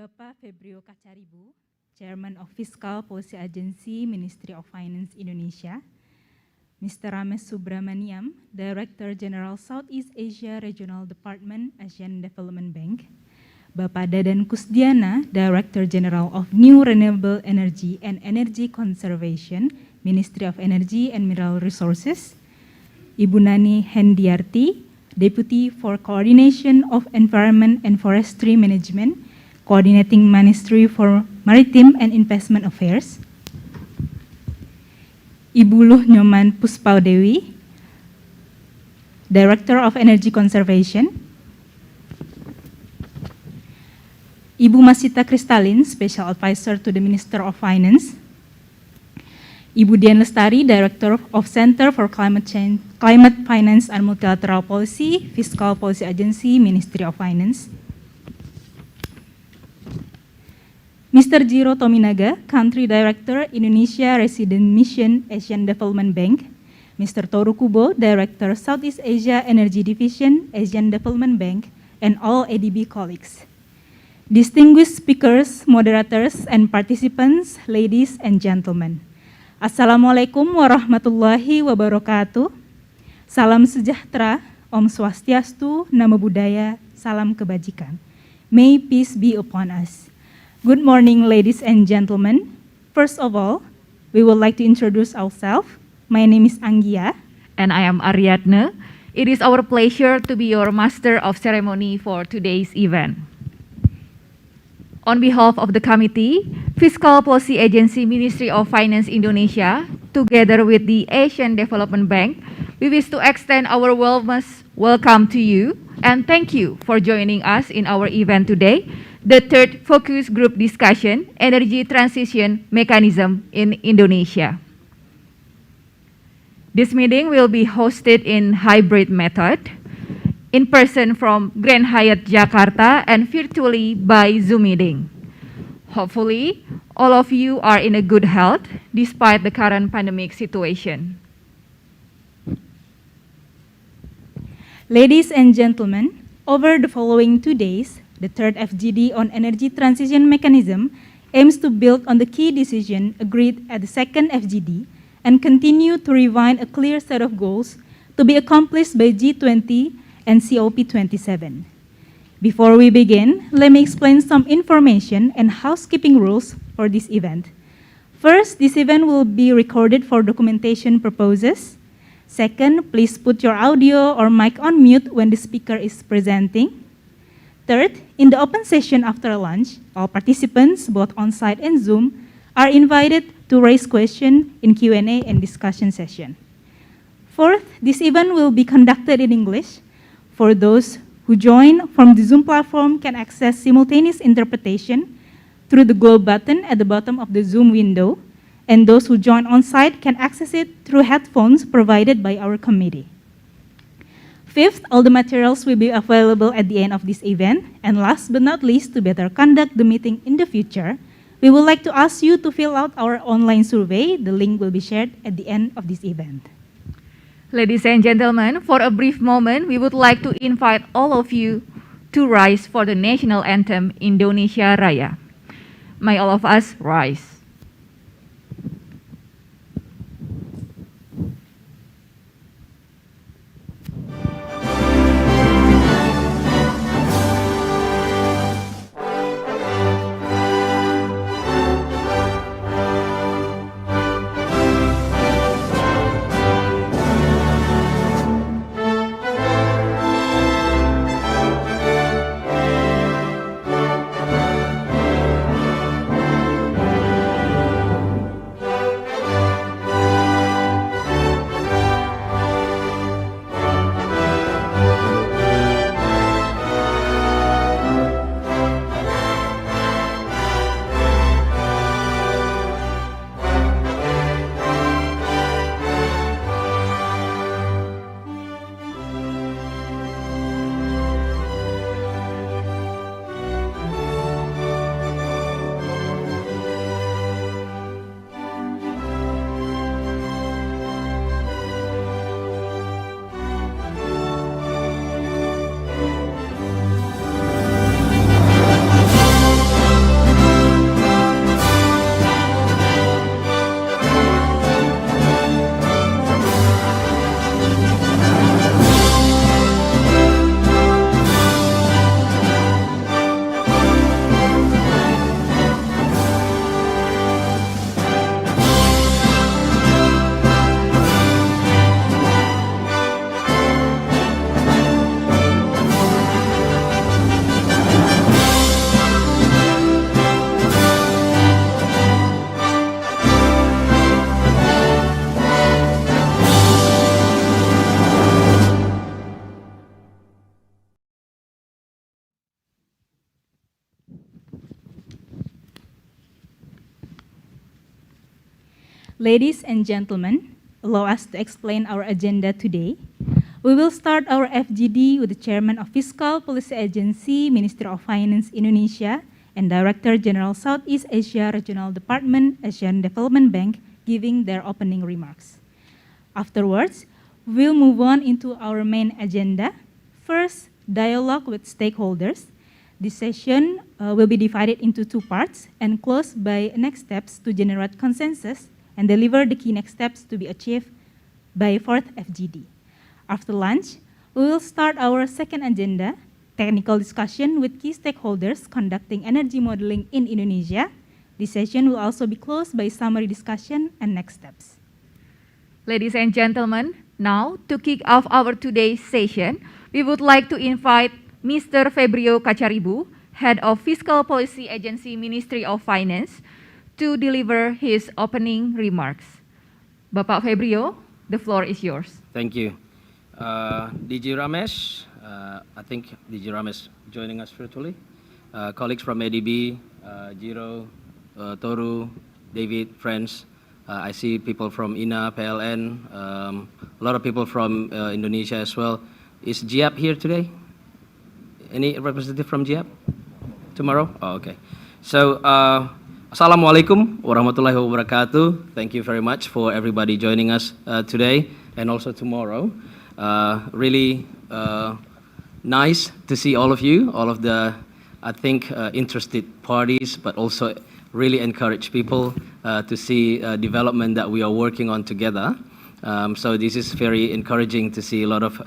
Bapak Febrio Kacaribu, Chairman of Fiscal Policy Agency, Ministry of Finance Indonesia, Mr. Ramesh Subramaniam, Director General Southeast Asia Regional Department, Asian Development Bank, Bapak Dadan Kusdiana, Director General of New Renewable Energy and Energy Conservation, Ministry of Energy and Mineral Resources, Ibu Nani Hendiarti, Deputy for Coordination of Environment and Forestry Management, Coordinating Ministry for Maritime and Investment Affairs, Ibu Luh Nyoman Puspaudewi, Director of Energy Conservation, Ibu Masita Kristalin, Special Advisor to the Minister of Finance, Ibu Dian Lestari, Director of Center for Climate Change, Climate Finance and Multilateral Policy, Fiscal Policy Agency, Ministry of Finance, Mr. Jiro Tominaga, Country Director, Indonesia Resident Mission, Asian Development Bank, Mr. Toru Kubo, Director, Southeast Asia Energy Division, Asian Development Bank, and all ADB colleagues. Distinguished speakers, moderators, and participants, ladies and gentlemen. Assalamualaikum warahmatullahi wabarakatuh. Salam sejahtera, Om Swastiastu, Namo Buddhaya, Salam Kebajikan. May peace be upon us. Good morning, ladies and gentlemen. First of all, we would like to introduce ourselves. My name is Anggia. And I am Ariadne. It is our pleasure to be your master of ceremony for today's event. On behalf of the committee, Fiscal Policy Agency, Ministry of Finance Indonesia, together with the Asian Development Bank, we wish to extend our warmest welcome to you and thank you for joining us in our event today, the third focus group discussion, Energy Transition Mechanism in Indonesia. This meeting will be hosted in hybrid method, in person from Grand Hyatt Jakarta and virtually by Zoom meeting. Hopefully, all of you are in a good health despite the current pandemic situation. Ladies and gentlemen, over the following 2 days, the third FGD on Energy Transition Mechanism aims to build on the key decision agreed at the second FGD and continue to refine a clear set of goals to be accomplished by G20 and COP27. Before we begin, let me explain some information and housekeeping rules for this event. First, this event will be recorded for documentation purposes. Second, please put your audio or mic on mute when the speaker is presenting. Third, in the open session after lunch, all participants, both on-site and Zoom, are invited to raise questions in Q&A and discussion session. Fourth, this event will be conducted in English. For those who join from the Zoom platform can access simultaneous interpretation through the globe button at the bottom of the Zoom window, and those who join on-site can access it through headphones provided by our committee. Fifth, all the materials will be available at the end of this event, and last but not least, to better conduct the meeting in the future, we would like to ask you to fill out our online survey. The link will be shared at the end of this event. Ladies and gentlemen, for a brief moment, we would like to invite all of you to rise for the national anthem, Indonesia Raya. May all of us rise. Ladies and gentlemen, allow us to explain our agenda today. We will start our FGD with the Chairman of Fiscal Policy Agency, Ministry of Finance Indonesia, and Director General Southeast Asia Regional Department, Asian Development Bank, giving their opening remarks. Afterwards, we'll move on into our main agenda. First, dialogue with stakeholders. This session will be divided into two parts and closed by next steps to generate consensus and deliver the key next steps to be achieved by fourth FGD. After lunch, we will start our second agenda, technical discussion with key stakeholders conducting energy modeling in Indonesia. This session will also be closed by summary discussion and next steps. Ladies and gentlemen, now to kick off our today's session, we would like to invite Mr. Febrio Kacaribu, Head of Fiscal Policy Agency, Ministry of Finance, to deliver his opening remarks. Bapak Febrio, the floor is yours. Thank you. DG Ramesh, I think DG Ramesh joining us virtually. Colleagues from ADB, Jiro, Toru, David, friends. I see people from INA, PLN, a lot of people from Indonesia as well. Is GIAP here today? Any representative from GIAP? Tomorrow? Oh, okay. So, Assalamualaikum warahmatullahi wabarakatuh. Thank you very much for everybody joining us today and also tomorrow. Really nice to see all of you, all of the, I think, interested parties, but also really encourage people to see development that we are working on together. So this is very encouraging to see a lot of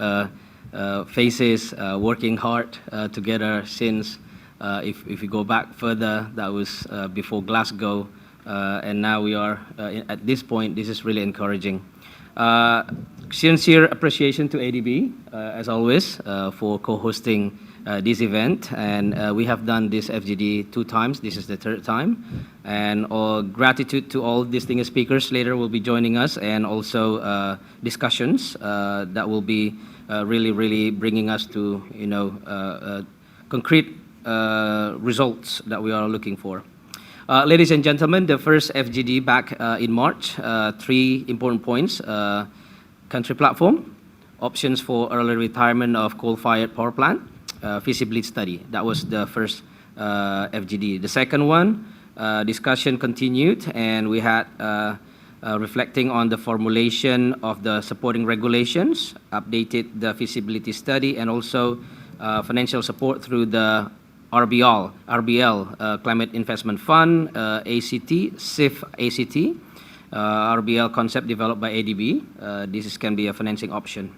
faces working hard together since, if we go back further, that was before Glasgow, and now we are at this point. This is really encouraging. Sincere appreciation to ADB, as always, for co-hosting this event, and we have done this FGD 2 times. This is the 3rd time, and gratitude to all distinguished speakers later will be joining us, and also discussions that will be really bringing us to concrete results that we are looking for. Ladies and gentlemen, the first FGD back in March, 3 important points. Country platform, options for early retirement of coal-fired power plant, feasibility study. That was the first FGD. The second one, discussion continued, and we had reflecting on the formulation of the supporting regulations, updated the feasibility study, and also financial support through the RBL, Climate Investment Fund, ACT, CIF ACT, RBL concept developed by ADB. This can be a financing option.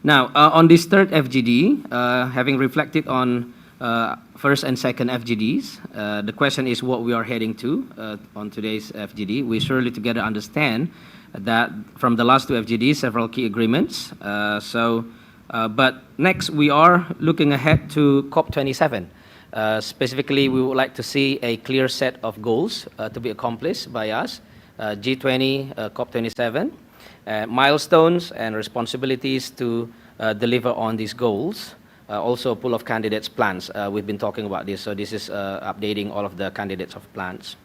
Now, on this 3rd FGD, having reflected on first and second FGDs, the question is what we are heading to on today's FGD. We surely together understand that from the last 2 FGDs, several key agreements. But next, we are looking ahead to COP27. Specifically, we would like to see a clear set of goals to be accomplished by us, G20, COP27, milestones and responsibilities to deliver on these goals. Also, a pool of candidates' plans. We've been talking about this, so this is updating all of the candidates of plans.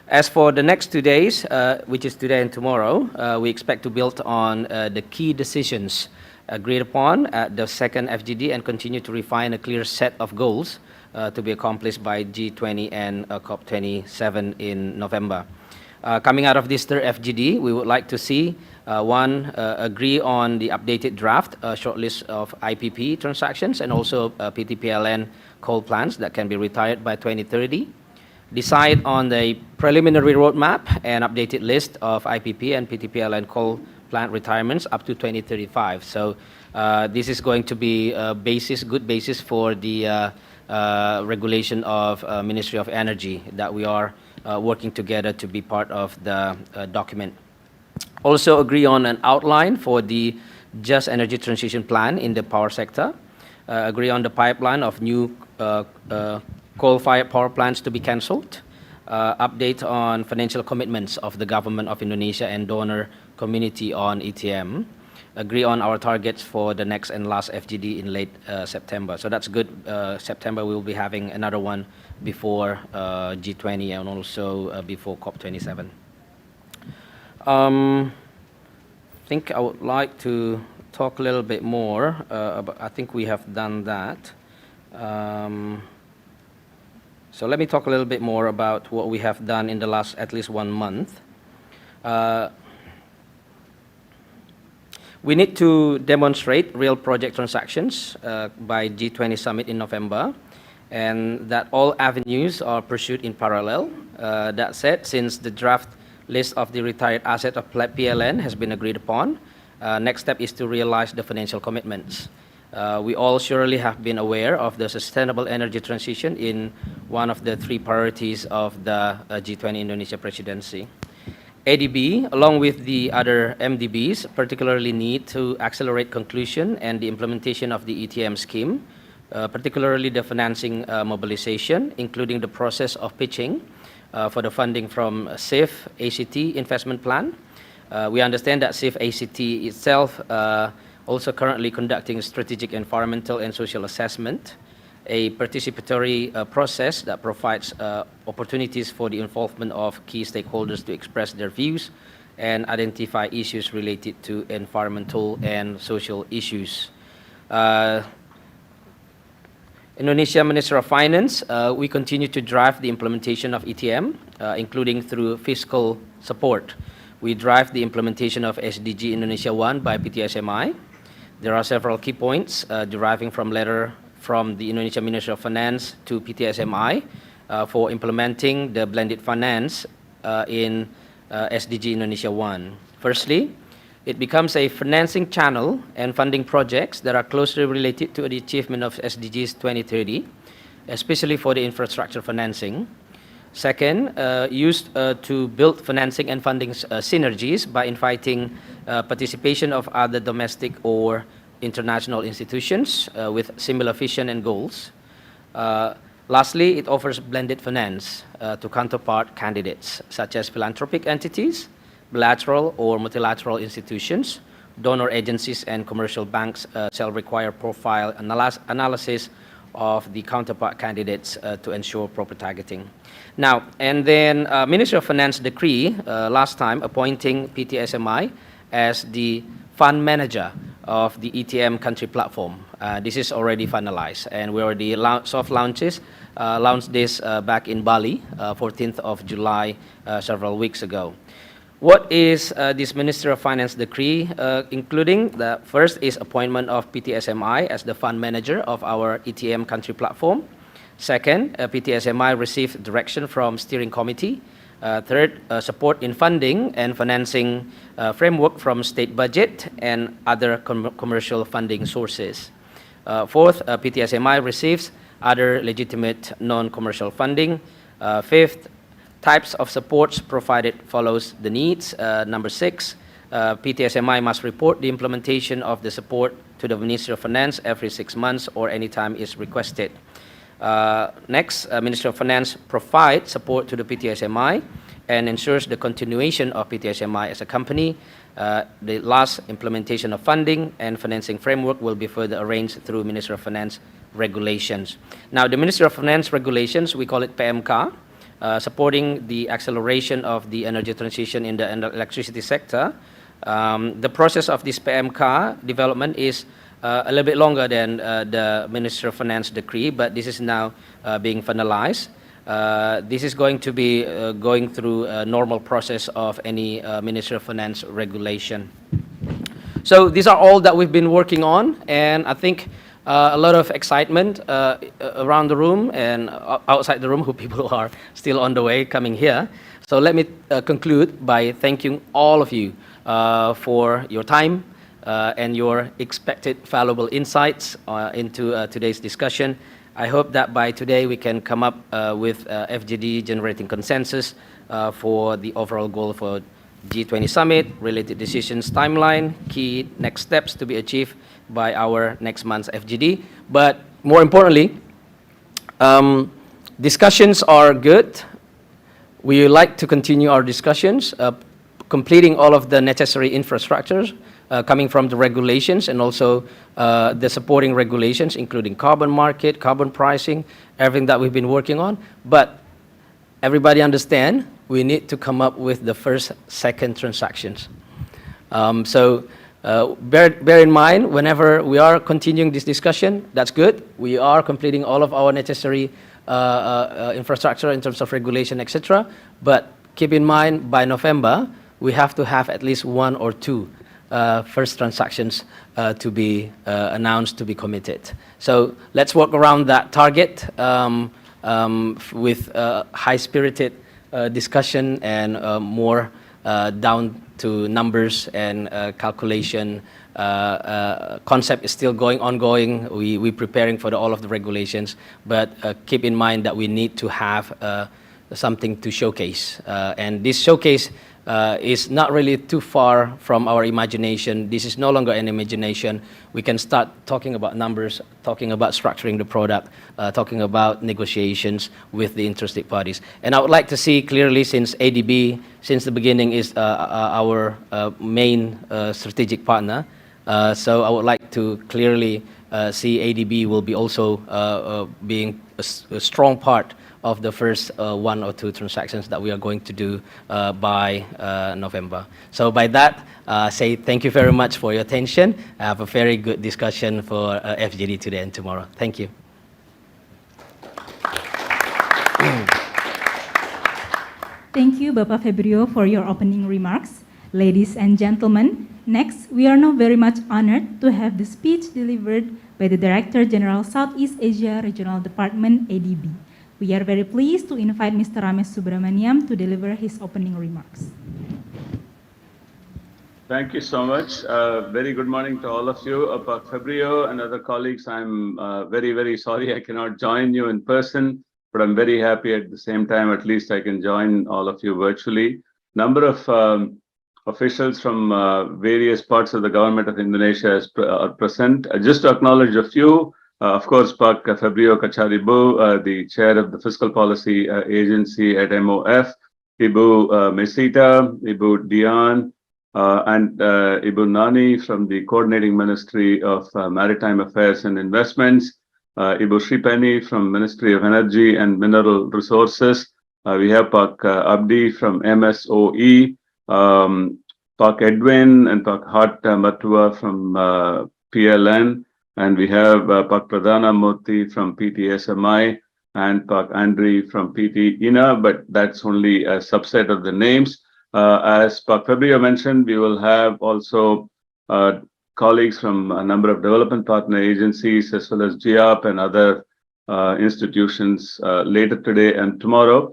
As for the next 2 days, which is today and tomorrow, we expect to build on the key decisions agreed upon at the 2nd FGD and continue to refine a clear set of goals to be accomplished by G20 and COP27 in November. Coming out of this 3rd FGD, we would like to see agree on the updated draft shortlist of IPP transactions and also PTPLN coal plants that can be retired by 2030. Decide on the preliminary roadmap and updated list of IPP and PTPLN coal plant retirements up to 2035. So this is going to be a good basis for the regulation of Ministry of Energy that we are working together to be part of the document. Also agree on an outline for the Just Energy Transition Plan in the power sector. Agree on the pipeline of new coal-fired power plants to be cancelled. Update on financial commitments of the government of Indonesia and donor community on ETM. Agree on our targets for the next and last FGD in late September. So that's good. September we will be having another one before G20 and also before COP27. I think I would like to talk a little bit more about, I think we have done that. So let me talk a little bit more about what we have done in the last at least 1 month. We need to demonstrate real project transactions by G20 Summit in November, and that all avenues are pursued in parallel. That said, since the draft list of the retired asset of PLN has been agreed upon, next step is to realize the financial commitments. We all surely have been aware of the sustainable energy transition in one of the 3 priorities of the G20 Indonesia presidency. ADB, along with the other MDBs, particularly need to accelerate conclusion and the implementation of the ETM scheme, particularly the financing mobilization, including the process of pitching for the funding from SIF ACT investment plan. We understand that SIF ACT itself also currently conducting strategic environmental and social assessment, a participatory process that provides opportunities for the involvement of key stakeholders to express their views and identify issues related to environmental and social issues. Indonesia Minister of Finance, we continue to drive the implementation of ETM, including through fiscal support. We drive the implementation of SDG Indonesia 1 by PTSMI. There are several key points deriving from letter from the Indonesia Minister of Finance to PTSMI for implementing the blended finance in SDG Indonesia 1. Firstly, it becomes a financing channel and funding projects that are closely related to the achievement of SDGs 2030, especially for the infrastructure financing. Second, used to build financing and funding synergies by inviting participation of other domestic or international institutions with similar vision and goals. Lastly, it offers blended finance to counterpart candidates, such as philanthropic entities, bilateral or multilateral institutions, donor agencies, and commercial banks shall require profile analysis of the counterpart candidates to ensure proper targeting. Now, and then Ministry of Finance decree last time appointing PTSMI as the fund manager of the ETM country platform. This is already finalized, and we already soft launched this back in Bali, 14th of July, several weeks ago. What is this Minister of Finance decree including? The first is appointment of PTSMI as the fund manager of our ETM country platform. Second, PTSMI received direction from steering committee. Third, support in funding and financing framework from state budget and other commercial funding sources. Fourth, PTSMI receives other legitimate non-commercial funding. Fifth, types of supports provided follows the needs. Number 6, PTSMI must report the implementation of the support to the Ministry of Finance every 6 months or anytime is requested. Next, Ministry of Finance provides support to the PTSMI and ensures the continuation of PTSMI as a company. The last implementation of funding and financing framework will be further arranged through Ministry of Finance regulations. Now, the Ministry of Finance regulations, we call it PMK, supporting the acceleration of the energy transition in the electricity sector. The process of this PMK development is a little bit longer than the Minister of Finance decree, but this is now being finalized. This is going to be going through a normal process of any Minister of Finance regulation. So these are all that we've been working on, and I think a lot of excitement around the room and outside the room, who people are still on the way coming here. So let me conclude by thanking all of you for your time and your expected valuable insights into today's discussion. I hope that by today we can come up with FGD generating consensus for the overall goal for G20 Summit, related decisions timeline, key next steps to be achieved by our next month's FGD. But more importantly, discussions are good. We like to continue our discussions, completing all of the necessary infrastructures coming from the regulations and also the supporting regulations, including carbon market, carbon pricing, everything that we've been working on. But everybody understand we need to come up with the first, second transactions. Bear in mind, whenever we are continuing this discussion, that's good. We are completing all of our necessary infrastructure in terms of regulation, etc. But keep in mind, by November, we have to have at least one or two first transactions to be announced, to be committed. So let's work around that target with high-spirited discussion and more down to numbers and calculation. Concept is still ongoing. We're preparing for all of the regulations, but keep in mind that we need to have something to showcase. And this showcase is not really too far from our imagination. This is no longer an imagination. We can start talking about numbers, talking about structuring the product, talking about negotiations with the interested parties. And I would like to see clearly, since ADB, since the beginning, is our main strategic partner, so I would like to clearly see ADB will be also being a strong part of the first one or two transactions that we are going to do by November. So by that, say thank you very much for your attention. Have a very good discussion for FGD today and tomorrow. Thank you. Thank you, Bapak Febrio, for your opening remarks. Ladies and gentlemen, next, we are now very much honored to have the speech delivered by the Director General Southeast Asia Regional Department, ADB. We are very pleased to invite Mr. Ramesh Subramaniam to deliver his opening remarks. Thank you so much. Very good morning to all of you. Pak Febrio and other colleagues, I'm very, very sorry I cannot join you in person, but I'm very happy at the same time, at least I can join all of you virtually. Number of officials from various parts of the government of Indonesia are present. Just to acknowledge a few, of course, Pak Febrio Kacharibu, the chair of the Fiscal Policy Agency at MOF, Ibu Mesita, Ibu Dian, and Ibu Nani from the Coordinating Ministry of Maritime Affairs and Investments, Ibu Sripeni from Ministry of Energy and Mineral Resources. We have Pak Abdi from MSOE, Pak Edwin and Pak Hat Matua from PLN. And we have Pak Pradhana Murthy from PTSMI and Pak Andri from PT INA, but that's only a subset of the names. As Pak Febrio mentioned, we will have also colleagues from a number of development partner agencies as well as GIAP and other institutions later today and tomorrow.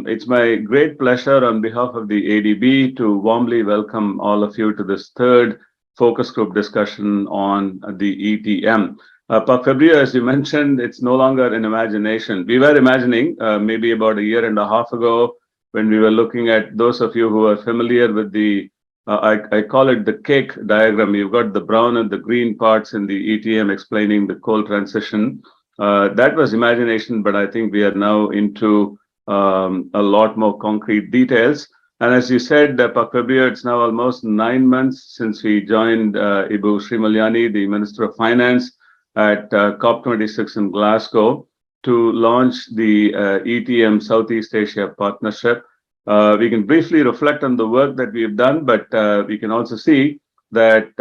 It's my great pleasure on behalf of the ADB to warmly welcome all of you to this third focus group discussion on the ETM. Pak Febrio, as you mentioned, it's no longer an imagination. We were imagining maybe about a year and a half ago when we were looking at those of you who are familiar with the, I call it the cake diagram. You've got the brown and the green parts in the ETM explaining the coal transition. That was imagination, but I think we are now into a lot more concrete details. And as you said, Pak Febrio, it's now almost 9 months since we joined Ibu Sri Mulyani, the Minister of Finance, at COP26 in Glasgow to launch the ETM Southeast Asia Partnership. We can briefly reflect on the work that we've done, but we can also see that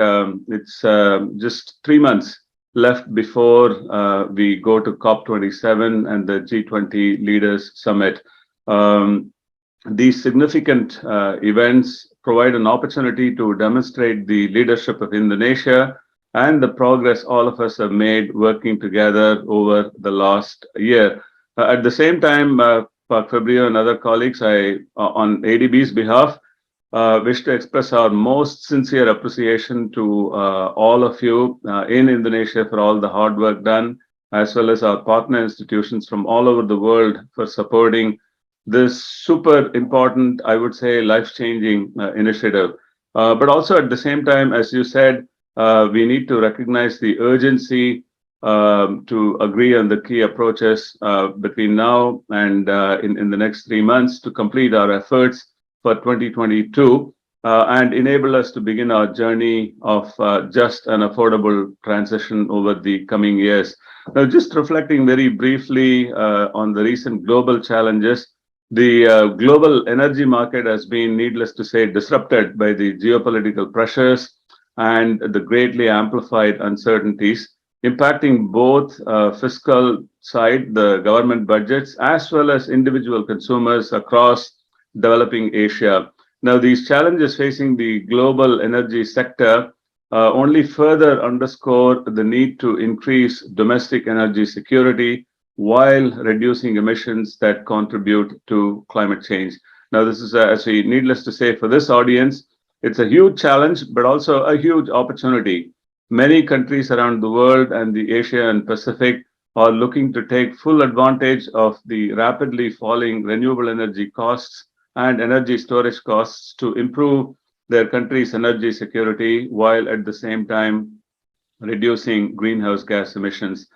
it's just 3 months left before we go to COP27 and the G20 Leaders Summit. These significant events provide an opportunity to demonstrate the leadership of Indonesia and the progress all of us have made working together over the last year. At the same time, Pak Febrio and other colleagues, I, on ADB's behalf, wish to express our most sincere appreciation to all of you in Indonesia for all the hard work done, as well as our partner institutions from all over the world for supporting this super important, I would say, life-changing initiative. But also at the same time, as you said, we need to recognize the urgency to agree on the key approaches between now and in the next 3 months to complete our efforts for 2022 and enable us to begin our journey of just and affordable transition over the coming years. Now, just reflecting very briefly on the recent global challenges, The global energy market has been, needless to say, disrupted by the geopolitical pressures and the greatly amplified uncertainties, impacting both fiscal side, the government budgets, as well as individual consumers across developing Asia. Now, these challenges facing the global energy sector only further underscore the need to increase domestic energy security while reducing emissions that contribute to climate change. Now, this is, as we needless to say, for this audience, it's a huge challenge, but also a huge opportunity. Many countries around the world and the Asia and Pacific are looking to take full advantage of the rapidly falling renewable energy costs and energy storage costs to improve their country's energy security while at the same time reducing greenhouse gas emissions.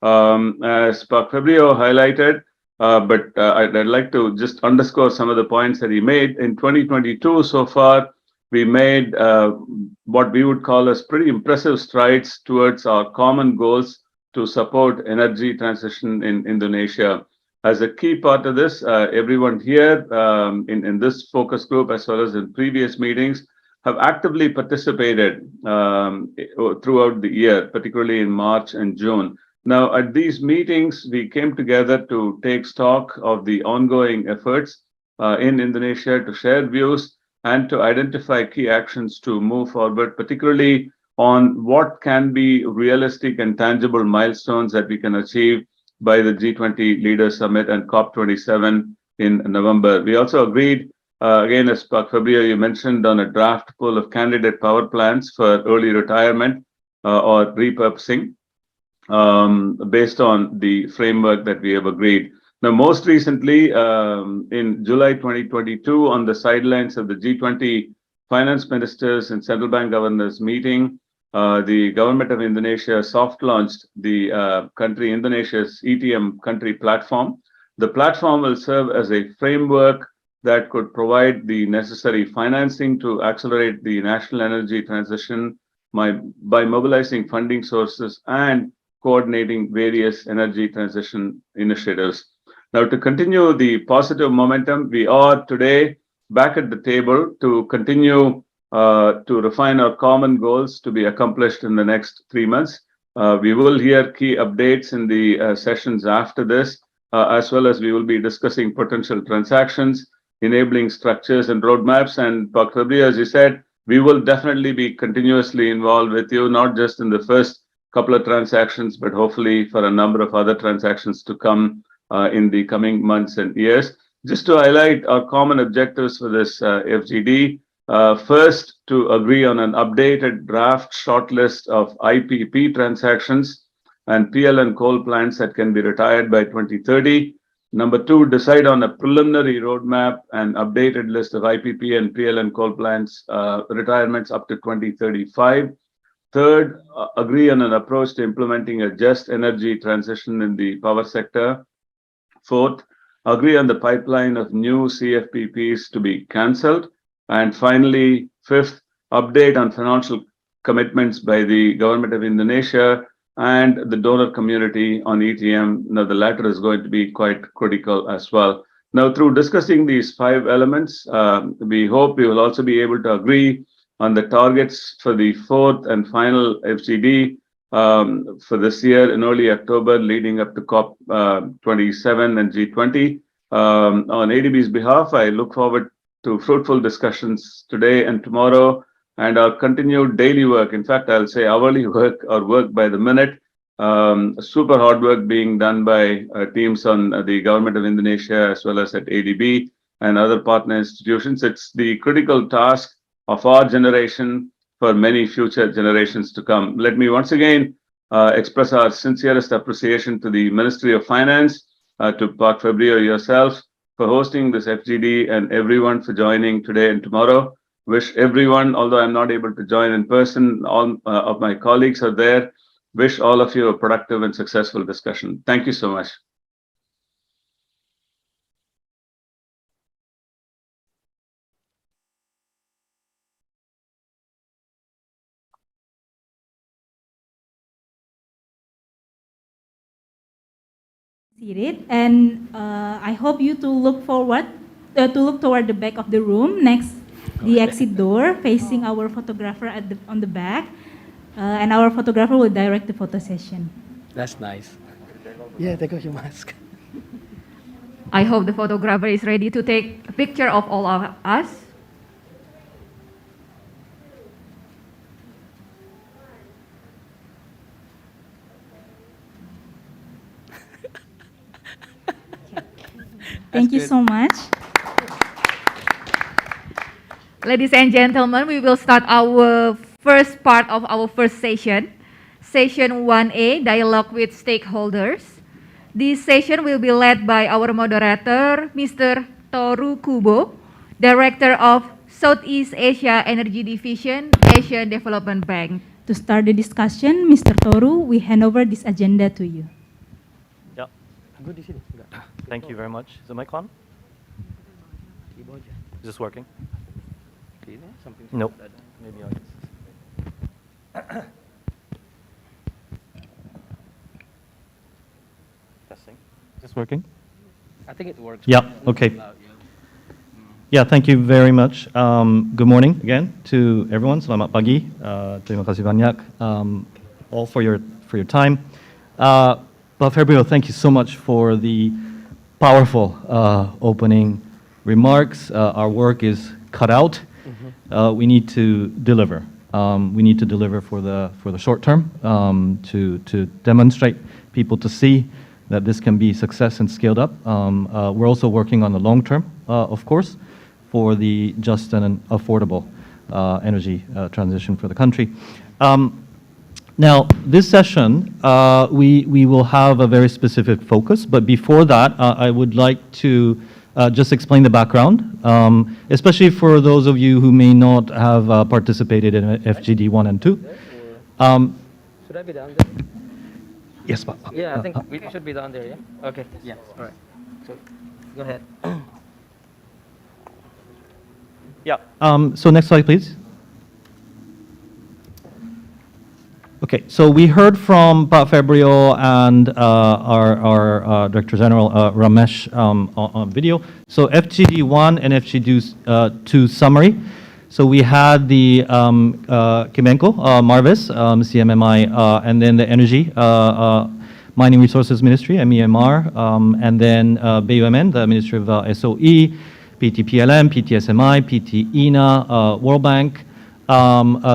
As Fabio highlighted, I'd like to just underscore some of the points that he made. In 2022, so far, we made what we would call as pretty impressive strides towards our common goals to support energy transition in Indonesia. As a key part of this, everyone here in this focus group, as well as in previous meetings, have actively participated throughout the year, particularly in March and June. Now, at these meetings, we came together to take stock of the ongoing efforts in Indonesia to share views and to identify key actions to move forward, particularly on what can be realistic and tangible milestones that we can achieve by the G20 Leaders Summit and COP27 in November. We also agreed, again, as Fabio, you mentioned, on a draft pool of candidate power plants for early retirement or repurposing based on the framework that we have agreed. Now, most recently, in July 2022, on the sidelines of the G20 finance ministers and central bank governors meeting, the government of Indonesia soft launched the country Indonesia's ETM country platform. The platform will serve as a framework that could provide the necessary financing to accelerate the national energy transition by mobilizing funding sources and coordinating various energy transition initiatives. Now, to continue the positive momentum, we are today back at the table to continue to refine our common goals to be accomplished in the next 3 months. We will hear key updates in the sessions after this, as well as we will be discussing potential transactions, enabling structures and roadmaps. And Fabio, as you said, we will definitely be continuously involved with you, not just in the first couple of transactions, but hopefully for a number of other transactions to come in the coming months and years. Just to highlight our common objectives for this FGD, first, to agree on an updated draft shortlist of IPP transactions and PLN coal plants that can be retired by 2030. Number two, decide on a preliminary roadmap and updated list of IPP and PLN coal plants retirements up to 2035. Third, agree on an approach to implementing a just energy transition in the power sector. Fourth, agree on the pipeline of new CFPPs to be cancelled. And finally, fifth, update on financial commitments by the government of Indonesia and the donor community on ETM. Now, the latter is going to be quite critical as well. Now, through discussing these 5 elements, we hope we will also be able to agree on the targets for the 4th and final FGD for this year in early October, leading up to COP27 and G20. On ADB's behalf, I look forward to fruitful discussions today and tomorrow, and our continued daily work. In fact, I'll say hourly work or work by the minute. Super hard work being done by teams on the government of Indonesia as well as at ADB and other partner institutions. It's the critical task of our generation for many future generations to come. Let me once again express our sincerest appreciation to the Ministry of Finance, to Pak Fabio, yourself, for hosting this FGD, and everyone for joining today and tomorrow. Wish everyone, although I'm not able to join in person, all of my colleagues are there. Wish all of you a productive and successful discussion. Thank you so much. seated, and I hope you to look forward, to look toward the back of the room, next the exit door, facing our photographer on the back, and our photographer will direct the photo session. That's nice. Yeah, take off your mask. I hope the photographer is ready to take a picture of all of us. Thank you so much. Ladies and gentlemen, we will start our first part of our first session. Session 1A, Dialogue with Stakeholders. This session will be led by our moderator, Mr. Toru Kubo, Director of Southeast Asia Energy Division, Asian Development Bank. To start the discussion, Mr. Toru, we hand over this agenda to you. Yeah. Thank you very much. Is the mic on? Is this working? Nope. Maybe I'll use Testing. Is this working? I think it works. Yeah, okay. Yeah, thank you very much. Good morning again to everyone. Selamat pagi. Terima kasih banyak all for your time. Pak Febrio, thank you so much for the powerful opening remarks. Our work is cut out. We need to deliver. We need to deliver for the short term to demonstrate people to see that this can be success and scaled up. We're also working on the long term, of course, for the just and affordable energy transition for the country. Now, this session, we will have a very specific focus, but before that, I would like to just explain the background, especially for those of you who may not have participated in FGD 1 and 2. Should I be down there? Yes, Pak. Yeah, I think we should be down there, yeah? Okay, yeah, all right. So, go ahead. Yeah. So next slide, please. Okay, so we heard from Pak Febrio and our Director General Ramesh on video. So FGD 1 and FGD 2 summary. So we had the Kemenko, Marvis, CMMI, and then the Energy, Mining Resources Ministry, MEMR, and then BUMN, the Ministry of SOE, PTPLM, PTSMI, PT-INA, World Bank,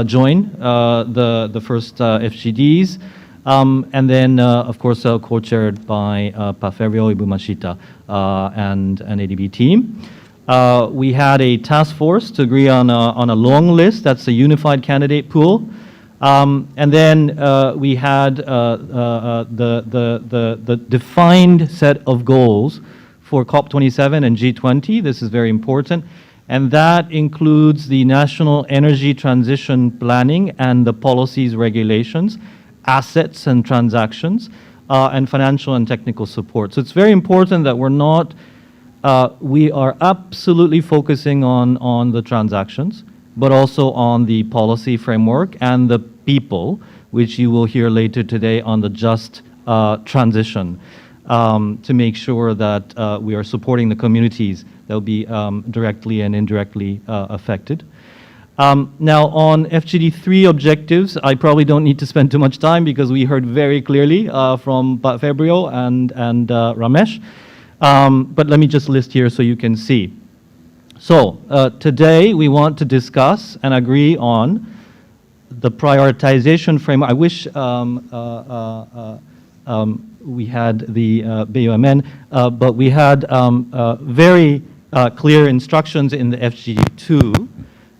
join the first FGDs, and then of course co-chaired by Pak Febrio, Ibu Mashita, and an ADB team. We had a task force to agree on a long list. That's a unified candidate pool, and then we had the defined set of goals for COP27 and G20. This is very important. And that includes the National Energy Transition Planning and the policies, regulations, assets and transactions, and financial and technical support. So it's very important that we're not, we are absolutely focusing on the transactions, but also on the policy framework and the people, which you will hear later today on the just transition, to make sure that we are supporting the communities that will be directly and indirectly affected. Now, on FGD3 objectives, I probably don't need to spend too much time because we heard very clearly from Pak Febrio and Ramesh. But let me just list here so you can see. So, today we want to discuss and agree on the prioritization framework. I wish we had the BUMN, but we had very clear instructions in the FGD2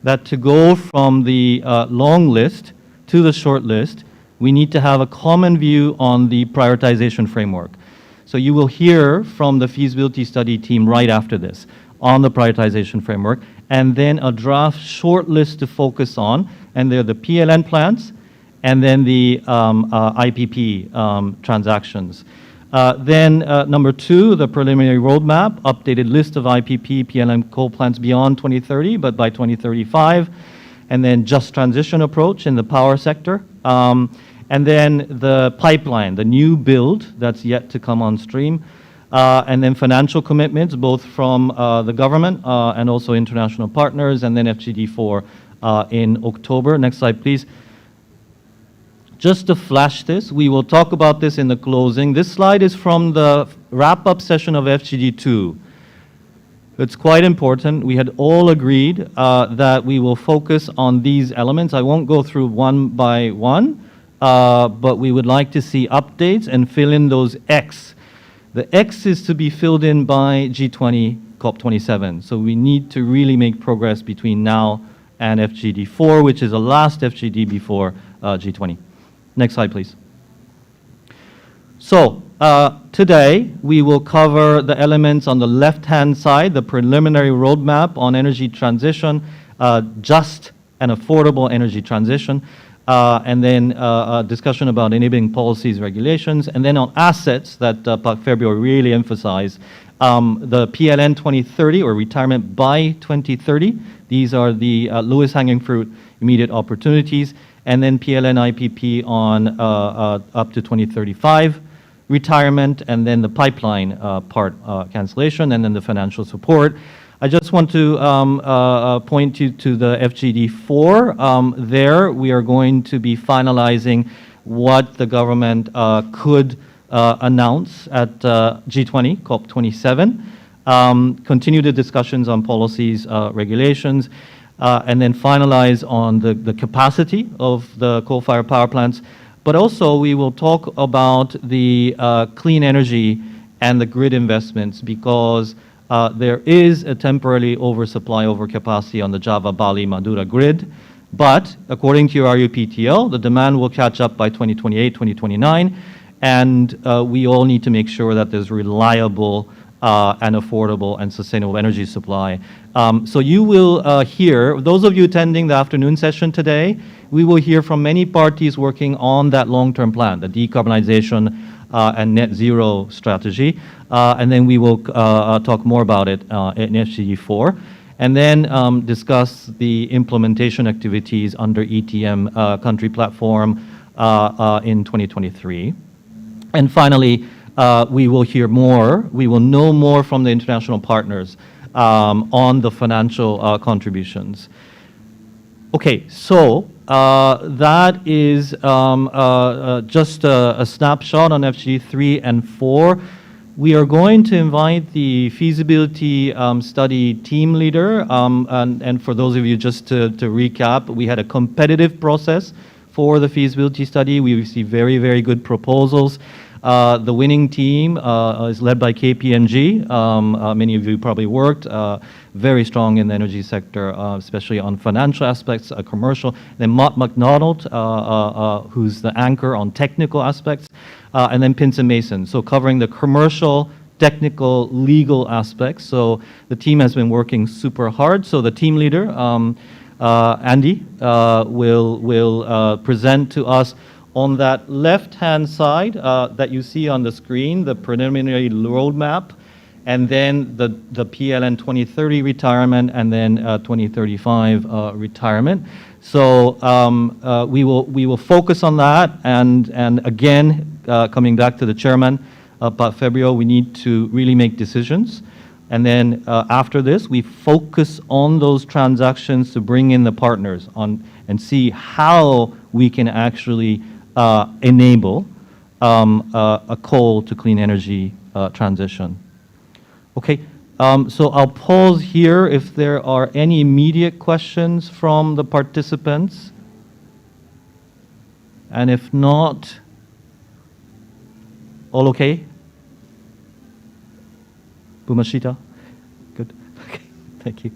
that to go from the long list to the short list, we need to have a common view on the prioritization framework. So you will hear from the feasibility study team right after this on the prioritization framework, and then a draft short list to focus on, and they're the PLN plans, and then the IPP transactions. Then number 2, the preliminary roadmap, updated list of IPP, PLN coal plants beyond 2030, but by 2035, and then just transition approach in the power sector. and then the pipeline, the new build that's yet to come on stream, and then financial commitments, both from the government and also international partners, and then FGD4 in October. Next slide, please. Just to flash this, we will talk about this in the closing. This slide is from the wrap-up session of FGD2. It's quite important. We had all agreed that we will focus on these elements. I won't go through one by one, but we would like to see updates and fill in those X. The X is to be filled in by G20 COP27. So we need to really make progress between now and FGD4, which is the last FGD before G20. Next slide, please. So today we will cover the elements on the left-hand side, the preliminary roadmap on energy transition, just and affordable energy transition, and then a discussion about enabling policies, regulations, and then on assets that Pak Febrio really emphasized, the PLN 2030 or retirement by 2030. These are the lowest hanging fruit, immediate opportunities, and then PLN IPP on up to 2035, retirement, and then the pipeline part cancellation, and then the financial support. I just want to point you to the FGD4. There, we are going to be finalizing what the government could announce at G20, COP27, continue the discussions on policies, regulations, and then finalize on the capacity of the coal-fired power plants. But also, we will talk about the clean energy and the grid investments, because there is a temporary oversupply, overcapacity on the Java, Bali, Madura grid. But according to RUPTL, the demand will catch up by 2028, 2029, and we all need to make sure that there's reliable and affordable and sustainable energy supply. So you will hear, those of you attending the afternoon session today, we will hear from many parties working on that long-term plan, the decarbonization and net zero strategy. And then we will talk more about it in FGD4. And then discuss the implementation activities under ETM country platform in 2023. And finally, we will hear more, we will know more from the international partners on the financial contributions. Okay, so that is just a snapshot on FGD3 and 4. We are going to invite the feasibility study team leader, and for those of you, just to recap, we had a competitive process for the feasibility study. We received very, very good proposals. The winning team is led by KPMG. Many of you probably worked. Very strong in the energy sector, especially on financial aspects, commercial. Then Mott MacDonald, who's the anchor on technical aspects. And then Pinson Mason, so covering the commercial, technical, legal aspects. So the team has been working super hard. So the team leader, Andy, will present to us on that left-hand side that you see on the screen, the preliminary roadmap, and then the PLN 2030 retirement, and then 2035 retirement. So we will focus on that, and again, coming back to the chairman, Pak Febrio, we need to really make decisions. And then after this, we focus on those transactions to bring in the partners on and see how we can actually enable a coal to clean energy transition. Okay, so I'll pause here if there are any immediate questions from the participants. And if not, all okay? Bumashita? Good. Okay, thank you.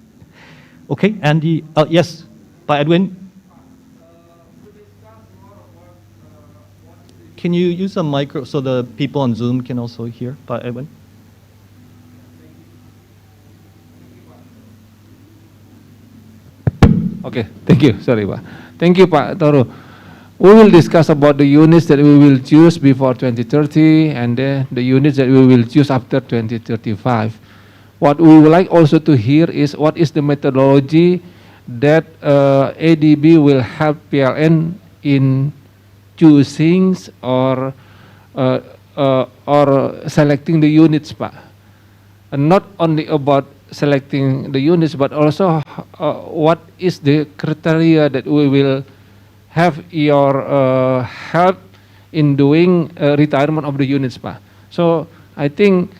Okay, Andy, yes, by Edwin. Can you use a micro so the people on Zoom can also hear, by Edwin? Okay, thank you. Sorry, Pak. Thank you, Pak Toro. We will discuss about the units that we will choose before 2030 and then the units that we will choose after 2035. What we would like also to hear is what is the methodology that ADB will help PLN in choosing or selecting the units, Pak. And not only about selecting the units, but also what is the criteria that we will have your help in doing retirement of the units, Pak. So I think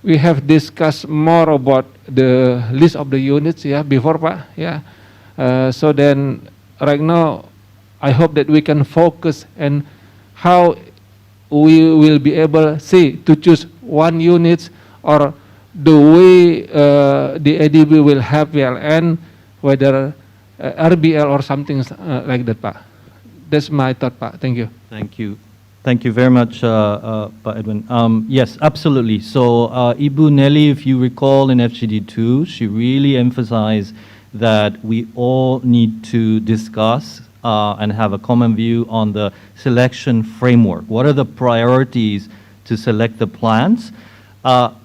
we have discussed more about the list of the units, yeah, before, Pak, yeah. So then right now, I hope that we can focus on how we will be able, say, to choose one unit, or the way the ADB will have PLN, whether RBL or something like that, Pak. That's my thought, Pak. Thank you. Thank you. Thank you very much, Pak Edwin. Yes, absolutely. So Ibu Nelly, if you recall in FGD2, she really emphasized that we all need to discuss and have a common view on the selection framework. What are the priorities to select the plans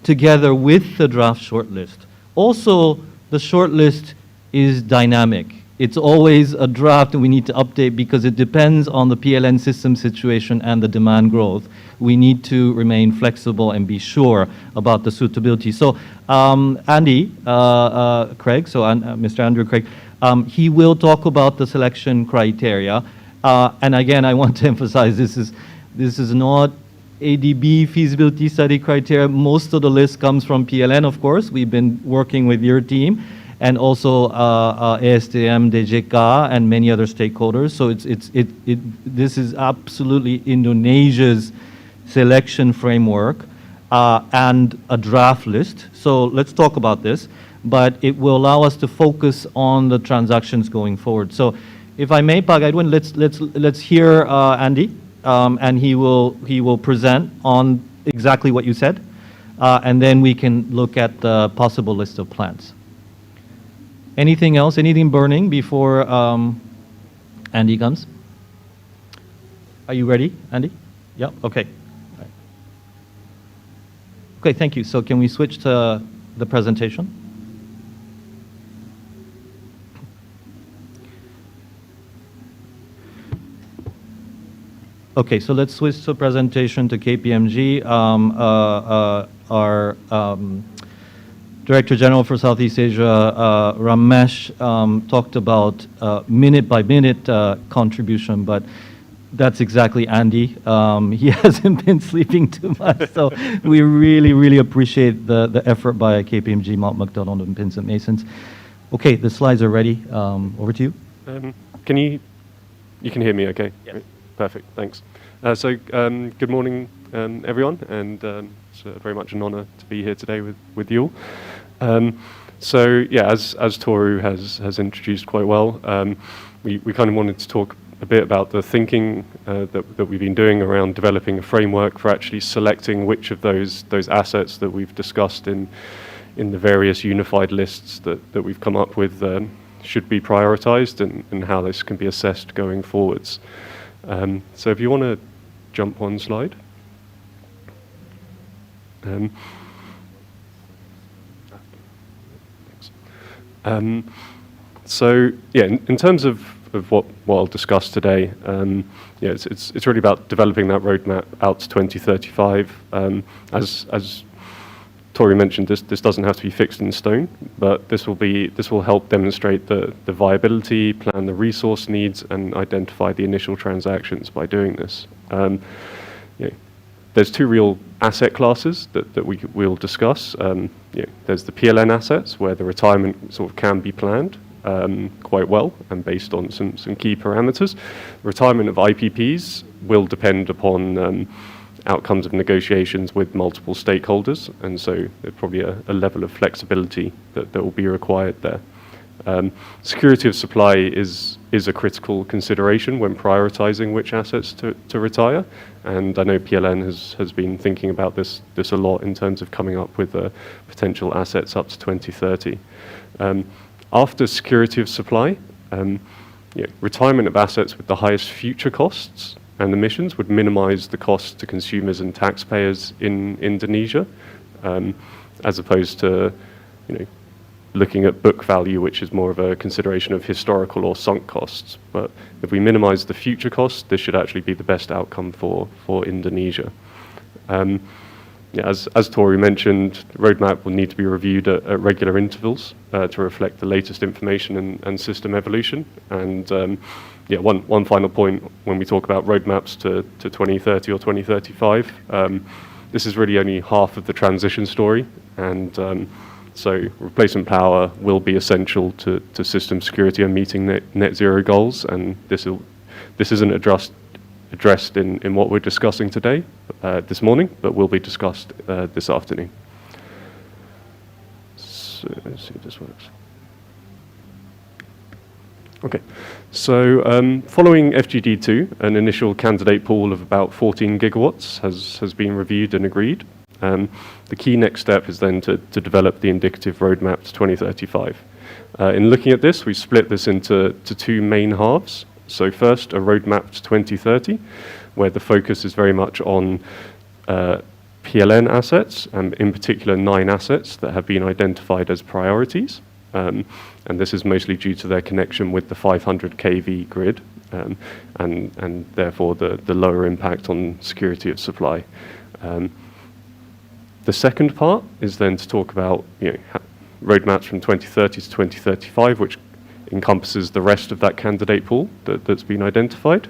together with the draft shortlist? Also, the shortlist is dynamic. It's always a draft and we need to update because it depends on the PLN system situation and the demand growth. We need to remain flexible and be sure about the suitability. So Andy Craig, so Mr. Andrew Craig, he will talk about the selection criteria. And again, I want to emphasize this is not ADB feasibility study criteria. Most of the list comes from PLN, of course. We've been working with your team, and also ASTM, DJK, and many other stakeholders. So this is absolutely Indonesia's selection framework and a draft list. So let's talk about this, but it will allow us to focus on the transactions going forward. So if I may, Pak Edwin, let's hear Andy, and he will present on exactly what you said, and then we can look at the possible list of plans. Anything else? Anything burning before Andy comes? Are you ready, Andy? Yeah, okay. Right. Okay, thank you. So can we switch to the presentation? Okay, so let's switch to presentation to KPMG. Our Director General for Southeast Asia, Ramesh, talked about minute-by-minute contribution, but that's exactly Andy. He hasn't been sleeping too much, so we really, really appreciate the effort by KPMG, Mount McDonald, and Vincent Masons. Okay, the slides are ready. Over to you. You can hear me okay? Yes. Perfect, thanks. Good morning, everyone, and it's very much an honor to be here today with you all. As Toru has introduced quite well, we kind of wanted to talk a bit about the thinking that we've been doing around developing a framework for actually selecting which of those assets that we've discussed in the various unified lists that we've come up with should be prioritized, and how this can be assessed going forwards. So if you want to jump one slide. In terms of what I'll discuss today, it's really about developing that roadmap out to 2035. As Toru mentioned, this doesn't have to be fixed in stone, but this will help demonstrate the viability, plan the resource needs, and identify the initial transactions by doing this. There's two real asset classes that we'll discuss. There's the PLN assets, where the retirement sort of can be planned quite well and based on some key parameters. Retirement of IPPs will depend upon outcomes of negotiations with multiple stakeholders, and so there's probably a level of flexibility that will be required there. Security of supply is a critical consideration when prioritizing which assets to retire, and I know PLN has been thinking about this a lot in terms of coming up with potential assets up to 2030. After security of supply, retirement of assets with the highest future costs and emissions would minimize the cost to consumers and taxpayers in Indonesia, as opposed to looking at book value, which is more of a consideration of historical or sunk costs. But if we minimize the future costs, this should actually be the best outcome for Indonesia. Yeah, as Toru mentioned, the roadmap will need to be reviewed at regular intervals to reflect the latest information and system evolution. And yeah, one final point when we talk about roadmaps to 2030 or 2035, this is really only half of the transition story. And so replacement power will be essential to system security and meeting net zero goals. And this isn't addressed in what we're discussing today, this morning, but will be discussed this afternoon. So let's see if this works. Okay, so following FGD2, an initial candidate pool of about 14 gigawatts has been reviewed and agreed. The key next step is then to develop the indicative roadmap to 2035. In looking at this, we split this into two main halves. So first, a roadmap to 2030, where the focus is very much on PLN assets, and in particular 9 assets that have been identified as priorities. And this is mostly due to their connection with the 500 kV grid, and therefore the lower impact on security of supply. The second part is then to talk about roadmaps from 2030 to 2035, which encompasses the rest of that candidate pool that's been identified.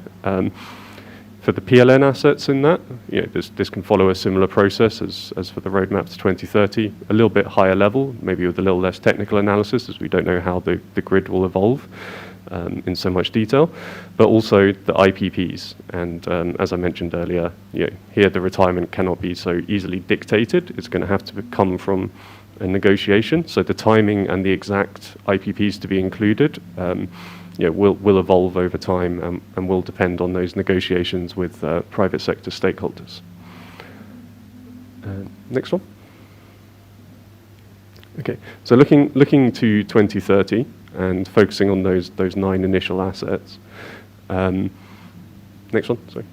For the PLN assets in that, this can follow a similar process as for the roadmap to 2030, a little bit higher level, maybe with a little less technical analysis, as we don't know how the grid will evolve in so much detail, but also the IPPs. And as I mentioned earlier, here the retirement cannot be so easily dictated. It's going to have to come from a negotiation. So the timing and the exact IPPs to be included will evolve over time and will depend on those negotiations with private sector stakeholders. Next one. Okay, so looking to 2030 and focusing on those 9 initial assets. Next one, sorry.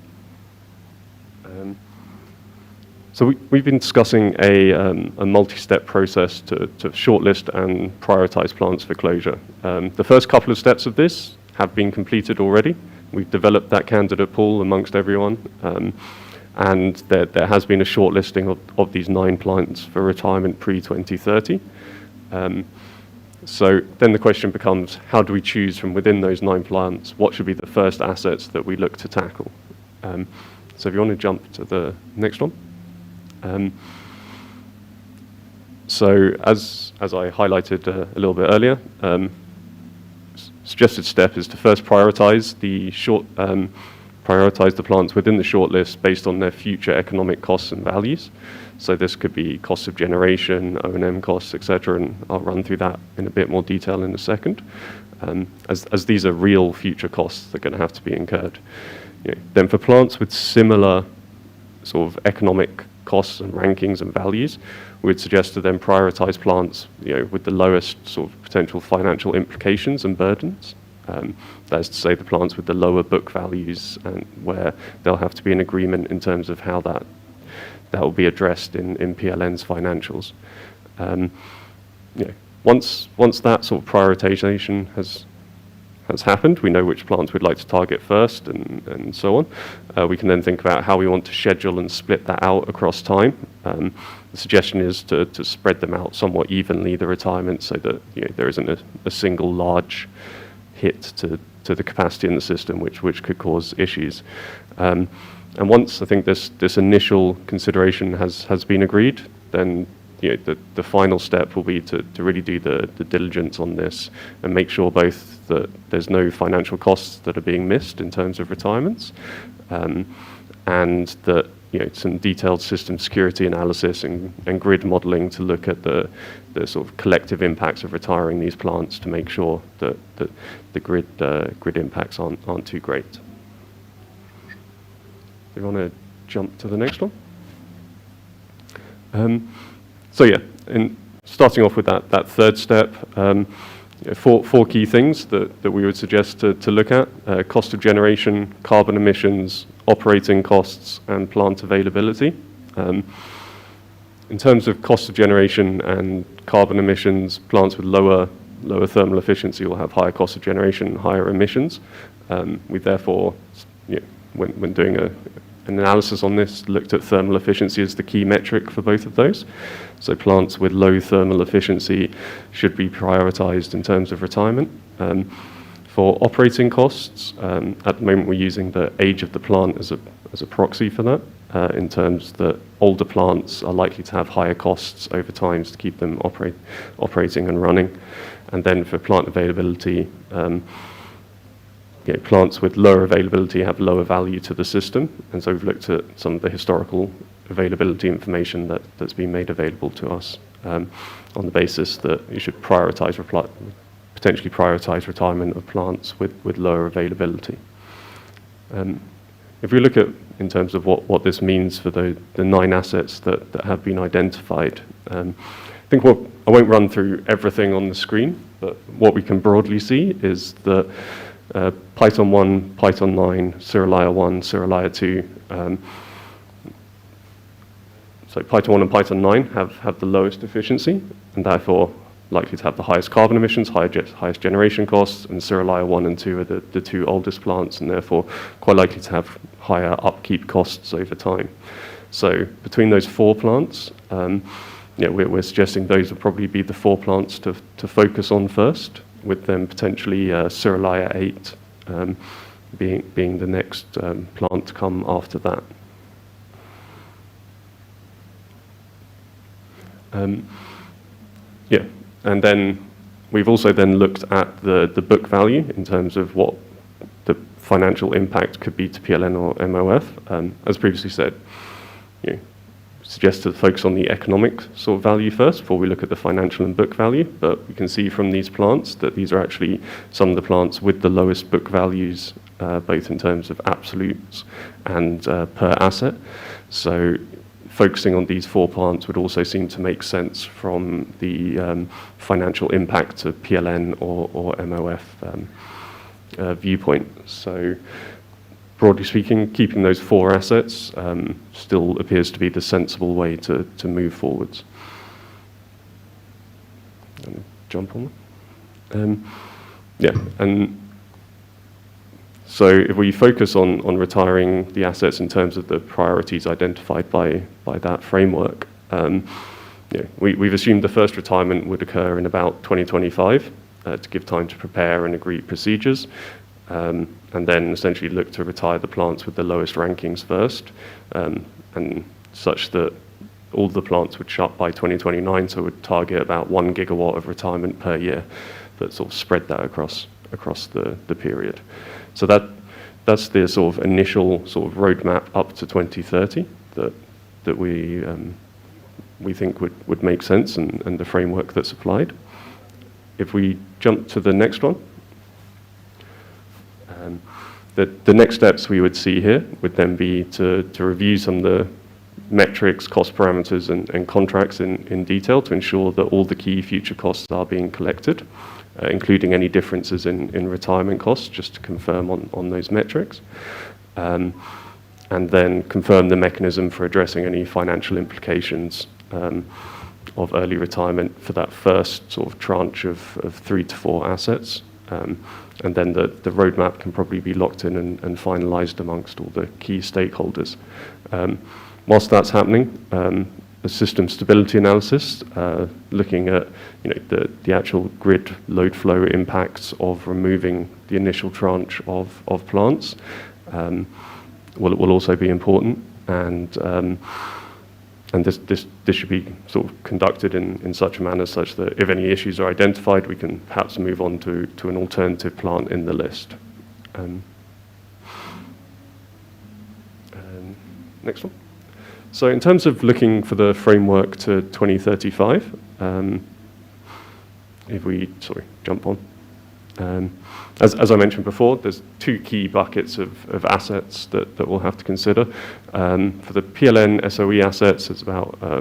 So we've been discussing a multi-step process to shortlist and prioritize plants for closure. The first couple of steps of this have been completed already. We've developed that candidate pool amongst everyone, and there has been a shortlisting of these 9 plants for retirement pre-2030. So then the question becomes, how do we choose from within those 9 plants, what should be the first assets that we look to tackle? So if you want to jump to the next one. So as I highlighted a little bit earlier, suggested step is to first prioritize the plants within the shortlist based on their future economic costs and values. So this could be costs of generation, O&M costs, etc., and I'll run through that in a bit more detail in a second. As these are real future costs that are going to have to be incurred. Then for plants with similar sort of economic costs and rankings and values, we'd suggest to then prioritize plants with the lowest sort of potential financial implications and burdens. That is to say, the plants with the lower book values, and where there'll have to be an agreement in terms of how that will be addressed in PLN's financials. Once that sort of prioritization has happened, we know which plants we'd like to target first and so on. We can then think about how we want to schedule and split that out across time. The suggestion is to spread them out somewhat evenly, the retirement, so that there isn't a single large hit to the capacity in the system, which could cause issues. And once I think this initial consideration has been agreed, then the final step will be to really do the diligence on this and make sure both that there's no financial costs that are being missed in terms of retirements, and that some detailed system security analysis and grid modeling to look at the sort of collective impacts of retiring these plants to make sure that the grid impacts aren't too great. Do you want to jump to the next one? So yeah, in starting off with that third step, four key things that we would suggest to look at: cost of generation, carbon emissions, operating costs, and plant availability. in terms of cost of generation and carbon emissions, plants with lower thermal efficiency will have higher cost of generation, higher emissions. We therefore, when doing an analysis on this, looked at thermal efficiency as the key metric for both of those. So plants with low thermal efficiency should be prioritized in terms of retirement. For operating costs, at the moment we're using the age of the plant as a proxy for that, in terms that older plants are likely to have higher costs over time to keep them operating and running. And then for plant availability, plants with lower availability have lower value to the system. And so we've looked at some of the historical availability information that's been made available to us on the basis that you should potentially prioritize retirement of plants with lower availability. If we look at, in terms of what this means for the 9 assets that have been identified, I think I won't run through everything on the screen, but what we can broadly see is that Python 1, Python 9, Siralaya 1, Siralaya 2, so Python 1 and Python 9 have the lowest efficiency, and therefore likely to have the highest carbon emissions, highest generation costs, and Siralaya 1 and 2 are the 2 oldest plants, and therefore quite likely to have higher upkeep costs over time. So between those 4 plants, we're suggesting those will probably be the 4 plants to focus on first, with then potentially Siralaya 8 being the next plant to come after that. And then we've also then looked at the book value in terms of what the financial impact could be to PLN or MOF. As previously said, suggest to focus on the economic sort of value first before we look at the financial and book value. But we can see from these plants that these are actually some of the plants with the lowest book values, both in terms of absolutes and per asset. So focusing on these 4 plants would also seem to make sense from the financial impact to PLN or MOF viewpoint. So broadly speaking, keeping those 4 assets still appears to be the sensible way to move forwards. Jump on that. And so if we focus on retiring the assets in terms of the priorities identified by that framework, we've assumed the first retirement would occur in about 2025 to give time to prepare and agree procedures, and then essentially look to retire the plants with the lowest rankings first, and such that all the plants would shut by 2029, so would target about 1 gigawatt of retirement per year, but sort of spread that across the period. So that's the sort of initial sort of roadmap up to 2030 that we think would make sense, and the framework that's applied. If we jump to the next one, the next steps we would see here would then be to review some of the metrics, cost parameters, and contracts in detail to ensure that all the key future costs are being collected, including any differences in retirement costs, just to confirm on those metrics. And then confirm the mechanism for addressing any financial implications of early retirement for that first sort of tranche of 3 to 4 assets. And then the roadmap can probably be locked in and finalized amongst all the key stakeholders. Whilst that's happening, a system stability analysis, looking at the actual grid load flow impacts of removing the initial tranche of plants, will also be important, and this should be sort of conducted in such a manner such that if any issues are identified, we can perhaps move on to an alternative plant in the list. Next one. So in terms of looking for the framework to 2035, if we jump on. As I mentioned before, there's 2 key buckets of assets that we'll have to consider. For the PLN SOE assets, it's about, I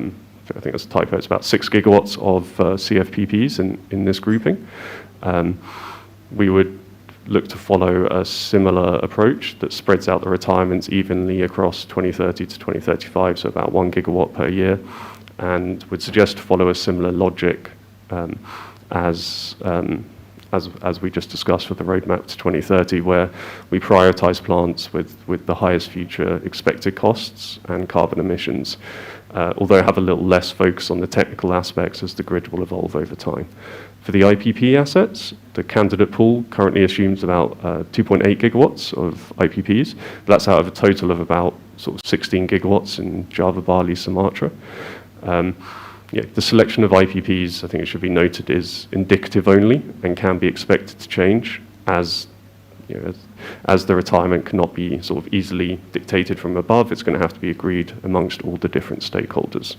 think that's a typo, it's about 6 gigawatts of CFPPs in this grouping. We would look to follow a similar approach that spreads out the retirements evenly across 2030 to 2035, so about 1 gigawatt per year. and would suggest to follow a similar logic as we just discussed with the roadmap to 2030, where we prioritize plants with the highest future expected costs and carbon emissions, although have a little less focus on the technical aspects as the grid will evolve over time. For the IPP assets, the candidate pool currently assumes about 2.8 gigawatts of IPPs. That's out of a total of about sort of 16 gigawatts in Java, Bali, Sumatra. The selection of IPPs, I think it should be noted, is indicative only and can be expected to change as the retirement cannot be sort of easily dictated from above. It's going to have to be agreed amongst all the different stakeholders.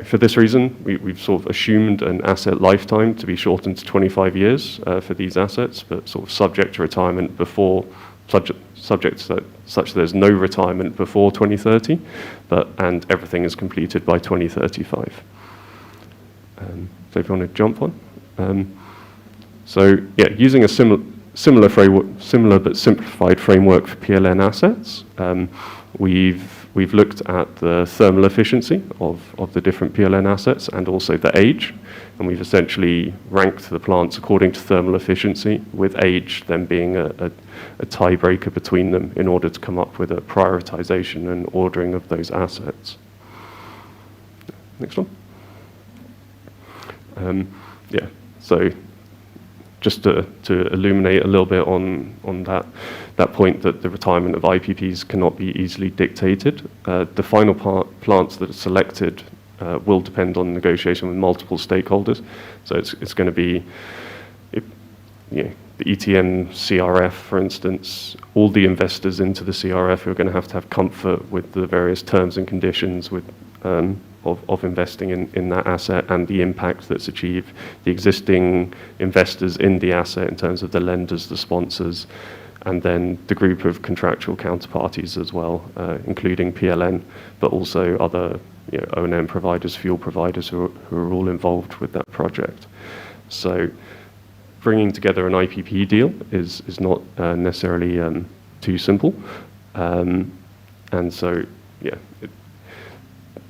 For this reason, we've sort of assumed an asset lifetime to be shortened to 25 years for these assets, but sort of subject to retirement before, subject to such that there's no retirement before 2030, and everything is completed by 2035. So if you want to jump on. Using a similar but simplified framework for PLN assets, we've looked at the thermal efficiency of the different PLN assets and also the age, and we've essentially ranked the plants according to thermal efficiency, with age then being a tiebreaker between them in order to come up with a prioritization and ordering of those assets. Next one. So just to illuminate a little bit on that point that the retirement of IPPs cannot be easily dictated. The final plants that are selected will depend on negotiation with multiple stakeholders. So it's going to be the ETN CRF, for instance. All the investors into the CRF are going to have comfort with the various terms and conditions of investing in that asset and the impact that's achieved. The existing investors in the asset in terms of the lenders, the sponsors, and then the group of contractual counterparties as well, including PLN, but also other O&M providers, fuel providers who are all involved with that project. So bringing together an IPP deal is not necessarily too simple. And so,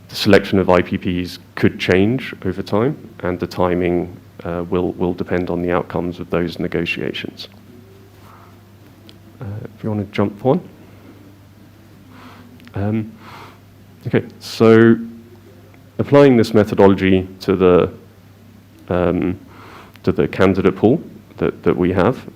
the selection of IPPs could change over time, and the timing will depend on the outcomes of those negotiations. If you want to jump on. Okay, so applying this methodology to the candidate pool that we have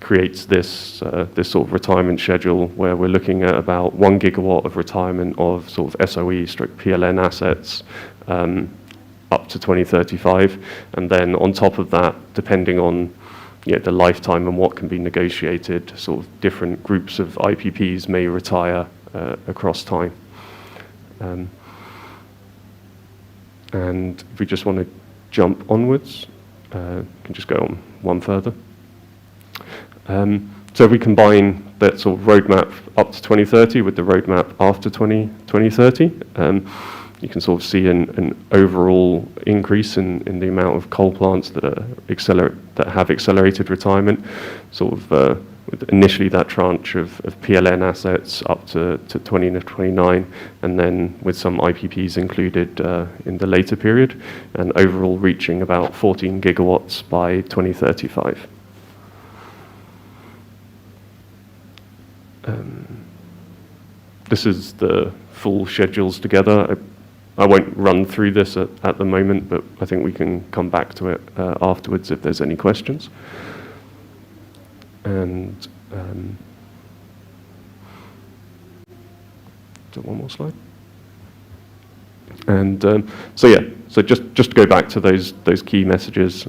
creates this sort of retirement schedule where we're looking at about 1 gigawatt of retirement of sort of SOE/PLN assets up to 2035, and then on top of that, depending on the lifetime and what can be negotiated, sort of different groups of IPPs may retire across time. And if we just want to jump onwards, can just go on one further. So if we combine that sort of roadmap up to 2030 with the roadmap after 2030, you can sort of see an overall increase in the amount of coal plants that have accelerated retirement, sort of with initially that tranche of PLN assets up to 2029, and then with some IPPs included in the later period, and overall reaching about 14 gigawatts by 2035. This is the full schedules together. I won't run through this at the moment, but I think we can come back to it afterwards if there's any questions. And one more slide. And so just to go back to those key messages.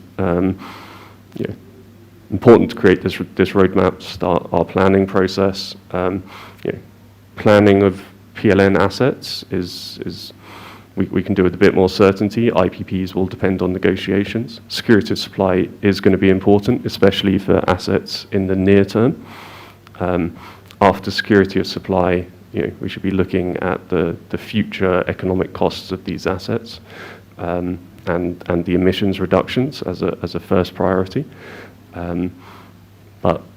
Important to create this roadmap, start our planning process. Planning of PLN assets is we can do with a bit more certainty. IPPs will depend on negotiations. Security of supply is going to be important, especially for assets in the near term. After security of supply, we should be looking at the future economic costs of these assets and the emissions reductions as a first priority. And that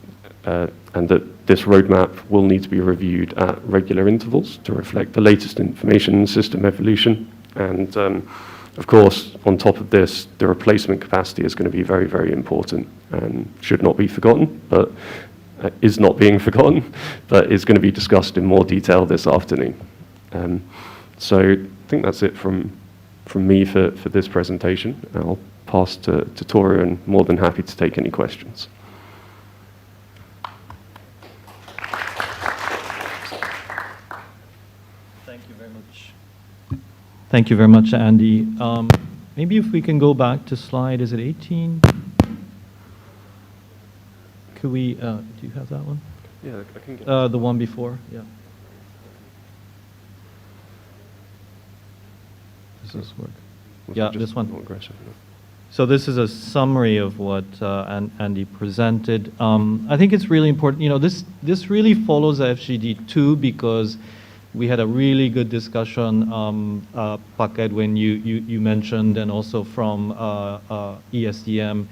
this roadmap will need to be reviewed at regular intervals to reflect the latest information system evolution. And of course, on top of this, the replacement capacity is going to be very, very important and should not be forgotten, but is not being forgotten, but is going to be discussed in more detail this afternoon. So I think that's it from me for this presentation. I'll pass to Toru, and more than happy to take any questions. Thank you very much. Thank you very much, Andy. Maybe if we can go back to slide, is it 18? Could we, do you have that one? Yeah, I can get The one before, yeah. Does this work? Yeah, this one. So this is a summary of what Andy presented. I think it's really important. You know, this really follows FGD2 because we had a really good discussion, Pak Edwin, you mentioned, and also from ESDM,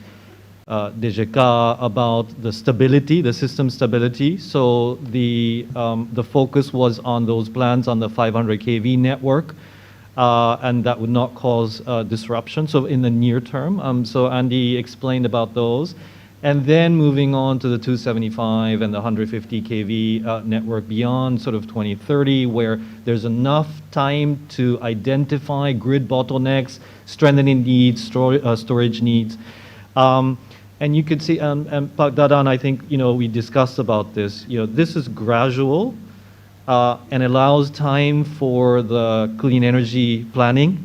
DGK, about the stability, the system stability. So the focus was on those plans on the 500 kV network. And that would not cause disruption, so in the near term. So Andy explained about those. And then moving on to the 275 and the 150 kV network beyond sort of 2030, where there's enough time to identify grid bottlenecks, strengthening needs, storage needs. And you could see, and Pak Dadan, I think, you know, we discussed about this. You know, this is gradual. And allows time for the clean energy planning,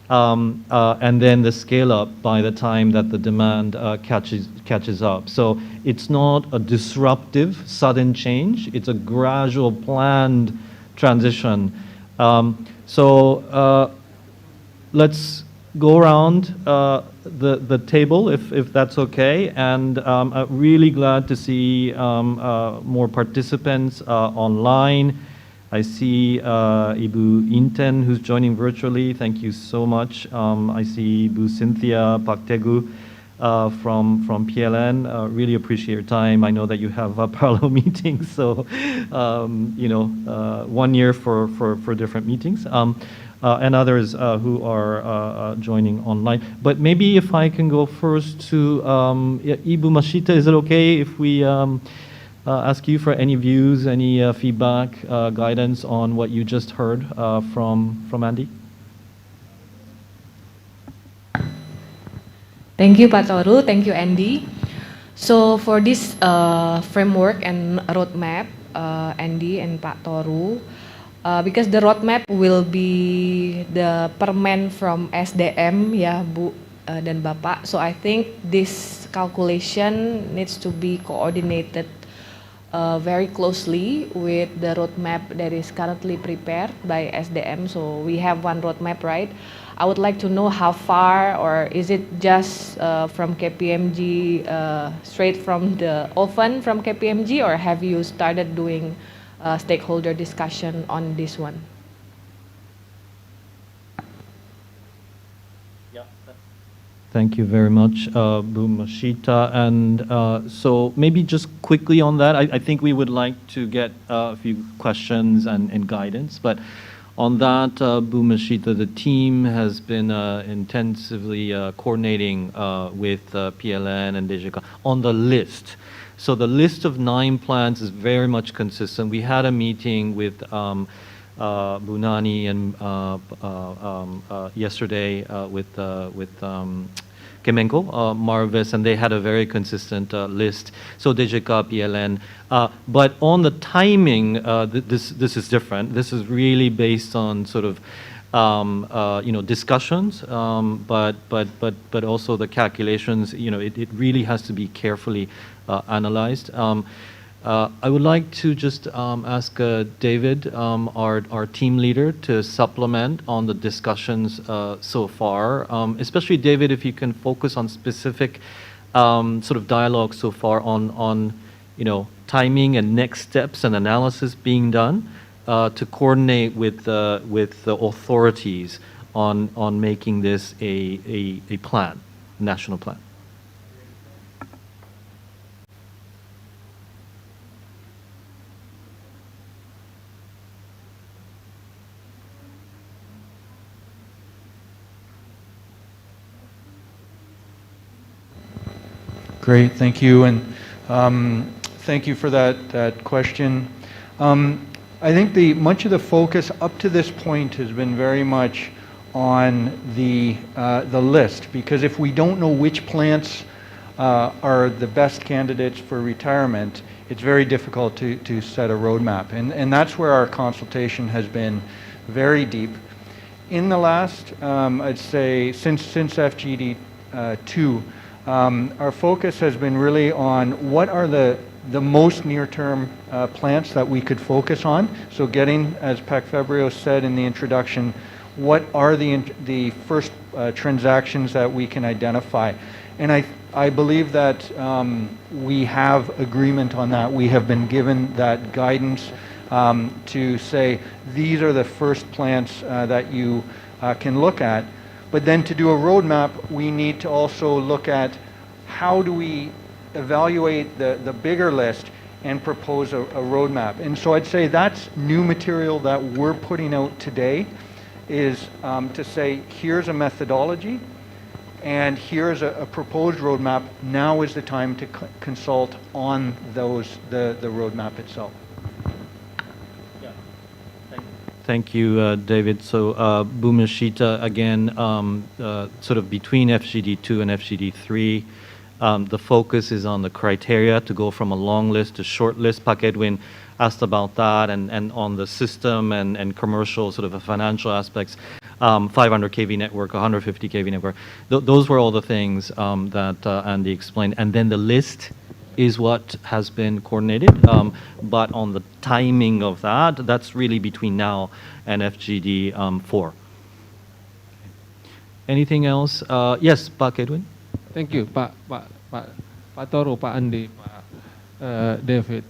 and then the scale up by the time that the demand catches up. So it's not a disruptive, sudden change. It's a gradual, planned transition. Let's go around the table, if that's okay. And I'm really glad to see more participants online. I see Ibu Inten, who's joining virtually. Thank you so much. I see Ibu Cynthia Pak Tegu from PLN. Really appreciate your time. I know that you have parallel meetings, so you know, 1 year for different meetings. And others who are joining online. But maybe if I can go first to Ibu Mashita, is it okay if we ask you for any views, any feedback, guidance on what you just heard from Andy? Thank you, Pak Toru. Thank you, Andy. So for this framework and roadmap, Andy and Pak Toru, because the roadmap will be the permen from SDM, ya Bu dan Bapak. So I think this calculation needs to be coordinated very closely with the roadmap that is currently prepared by SDM. So we have one roadmap, right? I would like to know how far, or is it just from KPMG, straight from the oven from KPMG, or have you started doing stakeholder discussion on this one? Thank you very much, Bu Mashita. And so maybe just quickly on that, I think we would like to get a few questions and guidance. But on that, Bu Mashita, the team has been intensively coordinating with PLN and DGK on the list. So the list of 9 plans is very much consistent. We had a meeting with Bunani and yesterday with Kemenko, Marvis, and they had a very consistent list. So DGK, PLN. But on the timing, this is different. This is really based on sort of you know, discussions, but also the calculations. You know, it really has to be carefully analyzed. I would like to just ask David, our team leader, to supplement on the discussions so far. Especially David, if you can focus on specific sort of dialogue so far on you know, timing and next steps and analysis being done to coordinate with the authorities on making this a plan, national plan. Great, thank you, and thank you for that question. I think much of the focus up to this point has been very much on the list, because if we don't know which plants are the best candidates for retirement, it's very difficult to set a roadmap, and that's where our consultation has been very deep. In the last, I'd say, since FGD 2, our focus has been really on what are the most near-term plants that we could focus on. So getting, as Pak Febrio said in the introduction, what are the first transactions that we can identify? And I believe that we have agreement on that. We have been given that guidance to say these are the first plants that you can look at. But then to do a roadmap, we need to also look at how do we evaluate the bigger list and propose a roadmap. And so I'd say that's new material that we're putting out today, is to say here's a methodology and here's a proposed roadmap. Now is the time to consult on the roadmap itself. Thank you, David. So, Bhumishita, again, sort of between FGD2 and FGD3, the focus is on the criteria to go from a long list to short list. Pak Edwin asked about that, and on the system and commercial, sort of the financial aspects, 500 kV network, 150 kV network. Those were all the things that Andy explained. And then the list is what has been coordinated, but on the timing of that, that's really between now and FGD 4. Anything else? Yes, Pak Edwin? Thank you, Pak Toru, Pak Andi, Pak David.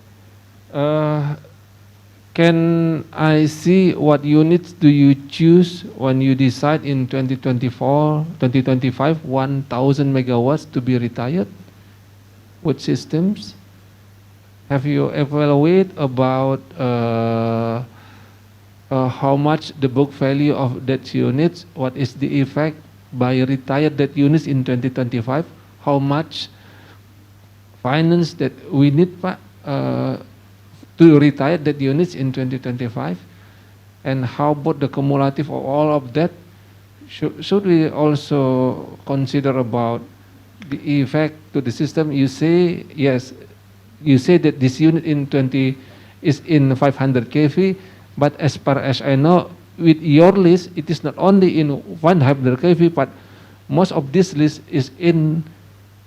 Can I see what units do you choose when you decide in 2025, 1,000 megawatts to be retired? What systems? Have you evaluated about how much the book value of that units? What is the effect by retired that units in 2025? How much finance that we need to retire that units in 2025? And how about the cumulative of all of that? Should we also consider about the effect to the system? You say, yes, you say that this unit in 20 is in 500 kV, but as far as I know, with your list, it is not only in 100 kV, but most of this list is in,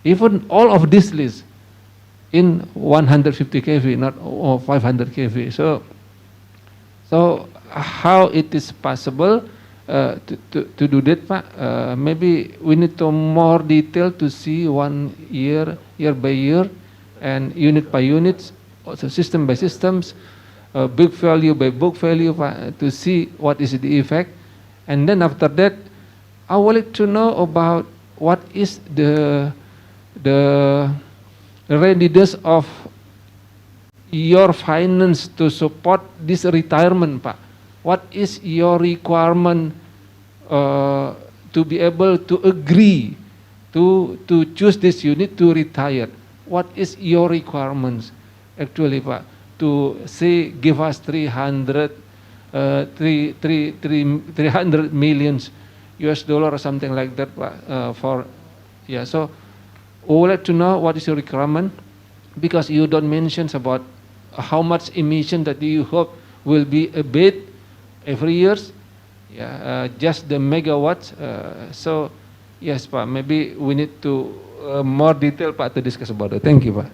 even all of this list, in 150 kV, not 500 kV. So how it is possible to do that, Pak? Maybe we need to more detail to see 1 year, year by year, and unit by units, also system by systems, book value by book value, Pak, to see what is the effect. And then after that, I would like to know about what is the readiness of your finance to support this retirement, Pak. What is your requirement to be able to agree to choose this unit to retire? What is your requirements actually, Pak, to say give us 300 millions US dollar or something like that, Pak, for, yeah, so we would like to know what is your requirement, because you don't mention about how much emission that you hope will be abated every year. Yeah, just the megawatts. So yes, Pak, maybe we need to more detail, Pak, to discuss about it. Thank you, Pak.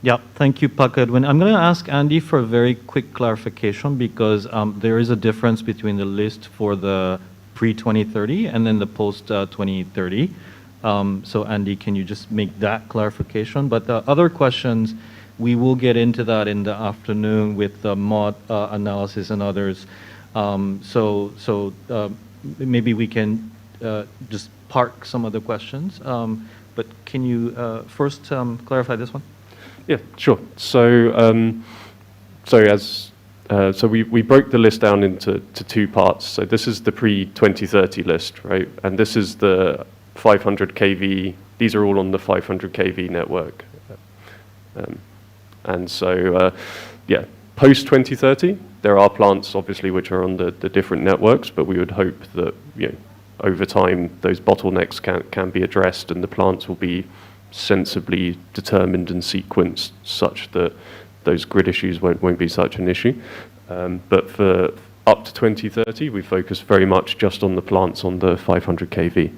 Yeah, thank you, Pak Edwin. I'm going to ask Andy for a very quick clarification, because there is a difference between the list for the pre-2030 and then the post-2030. So Andy, can you just make that clarification? But the other questions, we will get into that in the afternoon with the MOD analysis and others. So maybe we can just park some of the questions. But can you first clarify this one? Yeah, sure. So we broke the list down into two parts. So this is the pre-2030 list, right? And this is the 500 kV these are all on the 500 kV network. And so, yeah, post 2030, there are plants obviously which are on the different networks, but we would hope that, you know, over time those bottlenecks can be addressed and the plants will be sensibly determined and sequenced such that those grid issues won't be such an issue. But for up to 2030, we focus very much just on the plants on the 500 kV.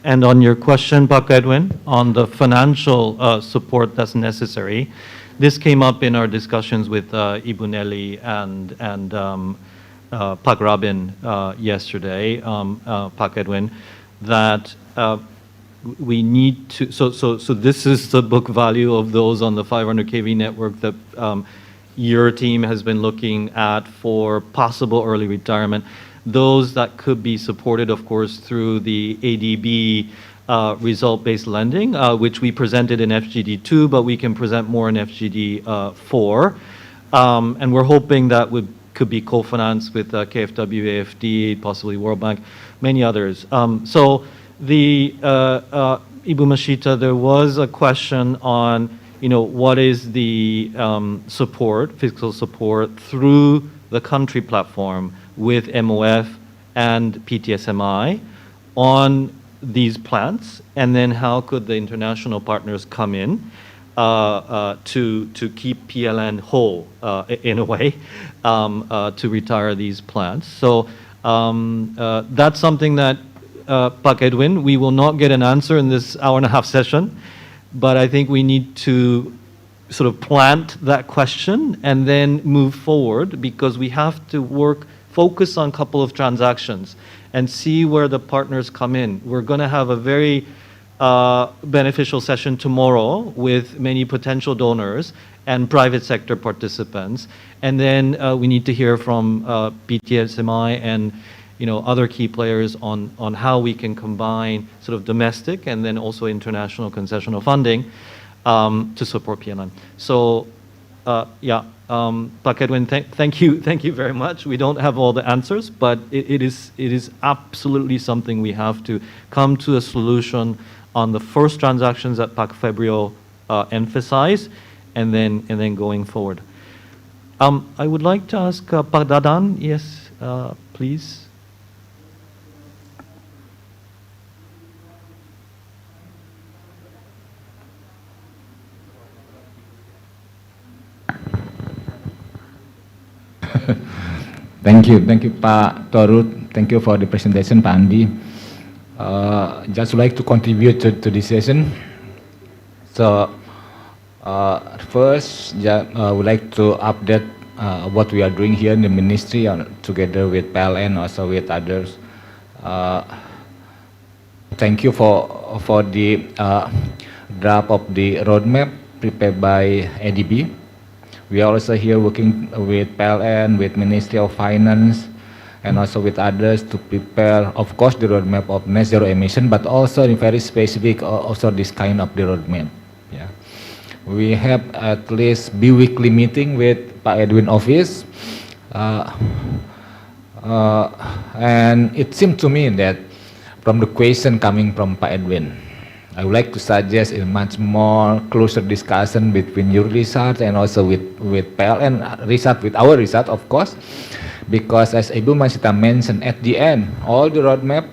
And on your question, Pak Edwin, on the financial support that's necessary, this came up in our discussions with Ibu Nelly and Pak Rabin yesterday, Pak Edwin, that we need to, so this is the book value of those on the 500 kV network that your team has been looking at for possible early retirement. Those that could be supported, of course, through the ADB result-based lending, which we presented in FGD2, but we can present more in FGD4. And we're hoping that could be co-financed with KfW, AFD, possibly World Bank, many others. So the Ibu Mashita, there was a question on, you know, what is the support, fiscal support through the country platform with MOF and PTSMI on these plants, and then how could the international partners come in to keep PLN whole in a way, to retire these plants. So that's something that, Pak Edwin, we will not get an answer in this hour-and-a-half session, but I think we need to sort of plant that question and then move forward, because we have to focus on a couple of transactions and see where the partners come in. We're going to have a very beneficial session tomorrow with many potential donors and private sector participants. And then we need to hear from PTSMI and, you know, other key players on how we can combine sort of domestic and then also international concessional funding to support PLN. So, yeah. Pak Edwin, thank you very much. We don't have all the answers, but it is absolutely something we have to come to a solution on the first transactions that Pak Febrio emphasized, and then going forward. I would like to ask Pak Dadan, yes, please. Thank you, Pak Toru. Thank you for the presentation, Pak Andi. Just like to contribute to this session. So, first, I would like to update what we are doing here in the ministry together with PLN, also with others. Thank you for the draft of the roadmap prepared by ADB. We are also here working with PLN, with Ministry of Finance, and also with others to prepare, of course, the roadmap of net zero emission, but also in very specific, also this kind of the roadmap. Yeah, we have at least bi-weekly meeting with Pak Edwin office, and it seemed to me that from the question coming from Pak Edwin, I would like to suggest a much more closer discussion between your research and also with PLN research, with our research, of course, because as Ibu Mashita mentioned at the end, all the roadmap,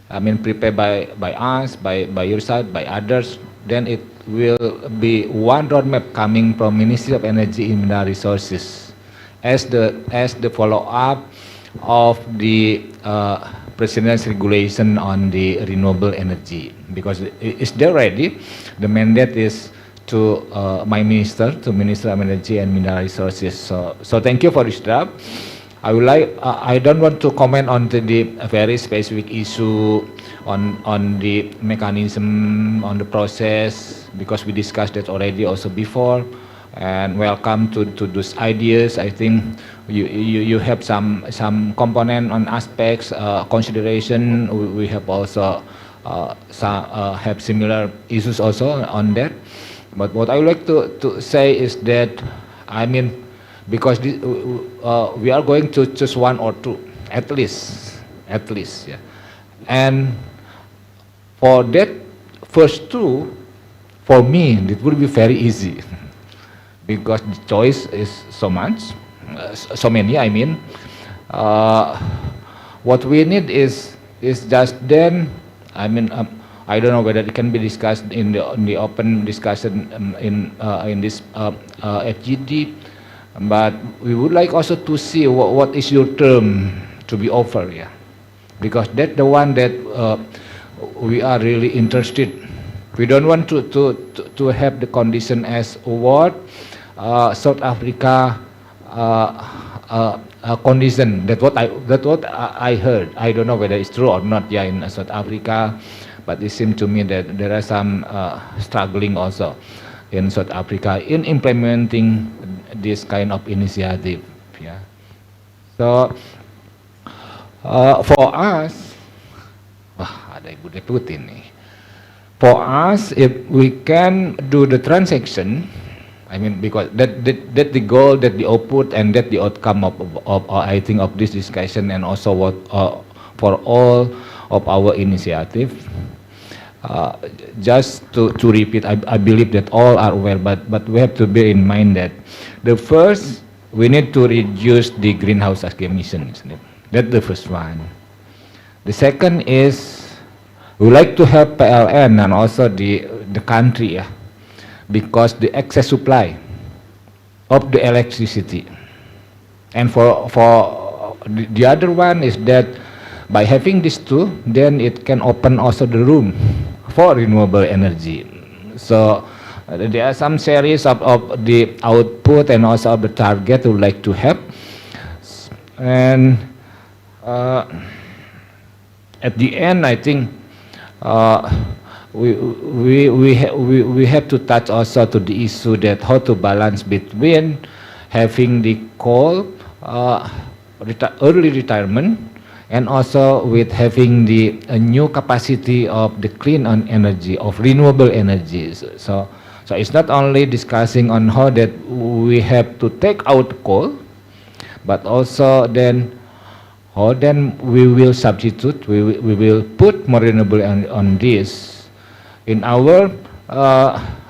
I mean, prepared by us, by your side, by others, then it will be one roadmap coming from Ministry of Energy and Mineral Resources as the follow-up of the President's regulation on the renewable energy, because it's there already. The mandate is to my minister, to Minister of Energy and Mineral Resources. So thank you for this draft. I would like. I don't want to comment on the very specific issue on the mechanism, on the process, because we discussed that already also before. And welcome to those ideas. I think you have some component on aspects consideration. We have also have similar issues also on that. But what I would like to say is that, I mean, because we are going to choose one or two, at least, yeah. And for that first two, for me, it will be very easy because the choice is so much, so many, I mean. What we need is just then, I mean, I don't know whether it can be discussed in the open discussion in this FGD, but we would like also to see what is your term to be offered, yeah, because that's the one that we are really interested. We don't want to have the condition as what South Africa condition. That's what I heard. I don't know whether it's true or not. Yeah, in South Africa, but it seems to me that there are some struggling also in South Africa in implementing this kind of initiative. Yeah. So for us, ada Ibu Deputi nih. For us, if we can do the transaction, I mean, because that the goal, that the output, and that the outcome of I think of this discussion, and also what for all of our initiative. Just to repeat, I believe that all are aware, but we have to bear in mind that the first, we need to reduce the greenhouse gas emissions. That's the first one. The second is, we like to help PLN and also the country, yeah, because the excess supply of the electricity. And for the other one is that by having these two, then it can open also the room for renewable energy. So there are some series of the output and also of the target we would like to have. And at the end, I think we have to touch also to the issue that how to balance between having the coal early retirement and also with having the new capacity of the clean energy, of renewable energies. So it's not only discussing on how that we have to take out coal, but also then how then we will substitute, we will put more renewable on this. In our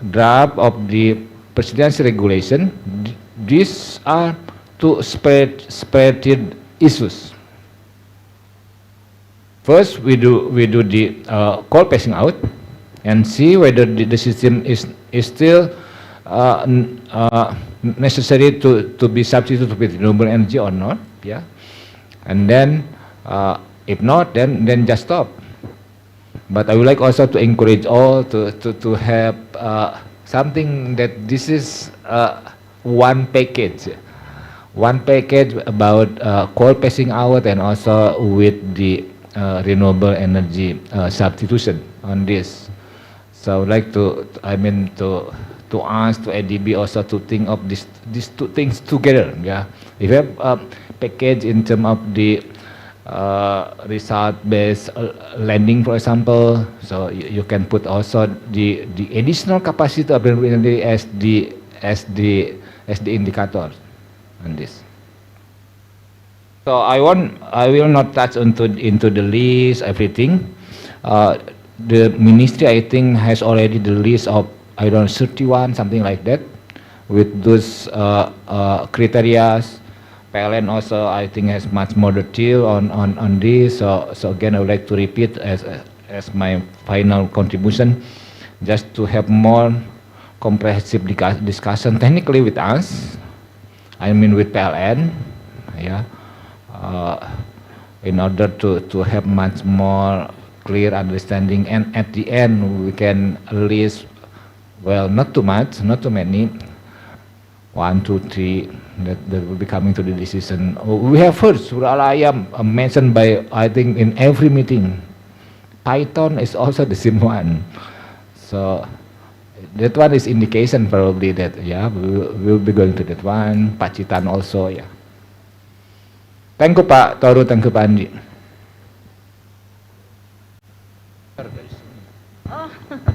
draft of the presidency regulation, these are two separated issues. First, we do the coal phasing out and see whether the system is still necessary to be substituted with renewable energy or not. Yeah, and then if not, then just stop. But I would like also to encourage all to have something that this is one package about coal phasing out and also with the renewable energy substitution on this. So I would like to ask to ADB also to think of these two things together. Yeah, if you have a package in terms of the result-based lending, for example, so you can put also the additional capacity of renewable energy as the indicator on this. So I will not touch into the list, everything. The ministry, I think, has already the list of, I don't know, 31, something like that, with those criteria. PLN also, I think, has much more detail on this. So again, I would like to repeat as my final contribution, just to have more comprehensive discussion technically with us, I mean with PLN, yeah. In order to have much more clear understanding, and at the end we can list, well, not too much, not too many, 1, 2, 3 that will be coming to the decision. We have heard Surah Al-Ayam mentioned by, I think, in every meeting. Python is also the same one. So that one is indication probably that, yeah, we will be going to that one. Pacitan also, yeah. Thank you, Pak Toru. Thank you, Pak Andi.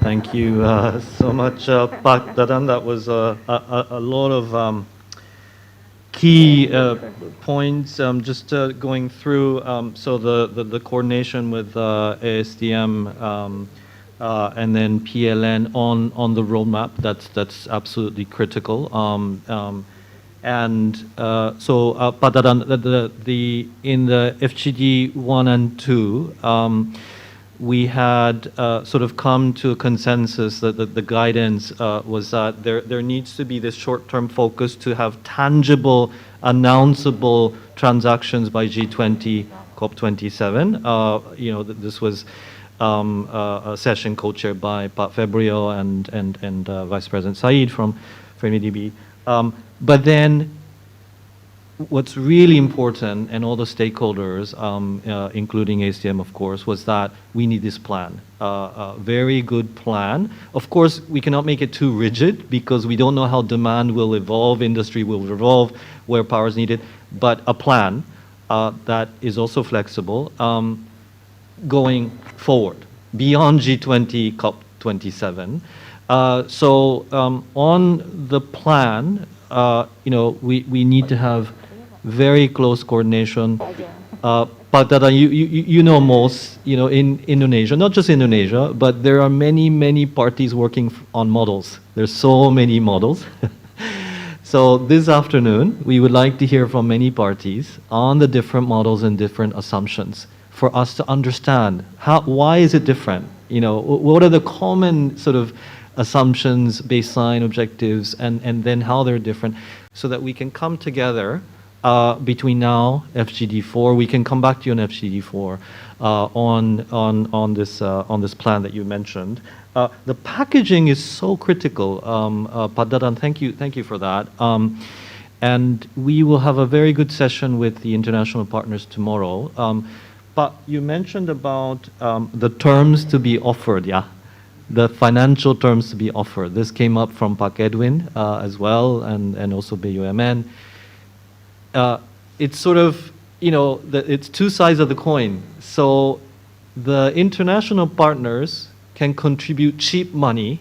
Thank you so much, Pak Dadan. That was a lot of key points. Just going through, so the coordination with ASTM and then PLN on the roadmap, that's absolutely critical. And so, Pak Dadan, in the FGD 1 and 2, we had sort of come to a consensus that the guidance was that there needs to be this short-term focus to have tangible, announceable transactions by G20 COP27. You know, this was a session co-chaired by Pak Febrio and Vice President Said from FEMIDB. But then what's really important, and all the stakeholders, including ASTM, of course, was that we need this plan, a very good plan. Of course, we cannot make it too rigid because we don't know how demand will evolve, industry will evolve, where power is needed, but a plan that is also flexible going forward beyond G20 COP27. So on the plan, you know, we need to have very close coordination. Pak Dadan, you know most, you know, in Indonesia, not just Indonesia, but there are many parties working on models. There's so many models. So this afternoon, we would like to hear from many parties on the different models and different assumptions for us to understand why is it different? You know, what are the common sort of assumptions, baseline objectives, and then how they're different, so that we can come together between now, FGD4. We can come back to you on FGD4 on this plan that you mentioned. The packaging is so critical. Pak Dadan, thank you for that. And we will have a very good session with the international partners tomorrow. But you mentioned about the terms to be offered, yeah? The financial terms to be offered. This came up from Pak Edwin as well, and also BUMN. It's sort of, you know, it's two sides of the coin. So the international partners can contribute cheap money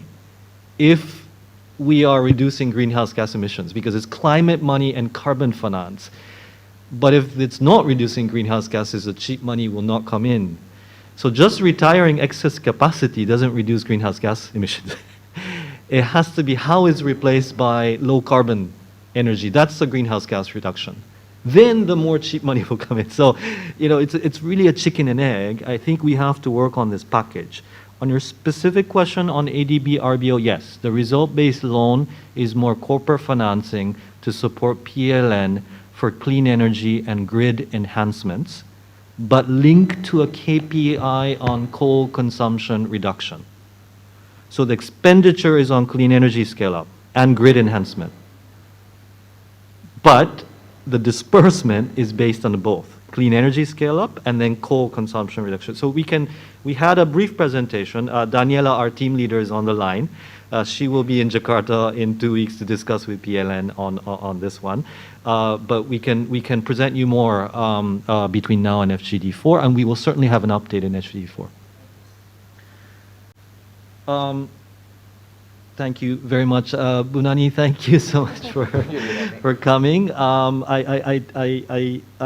if we are reducing greenhouse gas emissions, because it's climate money and carbon finance. But if it's not reducing greenhouse gases, the cheap money will not come in. So just retiring excess capacity doesn't reduce greenhouse gas emissions. It has to be how it's replaced by low carbon energy. That's the greenhouse gas reduction. Then the more cheap money will come in. So, you know, it's really a chicken and egg. I think we have to work on this package. On your specific question on ADB, RBO, yes, the result-based loan is more corporate financing to support PLN for clean energy and grid enhancements, but linked to a KPI on coal consumption reduction. So the expenditure is on clean energy scale-up and grid enhancement. But the disbursement is based on both clean energy scale-up and then coal consumption reduction. So we had a brief presentation. Daniela, our team leader, is on the line. She will be in Jakarta in 2 weeks to discuss with PLN on this one. But we can present you more between now and FGD4, and we will certainly have an update in FGD4. Thank you very much, Bu Nani. Thank you so much for coming. I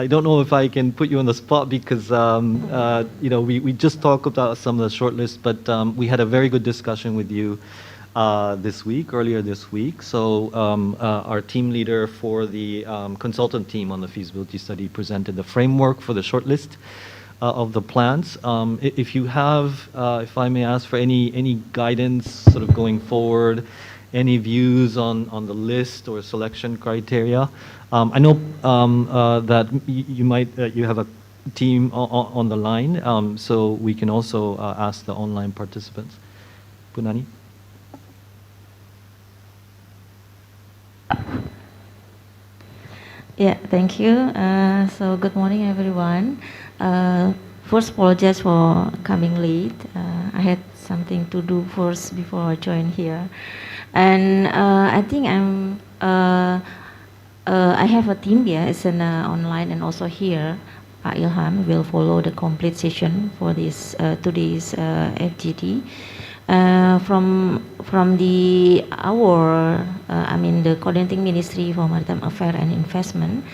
don't know if I can put you on the spot because you know, we just talked about some of the shortlists, but we had a very good discussion with you earlier this week. So our team leader for the consultant team on the feasibility study presented the framework for the shortlist of the plans. If you have, if I may ask for any guidance sort of going forward, any views on the list or selection criteria. I know that you have a team on the line, so we can also ask the online participants. Bu Nani? Yeah, thank you. So good morning, everyone. First, apologize for coming late. I had something to do first before I joined here, and I think I have a team here. It's an online and also here. Pak Ilham will follow the complete session for this today's FGD. From the the coordinating Ministry for Maritime Affairs and Investment,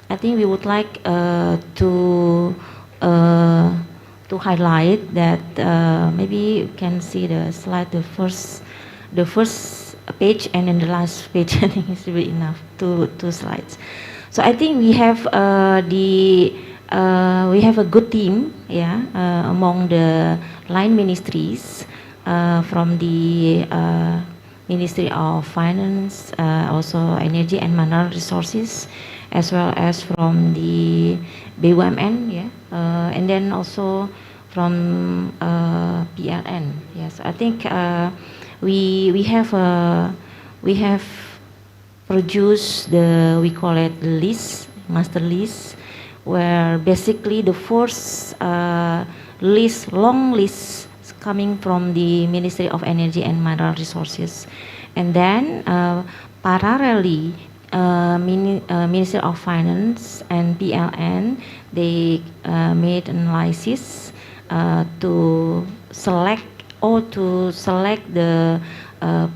I think we would like to highlight that maybe you can see the slide, the first page and then the last page. I think it should be enough, two slides. So I think we have we have a good team, yeah, among the line ministries, from the Ministry of Finance, also Energy and Mineral Resources, as well as from the BUMN, yeah, and then also from PLN. Yes, I think we have produced we call it list, master list, where basically the first long list coming from the Ministry of Energy and Mineral Resources, and then parallelly Ministry of Finance and PLN, they made analysis to select the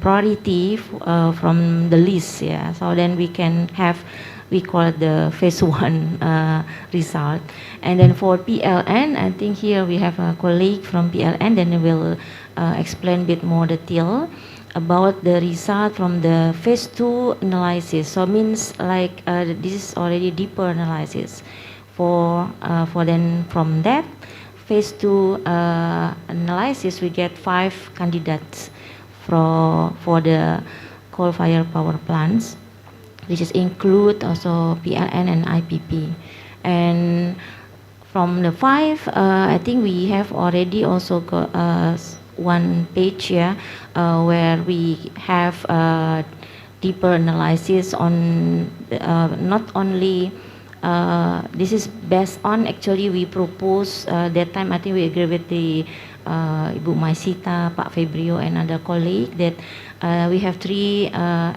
priority from the list, yeah. So then we can have, we call it the phase 1 result. And then for PLN, I think here we have a colleague from PLN, then we will explain a bit more detail about the result from the phase 2 analysis. So means like this is already deeper analysis. For then from that phase 2 analysis, we get 5 candidates for the coal-fired power plants, which is include also PLN and IPP. And from the 5, I think we have already also got one page here where we have deeper analysis on not only this is based on, actually we propose that time, I think we agree with the Ibu Maisita, Pak Febrio and other colleague that we have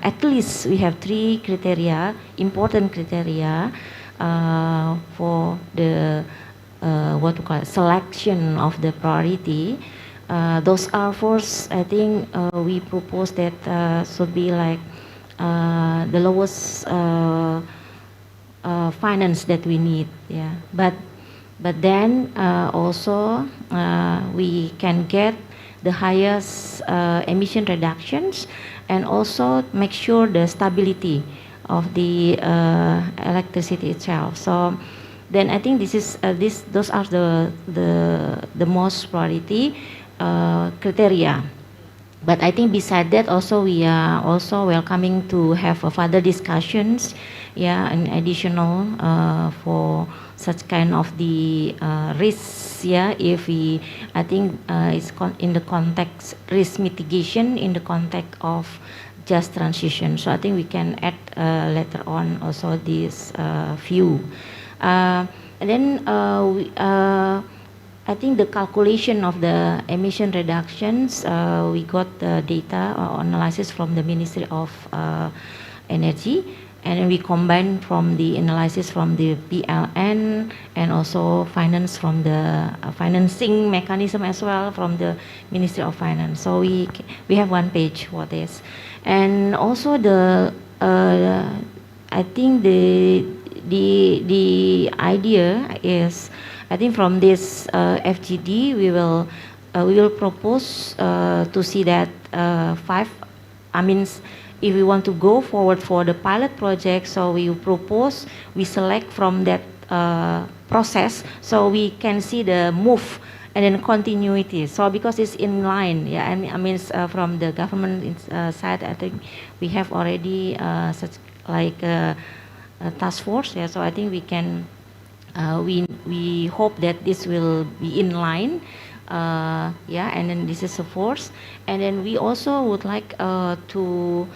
at least we have 3 criteria, important criteria for the what we call it, selection of the priority. Those are first, I think we propose that should be like the lowest finance that we need, yeah. But then also we can get the highest emission reductions, and also make sure the stability of the electricity itself. So then I think those are the most priority criteria. But I think beside that also we are also welcoming to have further discussions, yeah, and additional for such kind of the risks, yeah. If we, I think it's in the context risk mitigation in the context of just transition. So I think we can add later on also this few. And then I think the calculation of the emission reductions, we got the data or analysis from the Ministry of Energy, and then we combine from the analysis from the PLN and also finance from the financing mechanism as well from the Ministry of Finance. So we have one page for this, and also the I think the idea is, I think from this FGD we will propose to see that 5. I mean, if we want to go forward for the pilot project, so we propose, we select from that process, so we can see the move and then continuity. So because it's in line, yeah, and I mean from the government side, I think we have already such like a task force, yeah. So I think we can. We hope that this will be in line, yeah, and then this is a force, and then we also would like to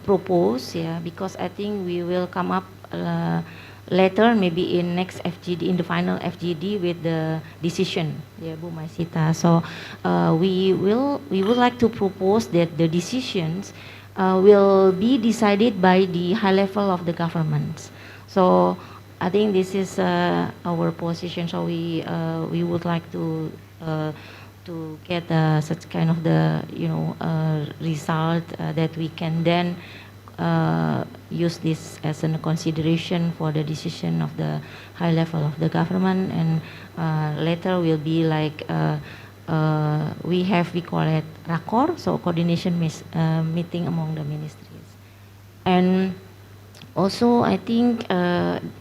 propose, yeah, because I think we will come up later, maybe in next FGD, in the final FGD with the decision, yeah, Bu Maisita. So we would like to propose that the decisions will be decided by the high level of the governments. So I think this is our position. So we would like to to get such kind of result that we can then use this as a consideration for the decision of the high level of the government, and later will be like we call it RACOR, so coordination meeting among the ministries. And also, I think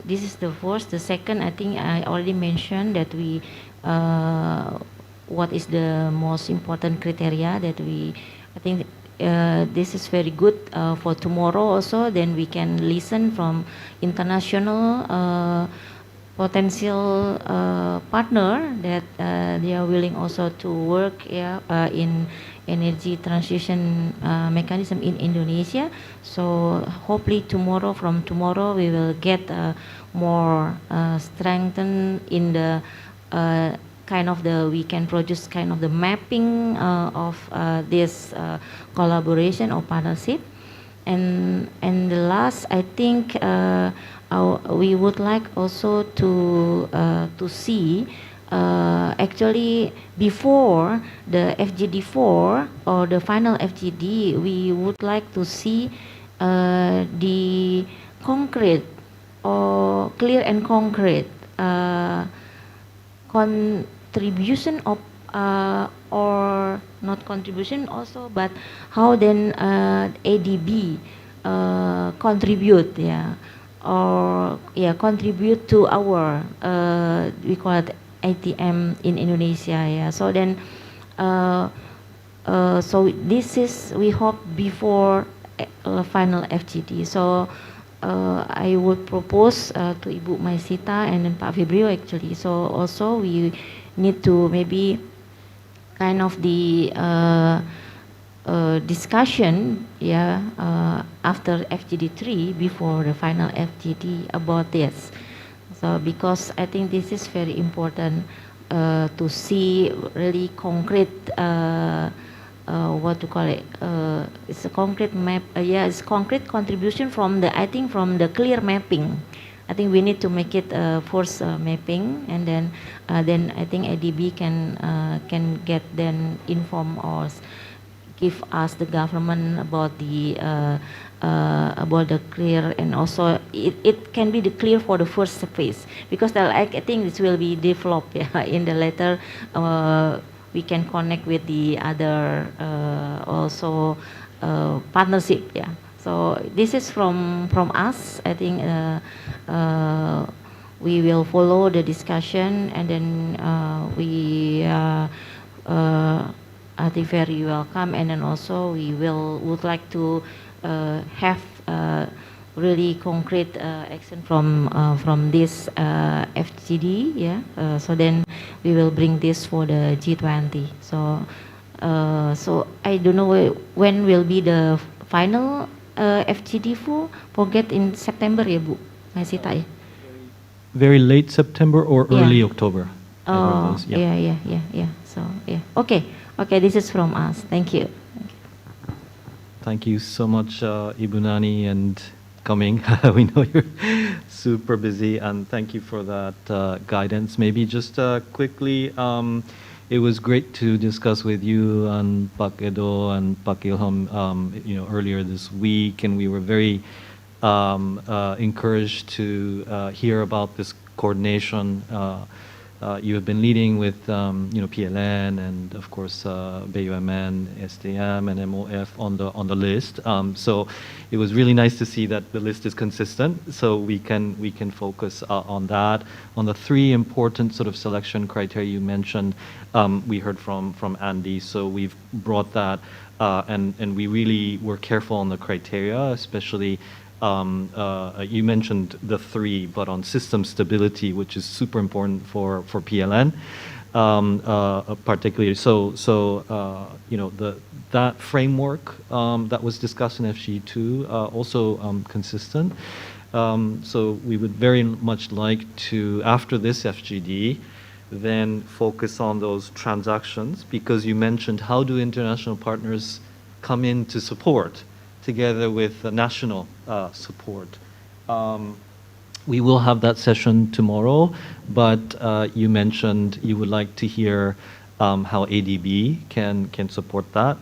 this is the first. The second, I think I already mentioned that we what is the most important criteria that I think this is very good for tomorrow also. Then we can listen from international potential partner that they are willing also to work in energy transition mechanism in Indonesia. So hopefully from tomorrow we will get more strengthened in the we can produce kind of the mapping of this collaboration or partnership. And the last, I think we would like also to see actually before the FGD4 or the final FGD, we would like to see the concrete or clear and concrete contribution of or not contribution also, but how then ADB contribute, contribute to our we call it ATM in Indonesia, So then, so this is we hope before final FGD. So I would propose to Ibu Maisita and then Pak Febrio actually. So also we need to maybe kind of the discussion after FGD3 before the final FGD about this. So because I think this is very important to see really concrete what to call it, it's a concrete map, it's concrete contribution from the, I think from the clear mapping. I think we need to make it first mapping, and then I think ADB can get then inform us, give us the government about the clear, and also it can be the clear for the first phase, because I think this will be developed in the later. We can connect with the other also partnership. So this is from us. I think we will follow the discussion, and then we I think very welcome, and then also we would like to have really concrete action from this FGD. So then we will bring this for the G20. So so I don't know when will be the final FGD forget in September Bu Maisita Very late September or early October. Oh, yeah. So okay, this is from us. Thank you. Thank you so much, Ibu Nani, and coming. We know you're super busy, and thank you for that guidance. Maybe just quickly, it was great to discuss with you and Pak Edo and Pak Ilham, earlier this week, and we were very encouraged to hear about this coordination you have been leading with PLN and of course BUMN, SDM, and MOF on the list. So it was really nice to see that the list is consistent. So we can focus on that. On the three important sort of selection criteria you mentioned, we heard from Andy. So we've brought that, and we really were careful on the criteria, especially. You mentioned the three, but on system stability, which is super important for PLN, particularly. So that framework that was discussed in FG2 also consistent. So we would very much like to, after this FGD, then focus on those transactions, because you mentioned how do international partners come in to support together with the national support. We will have that session tomorrow, but you mentioned you would like to hear how ADB can support that.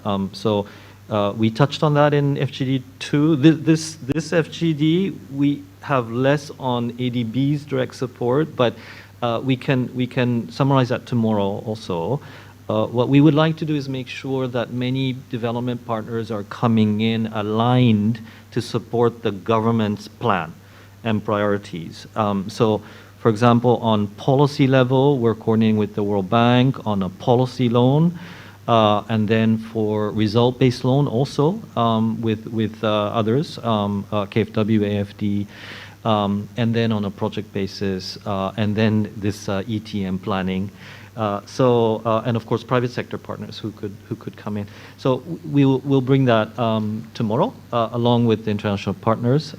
We touched on that in FGD 2. This FGD, we have less on ADB's direct support, but we can summarize that tomorrow also. What we would like to do is make sure that many development partners are coming in aligned to support the government's plan and priorities. For example, on policy level, we're coordinating with the World Bank on a policy loan, and then for result-based loan also with others, KfW, AFD, and then on a project basis, and then this ETM planning. And of course, private sector partners who could come in. So we'll bring that tomorrow along with the international partners.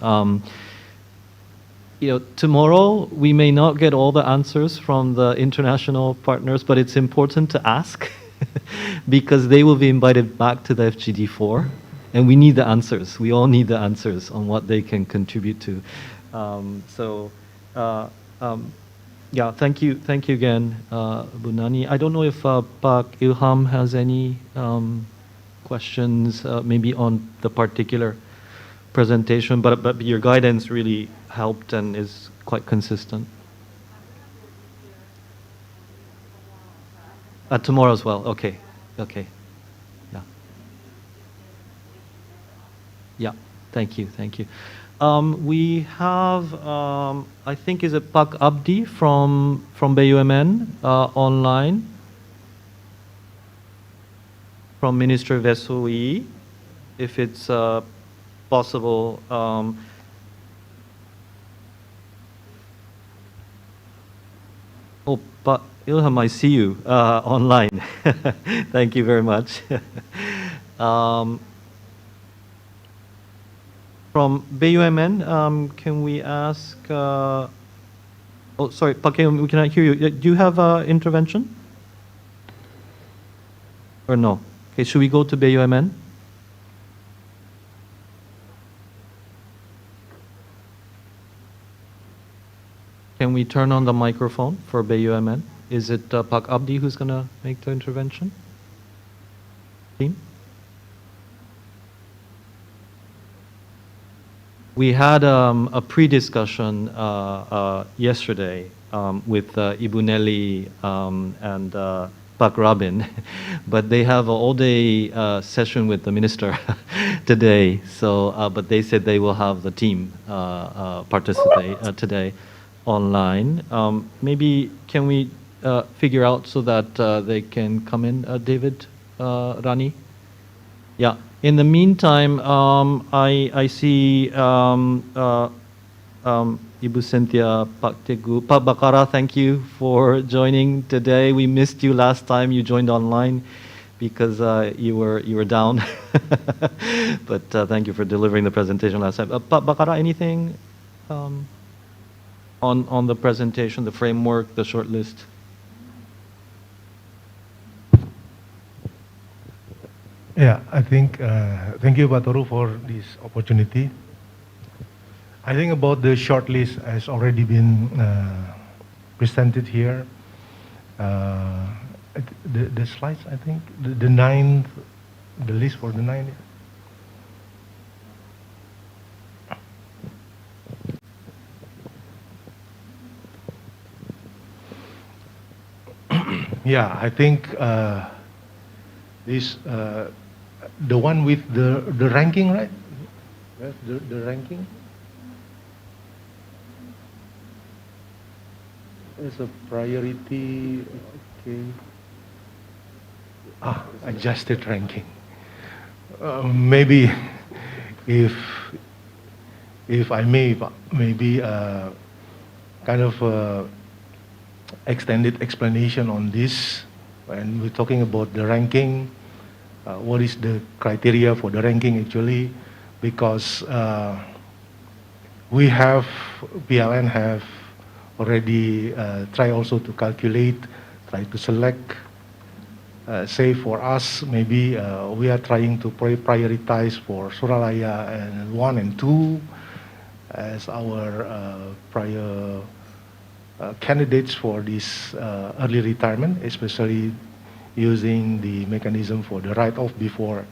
Tomorrow we may not get all the answers from the international partners, but it's important to ask because they will be invited back to the FGD4, and we need the answers. We all need the answers on what they can contribute to. Yeah, thank you again, Bunani. I don't know if Pak Ilham has any questions, maybe on the particular presentation, but your guidance really helped and is quite consistent. Tomorrow as well. Okay. Yeah. Yeah. Thank you. We have, I think, is it Pak Abdi from BUMN online? From Minister of SOE, if it's possible. Pak Ilham, I see you online. Thank you very much. From BUMN, can we ask, oh, sorry, Pak Ilham, we cannot hear you. Do you have intervention? Or no? Okay, should we go to BUMN? Can we turn on the microphone for BUMN? Is it Pak Abdi who's going to make the intervention? Team? We had a pre-discussion yesterday with Ibu Nelly and Pak Rabin, but they have an all-day session with the minister today. So, but they said they will have the team participate today online. Maybe can we figure out so that they can come in, David, Rani? Yeah. In the meantime, I see Ibu Cynthia, Pak Teguh, Pak Bakara, thank you for joining today. We missed you last time you joined online because you were down. But thank you for delivering the presentation last time. Pak Bakara, anything on the presentation, the framework, the short list? Yeah, I think, thank you, Pak Toru, for this opportunity. I think about the short list has already been presented here. The slides, I think, the list for the 9. Yeah, I think this the one with the ranking, right? The ranking. As a priority, okay. Adjusted ranking. Maybe if I may, maybe kind of extended explanation on this. When we're talking about the ranking, what is the criteria for the ranking actually? Because we have, PLN have already tried also to calculate, try to select, say for us, maybe we are trying to prioritize for Suralaya and 1 and 2 as our prior candidates for this early retirement, especially using the mechanism for the write-off before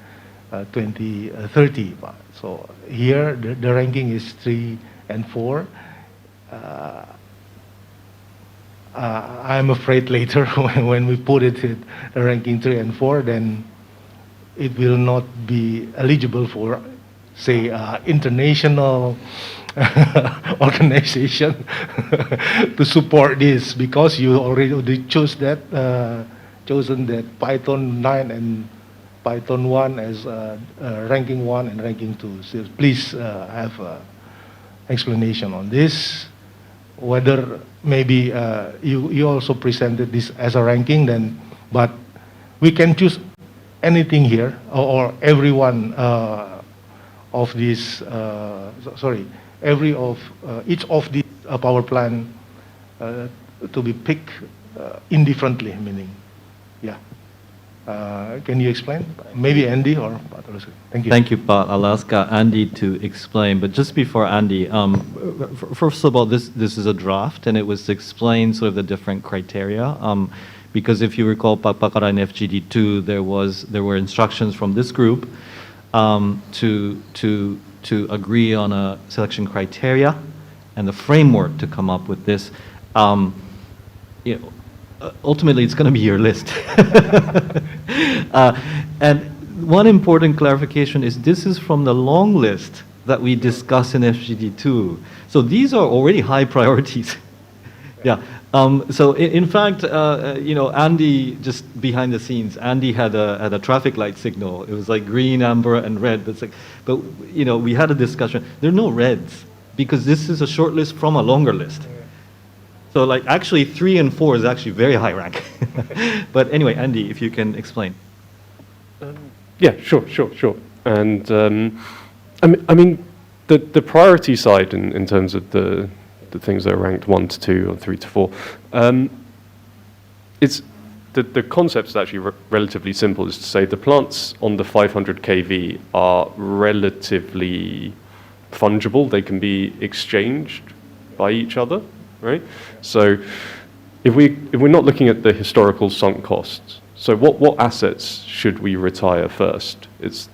2030. So here the ranking is 3 and 4. I'm afraid later when we put it in the ranking 3 and 4, then it will not be eligible for, say, international organization to support this, because you already chosen that Python 9 and Python 1 as ranking 1 and ranking 2. So please have explanation on this. Whether maybe you also presented this as a ranking, then, but we can choose anything here, or every one of these, each of these power plant to be picked indifferently, meaning, yeah. Can you explain? Maybe Andy or Pak Toru. Thank you. Thank you, Pak. I'll ask Andy to explain. But just before Andy, first of all, this is a draft, and it was to explain sort of the different criteria. Because if you recall, Pakparan FGD2, there were instructions from this group to agree on a selection criteria and the framework to come up with this. Ultimately, it's going to be your list. And one important clarification is this is from the long list that we discussed in FGD2. So these are already high priorities. Yeah. So in fact, Andy, just behind the scenes, Andy had a traffic light signal. It was like green, amber, and red. But we had a discussion. There are no reds because this is a short list from a longer list. So like actually 3 and 4 is actually very high rank. But anyway, Andy, if you can explain. Yeah, sure. And I mean, the priority side in terms of the things that are ranked 1 to 2 or 3 to 4, it's the concept is actually relatively simple. Is to say the plants on the 500 kV are relatively fungible. They can be exchanged by each other. Right, so if we're not looking at the historical sunk costs, so what assets should we retire first? It's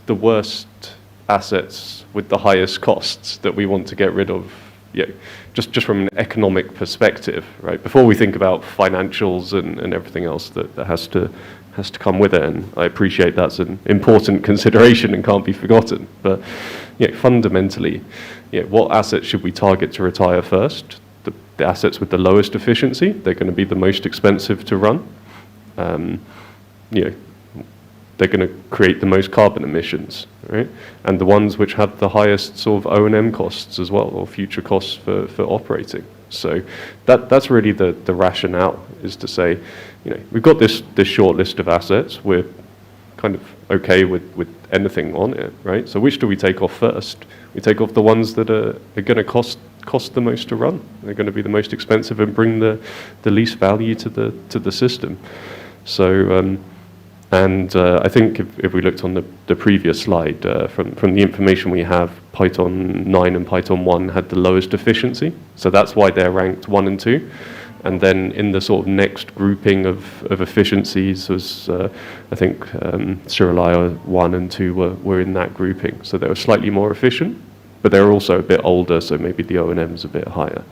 the worst assets with the highest costs that we want to get rid of. Yeah, just from an economic perspective, right? Before we think about financials and everything else that has to come with it, and I appreciate that's an important consideration and can't be forgotten. But fundamentally, what assets should we target to retire first? The assets with the lowest efficiency, they're going to be the most expensive to run. They're going to create the most carbon emissions, right? And the ones which have the highest sort of O&M costs as well, or future costs for operating. So that's really the rationale, is to say, we've got this short list of assets. We're kind of okay with anything on it, right? So which do we take off first? We take off the ones that are going to cost the most to run. They're going to be the most expensive and bring the least value to the system. So I think if we looked on the previous slide, from the information we have, Python 9 and Python 1 had the lowest efficiency. So that's why they're ranked 1 and 2. And then in the sort of next grouping of efficiencies was, I think, Suralaya 1 and 2 were in that grouping. So they were slightly more efficient, but they're also a bit older, so maybe the O&M's a bit higher.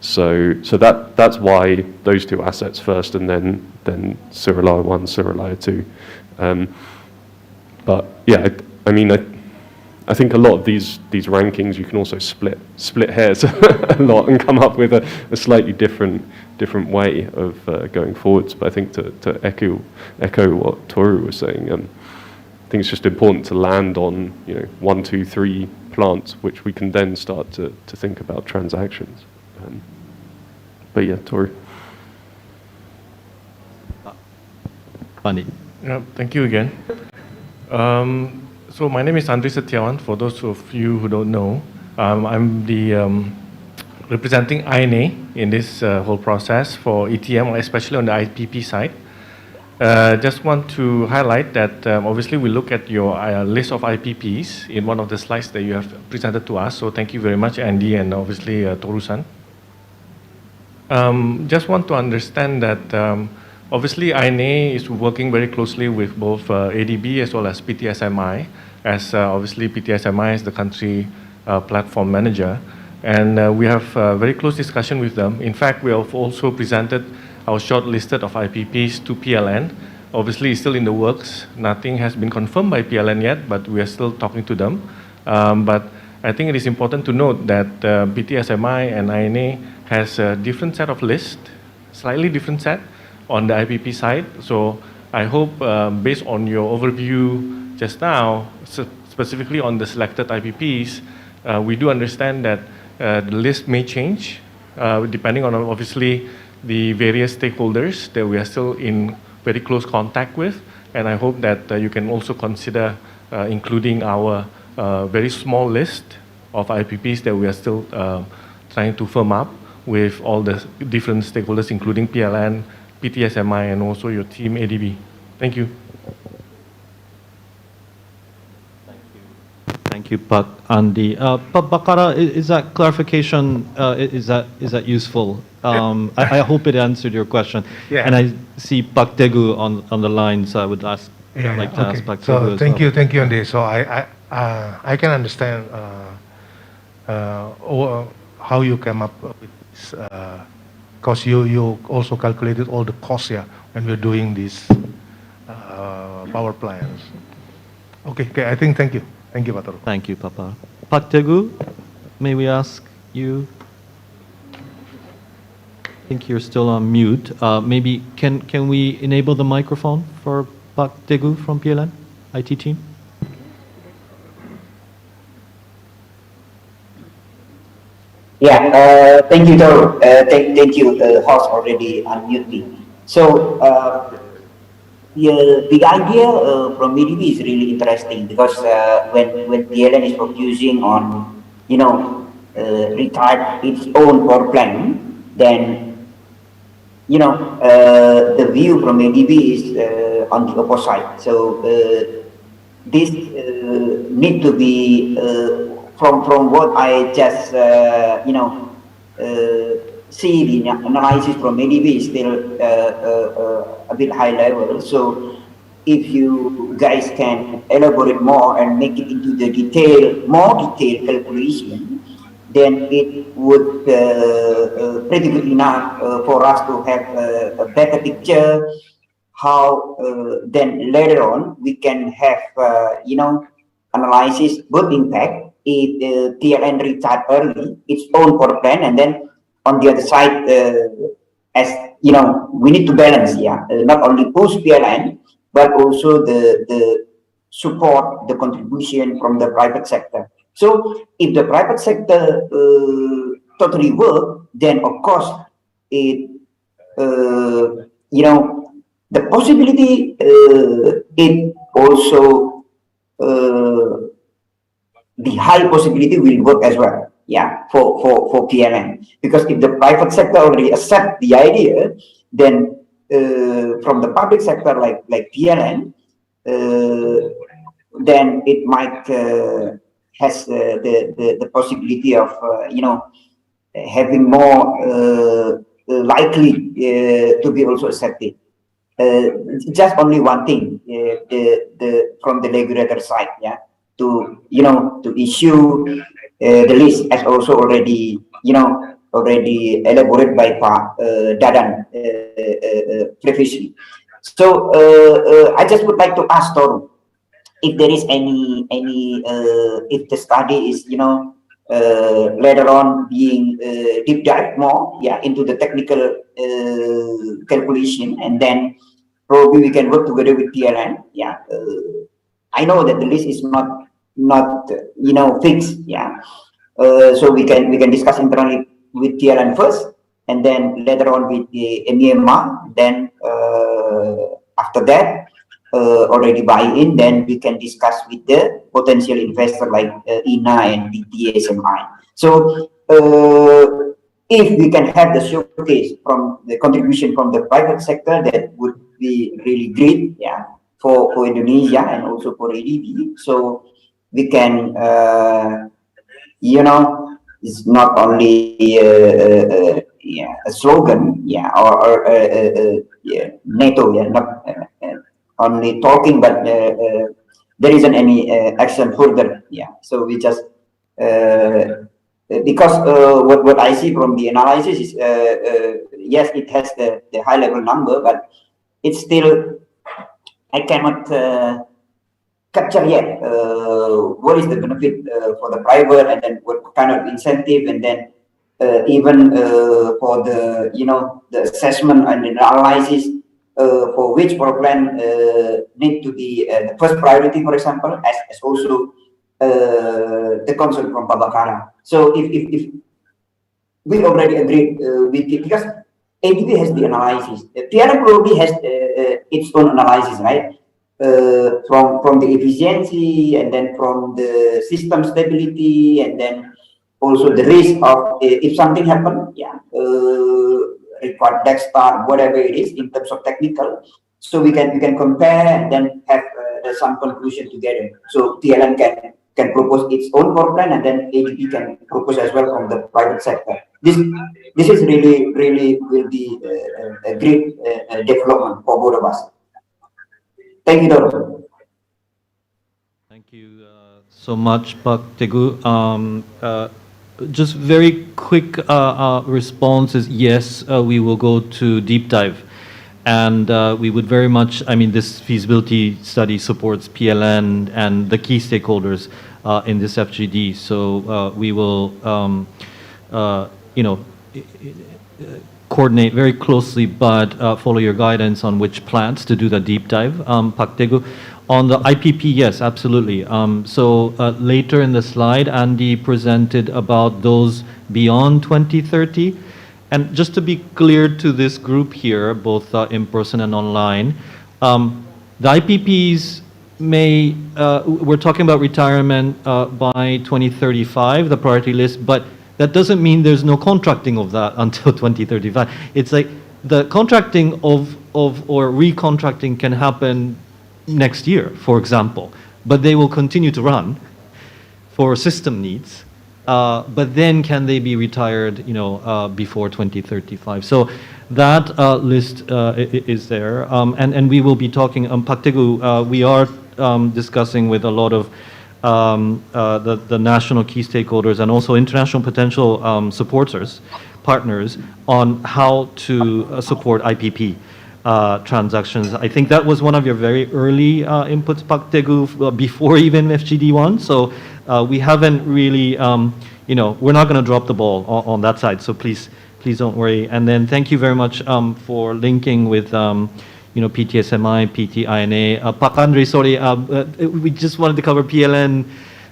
So that's why those two assets first, and then Suralaya 1, Suralaya 2. But yeah, I mean, I think a lot of these rankings you can also split hairs a lot and come up with a slightly different way of going forwards. But I think to echo what Toru was saying, I think it's just important to land on 1, 2, 3 plants, which we can then start to think about transactions. But yeah, Toru. Andy. Yeah, thank you again. So my name is Andri Setiawan. For those of you who don't know, I'm the representing INA in this whole process for ETM, especially on the IPP side. Just want to highlight that obviously we look at your list of IPPs in one of the slides that you have presented to us. So thank you very much, Andy, and obviously Toru-san. Just want to understand that Obviously, INA is working very closely with both ADB as well as PTSMI, as obviously PTSMI is the country platform manager. And we have very close discussion with them. In fact, we have also presented our short listed of IPPs to PLN. Obviously, it's still in the works. Nothing has been confirmed by PLN yet, but we are still talking to them. But I think it is important to note that PTSMI and INA has a different set of lists, slightly different set on the IPP side. So I hope based on your overview just now, specifically on the selected IPPs, we do understand that the list may change depending on obviously the various stakeholders that we are still in very close contact with. And I hope that you can also consider including our very small list of IPPs that we are still trying to firm up with all the different stakeholders, including PLN, PTSMI, and also your team ADB. Thank you. Thank you, Pak Andi. Pak Bakara, is that clarification, is that useful? I hope it answered your question. Yeah. And I see Pak Tegu on the line, so I would ask, like to ask Pak Tegu So as thank well. you, Andi. So I can understand how you came up with this, because you also calculated all the costs, yeah, when we're doing these power plants. Okay, I think thank you. Thank you, Pak Toru. Thank you, Papa. Pak Tegu, may we ask you? I think you're still on mute. Maybe can we enable the microphone for Pak Tegu from PLN IT team? Yeah, thank you, Toru. Thank you, host already unmute me. So, the big idea from ADB is really interesting because when PLN is focusing on, retard its own power plant, then, the view from ADB is on the opposite. So, this need to be, from what I just, see the analysis from ADB is still a bit high level. So if you guys can elaborate more and make it into the more detailed calculation, then it would pretty good enough for us to have a better picture how then later on we can have, analysis both impact if PLN restart early its own power plant, and then on the other side, as we need to balance, not only push PLN, but also the support, the contribution from the private sector. So if the private sector totally work, then of course it, the possibility it also the high possibility will work as well. Yeah, for PLN, because if the private sector already accept the idea, then from the public sector like PLN, then it might has the possibility of having more likely to be also accepted. Just only one thing, from the regulator side, to to issue the list as also already already elaborated by Pak Dadan previously. So I just would like to ask Toru if there is any if the study is later on being deep dive more into the technical calculation, and then probably we can work together with PLN. I know that the list is not fixed, so we can discuss internally with PLN first, and then later on with the Myanmar. Then after that, already buy in, then we can discuss with the potential investor like INA and PTSMI. So if we can have the showcase from the contribution from the private sector, that would be really great, for Indonesia and also for ADB. So we can, it's not only a slogan, or NATO, yeah, not only talking, but there isn't any action further. Yeah, so we just because what I see from the analysis is yes, it has the high level number, but it's still I cannot capture yet what is the benefit for the private, and then what kind of incentive, and then even for the the assessment and the analysis for which power plant need to be the first priority, for example, as also the concern from Babakara. So if we already agreed with it, because ADB has the analysis, PLN probably has its own analysis, right? From the efficiency, and then from the system stability, and then also the risk of if something happen, yeah, required deck start, whatever it is in terms of technical. So we can compare and then have some conclusion together. So PLN can propose its own power plan, and then ADB can propose as well from the private sector. This is really will be a great development for both of us. Thank you, Dr. Thank you so much, Pak Teguh. Just very quick response is yes, we will go to deep dive. And we would very much, I mean, this feasibility study supports PLN and the key stakeholders in this FGD. So we will, coordinate very closely, but follow your guidance on which plants to do the deep dive. Pak Teguh, on the IPP, yes, absolutely. So later in the slide, Andy presented about those beyond 2030. And just to be clear to this group here, both in person and online, the IPPs may, we're talking about retirement by 2035, the priority list, but that doesn't mean there's no contracting of that until 2035. It's like the contracting of or recontracting can happen next year, for example, but they will continue to run for system needs. But then can they be retired, before 2035? So that list is there, and we will be talking. Pak Teguh, we are discussing with a lot of the national key stakeholders and also international potential supporters, partners, on how to support IPP transactions. I think that was one of your very early inputs, Pak Teguh, before even FGD1. So we haven't really, we're not going to drop the ball on that side. So please don't worry. And then thank you very much for linking with, PTSMI, PT-INA. Pak Andre, sorry, we just wanted to cover PLN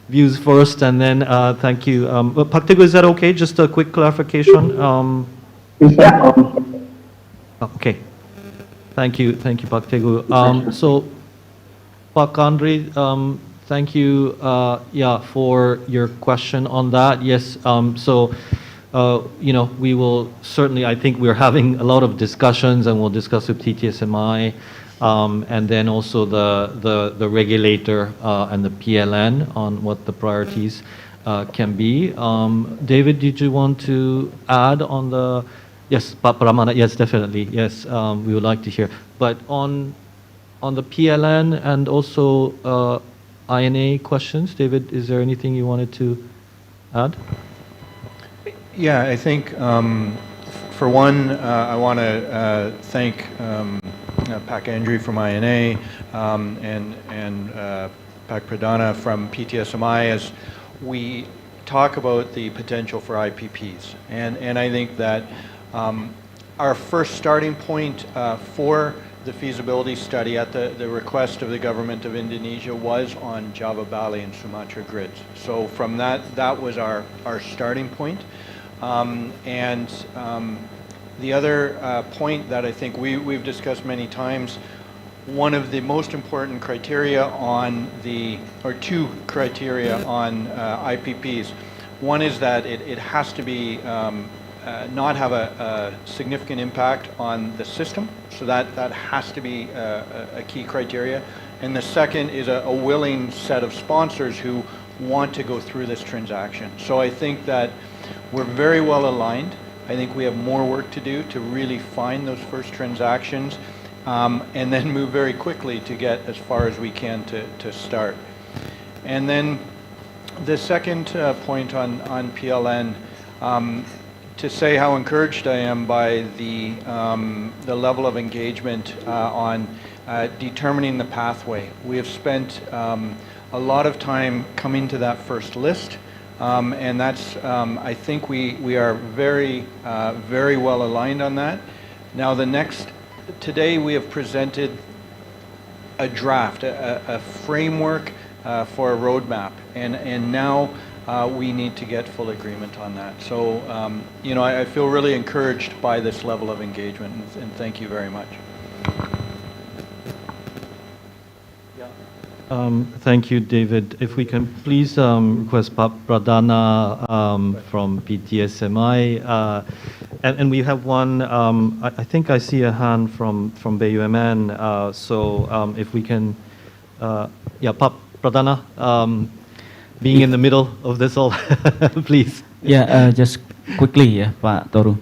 views first, and then thank you. Pak Teguh, is that okay? Just a quick clarification. Okay. Thank you, Pak Teguh. So, Pak Andre, thank you, for your question on that. Yes, we will certainly, I think we're having a lot of discussions, and we'll discuss with TTSMI, and then also the regulator and the PLN on what the priorities can be. David, did you want to add on the? Yes, Pak Pramana, yes, definitely, yes, we would like to hear. But on the PLN and also INA questions, David, is there anything you wanted to add? Yeah, I think for one, I want to thank Pak Andre from INA and Pak Pradana from PTSMI as we talk about the potential for IPPs. And I think that our first starting point for the feasibility study at the request of the government of Indonesia was on Java, Bali, and Sumatra grids. So from that was our starting point. The other point that I think we've discussed many times, one of the most important criteria or two criteria on IPPs. One is that it has to be not have a significant impact on the system, so that has to be a key criteria. And the second is a willing set of sponsors who want to go through this transaction. So I think that we're very well aligned. I think we have more work to do to really find those first transactions. and then move very quickly to get as far as we can to start. And then the second point on PLN, to say how encouraged I am by the level of engagement on determining the pathway. We have spent a lot of time coming to that first list, and that's, I think we are very, very well aligned on that. Now today we have presented a draft, a framework for a roadmap, and now we need to get full agreement on that. So, you know, I feel really encouraged by this level of engagement, and thank you very much. Thank you, David. If we can please request Pak Pradana from PTSMI. And we have one, I think I see a hand from BUMN. So if we can, yeah, Pak Pradana, being in the middle of this all, please. Yeah, just quickly, yeah, Pak Toru.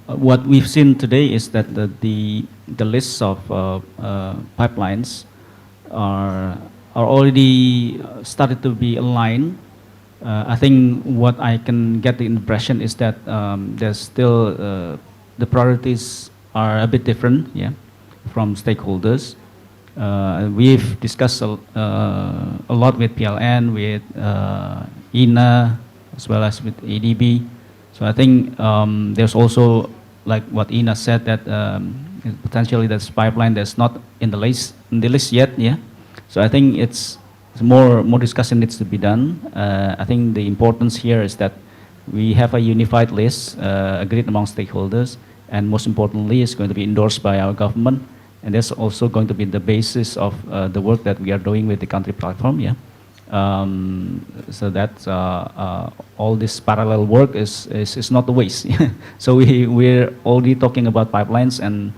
What we've seen today is that the lists of pipelines are already started to be aligned. I think what I can get the impression is that there's still the priorities are a bit different, yeah, from stakeholders. We've discussed a lot with PLN, with INA, as well as with ADB. So I think there's also, like what Ina said, that potentially this pipeline that's not in the list yet, yeah. So I think it's more discussion needs to be done. I think the importance here is that we have a unified list agreed among stakeholders, and most importantly, it's going to be endorsed by our government, and that's also going to be the basis of the work that we are doing with the country platform, yeah. So that all this parallel work is not a waste. So we're already talking about pipelines and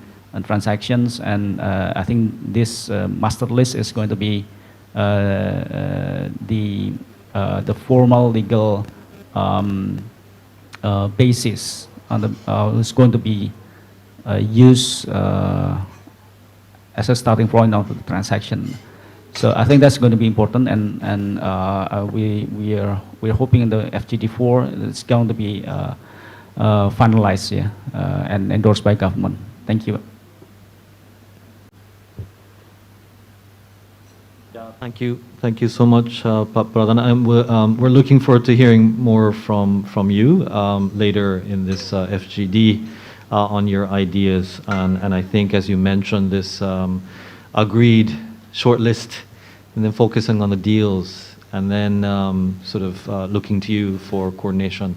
transactions, and I think this master list is going to be the formal legal basis on the is going to be used as a starting point of the transaction. So I think that's going to be important, and we're hoping in the FGD4 it's going to be finalized, yeah, and endorsed by government. Thank you. Yeah, thank you so much, Pak Pradana. And we're looking forward to hearing more from you later in this FGD on your ideas, and I think, as you mentioned, this agreed short list, and then focusing on the deals, and then sort of looking to you for coordination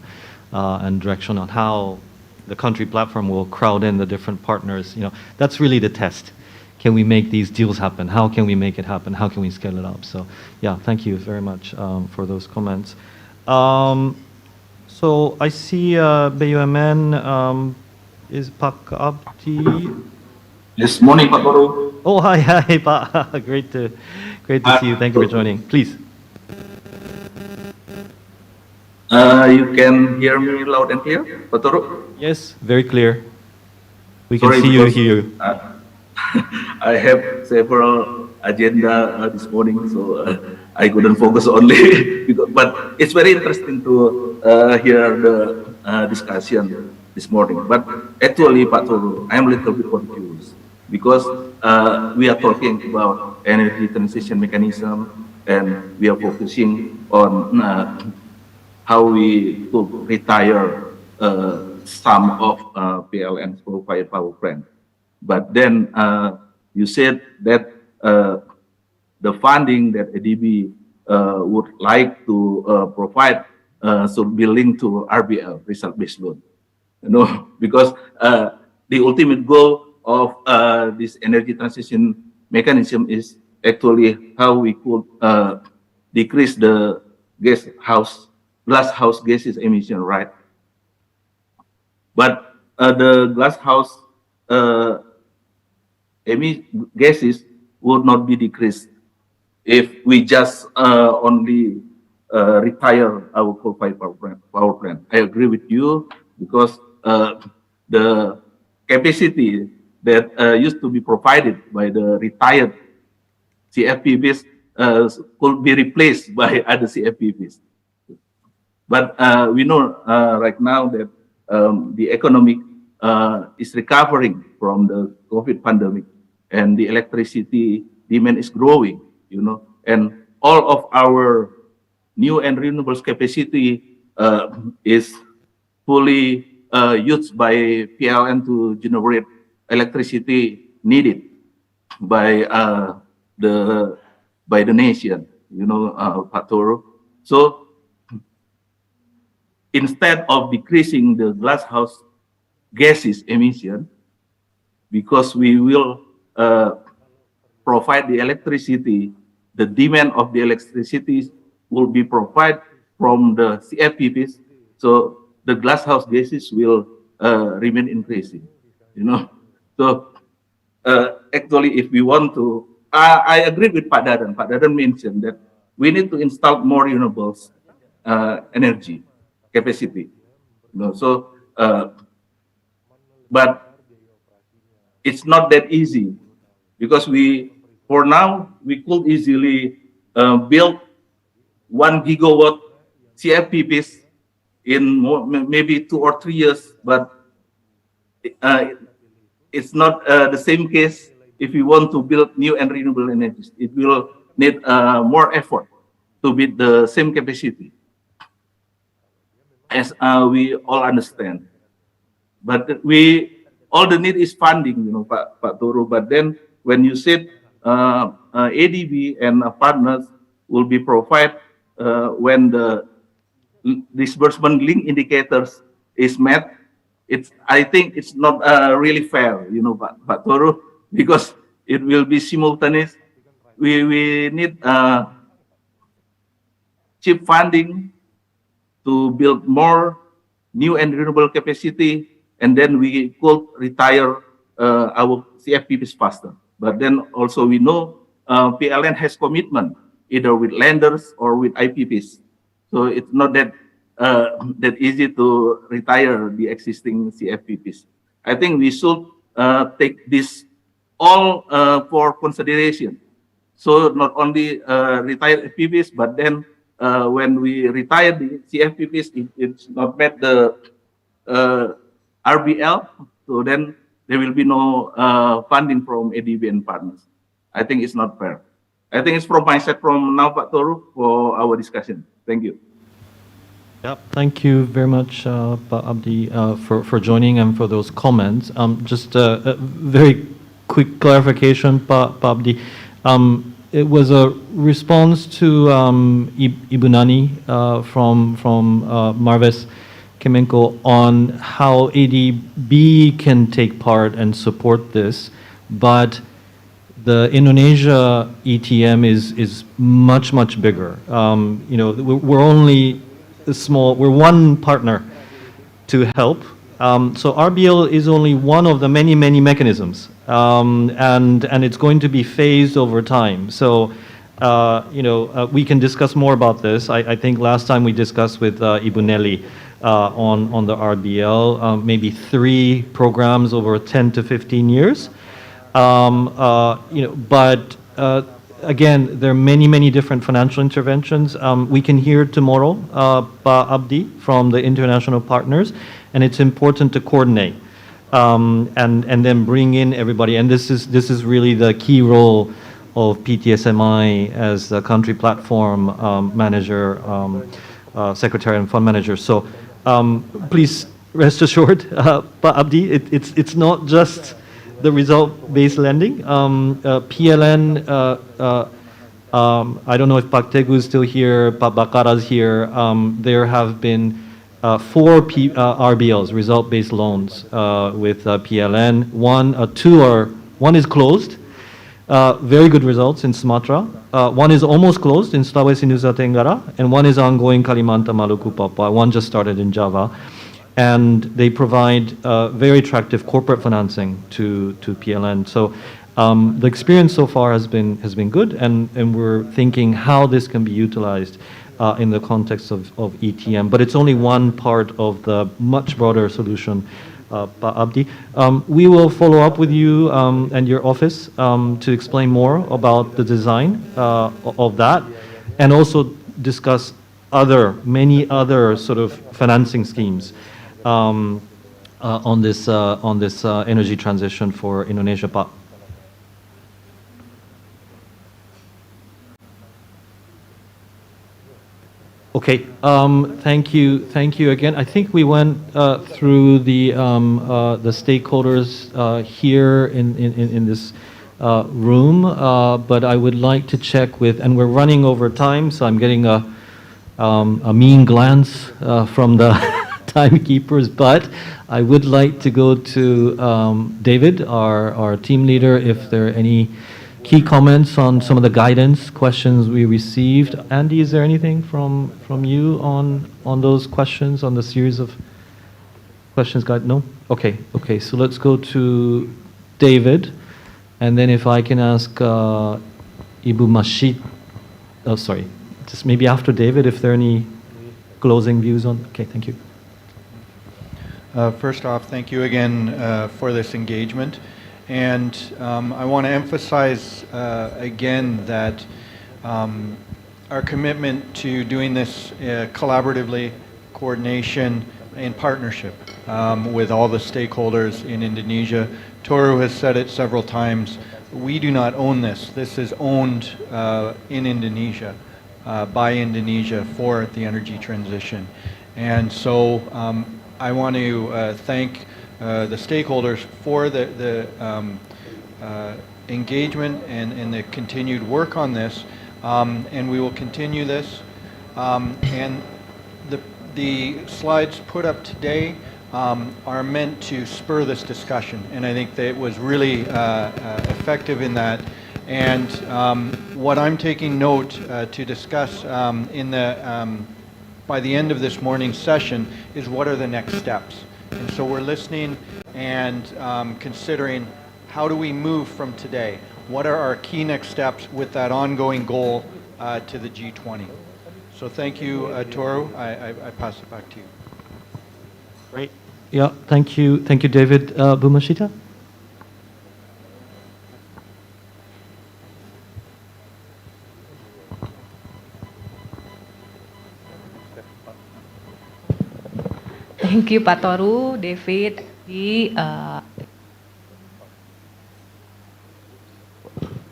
and direction on how the country platform will crowd in the different partners. You know, that's really the test. Can we make these deals happen? How can we make it happen? How can we scale it up? So, yeah, thank you very much for those comments. So I see BUMN is Pak Abdi. Yes, morning, Pak Toru. Oh, hi, Pak. Great to see you. Thank you for joining. Please. You can hear me loud and clear, Pak Toru? Yes, very clear. We can see you, hear you. I have several agenda this morning, so I couldn't focus only. But it's very interesting to hear the discussion this morning. But actually, Pak Toru, I'm a little bit confused because we are talking about energy transition mechanism, and we are focusing on how we could retire some of PLN's coal-fired power plant. But then you said that the funding that ADB would like to provide should be linked to RBL, result-based loan. You know, because the ultimate goal of this energy transition mechanism is actually how we could decrease the glass house gases emission, right? But the glass house gases would not be decreased if we just only retire our coal-fired power plant. I agree with you because the capacity that used to be provided by the retired CFPBs could be replaced by other CFPBs. But we know right now that the economy is recovering from the COVID pandemic, and the electricity demand is growing, you know, and all of our new and renewables capacity is fully used by PLN to generate electricity needed by the nation, you know, Pak Toro. So instead of decreasing the glasshouse gases emission, because we will provide the electricity, the demand of the electricity will be provided from the CFPPs, so the glasshouse gases will remain increasing, you know. So actually, if we want to, I agree with Pak Dadan. Pak Dadan mentioned that we need to install more renewables energy capacity, you know. So, but it's not that easy, because for now, we could easily build 1 gigawatt CFPPs in maybe 2 or 3 years, but it's not the same case if we want to build new and renewable energies. It will need more effort to build the same capacity, as we all understand. But all the need is funding, you know, Pak Toro. But then when you said ADB and partners will be provided when the disbursement link indicators is met, I think it's not really fair, you know, Pak Toro, because it will be simultaneous. We need cheap funding to build more new and renewable capacity, and then we could retire our CFPPs faster. But then also we know PLN has commitment either with lenders or with IPPs, so it's not that that easy to retire the existing CFPPs. I think we should take this all for consideration. So not only retire FPPs, but then when we retire the CFPPs, it's not met the RBL, so then there will be no funding from ADB and partners. I think it's not fair. I think it's from my side from now, Pak Toru, for our discussion. Thank you. Yep. Thank you very much, Pak Abdi, for joining and for those comments. Just a very quick clarification, Pak Abdi. It was a response to Ibu Nani from Marves Kemenko on how ADB can take part and support this, but the Indonesia ETM is much bigger. You know, we're only we're one partner to help. So RBL is only one of the many mechanisms, and it's going to be phased over time. So, you know, we can discuss more about this. I think last time we discussed with Ibu Nelly on the RBL, maybe 3 programs over 10 to 15 years. You know, but again, there are many different financial interventions. We can hear tomorrow, Abdi, from the international partners, and it's important to coordinate and then bring in everybody. And this is really the key role of PTSMI as the country platform manager, secretary and fund manager. So please rest assured, Abdi, it's not just the result-based lending. PLN, I don't know if Pak Teguh is still here, Pak Bakara is here. There have been 4 RBLs, result-based loans, with PLN. One is closed. Very good results in Sumatra. One is almost closed in Sulawesi Nusa Tenggara, and one is ongoing Kalimantan, Maluku, Papua. One just started in Java. And they provide very attractive corporate financing to PLN. So the experience so far has been good, and we're thinking how this can be utilized in the context of ETM. But it's only one part of the much broader solution Pak Abdi. We will follow up with you and your office to explain more about the design of that, and also discuss many other sort of financing schemes on this energy transition for Indonesia, Pak. Okay, thank you again. I think we went through the stakeholders here in this room, but I would like to check with, and we're running over time, so I'm getting a mean glance from the timekeepers, but I would like to go to David, our team leader, if there are any key comments on some of the guidance questions we received. Andy, is there anything from you on those questions, on the series of questions guide? No? Okay, so let's go to David, and then if I can ask Ibu Mashid, just maybe after David, if there are any closing views on, okay, thank you. First off, thank you again for this engagement. And I want to emphasize again that our commitment to doing this collaboratively, coordination, and partnership with all the stakeholders in Indonesia. Toru has said it several times. We do not own this. This is owned in Indonesia, by Indonesia for the energy transition. And so I want to thank the stakeholders for the engagement and the continued work on this, and we will continue this. And the slides put up today are meant to spur this discussion, and I think that it was really effective in that. And what I'm taking note to discuss by the end of this morning's session is what are the next steps. And so we're listening and considering how do we move from today? What are our key next steps with that ongoing goal to the G20? So thank you, Toru. I pass it back to you. Great. Yeah, thank you, David. Bu Mashita? Thank you, Pak Toru, David,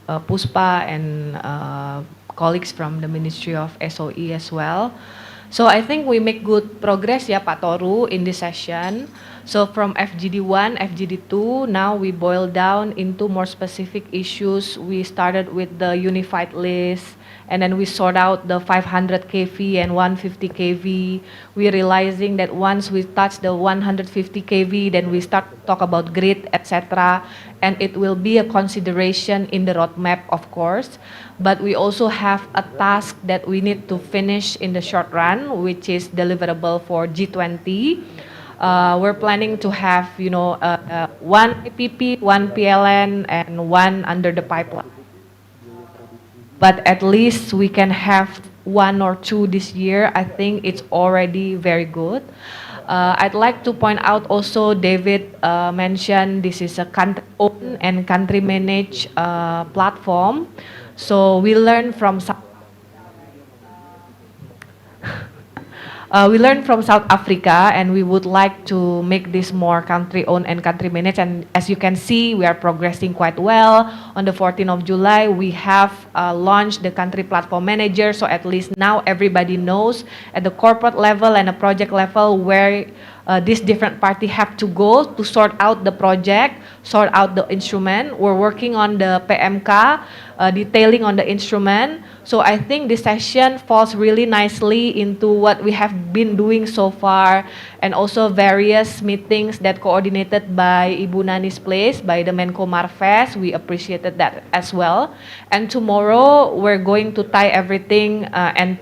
Puspa, and colleagues from the Ministry of SOE as well. So I think we make good progress, ya, Pak Toru, in this session. So from FGD 1, FGD 2, now we boil down into more specific issues. We started with the unified list, and then we sort out the 500 kV and 150 kV. We're realizing that once we touch the 150 kV, then we start to talk about grid, etc. And it will be a consideration in the roadmap, of course. But we also have a task that we need to finish in the short run, which is deliverable for G20. We're planning to have, one IPP, one PLN, and one under the pipeline. But at least we can have one or two this year. I think it's already very good. I'd like to point out also, David mentioned this is a country-owned and country-managed platform. So we learn from South Africa, and we would like to make this more country-owned and country-managed. And as you can see, we are progressing quite well. On the 14th of July, we have launched the country platform manager. So at least now everybody knows at the corporate level and a project level where these different parties have to go to sort out the project, sort out the instrument. We're working on the PMK, detailing on the instrument. So I think this session falls really nicely into what we have been doing so far, and also various meetings that coordinated by Ibu Nani's place, by the Menko Marves. We appreciated that as well. And tomorrow we're going to tie everything and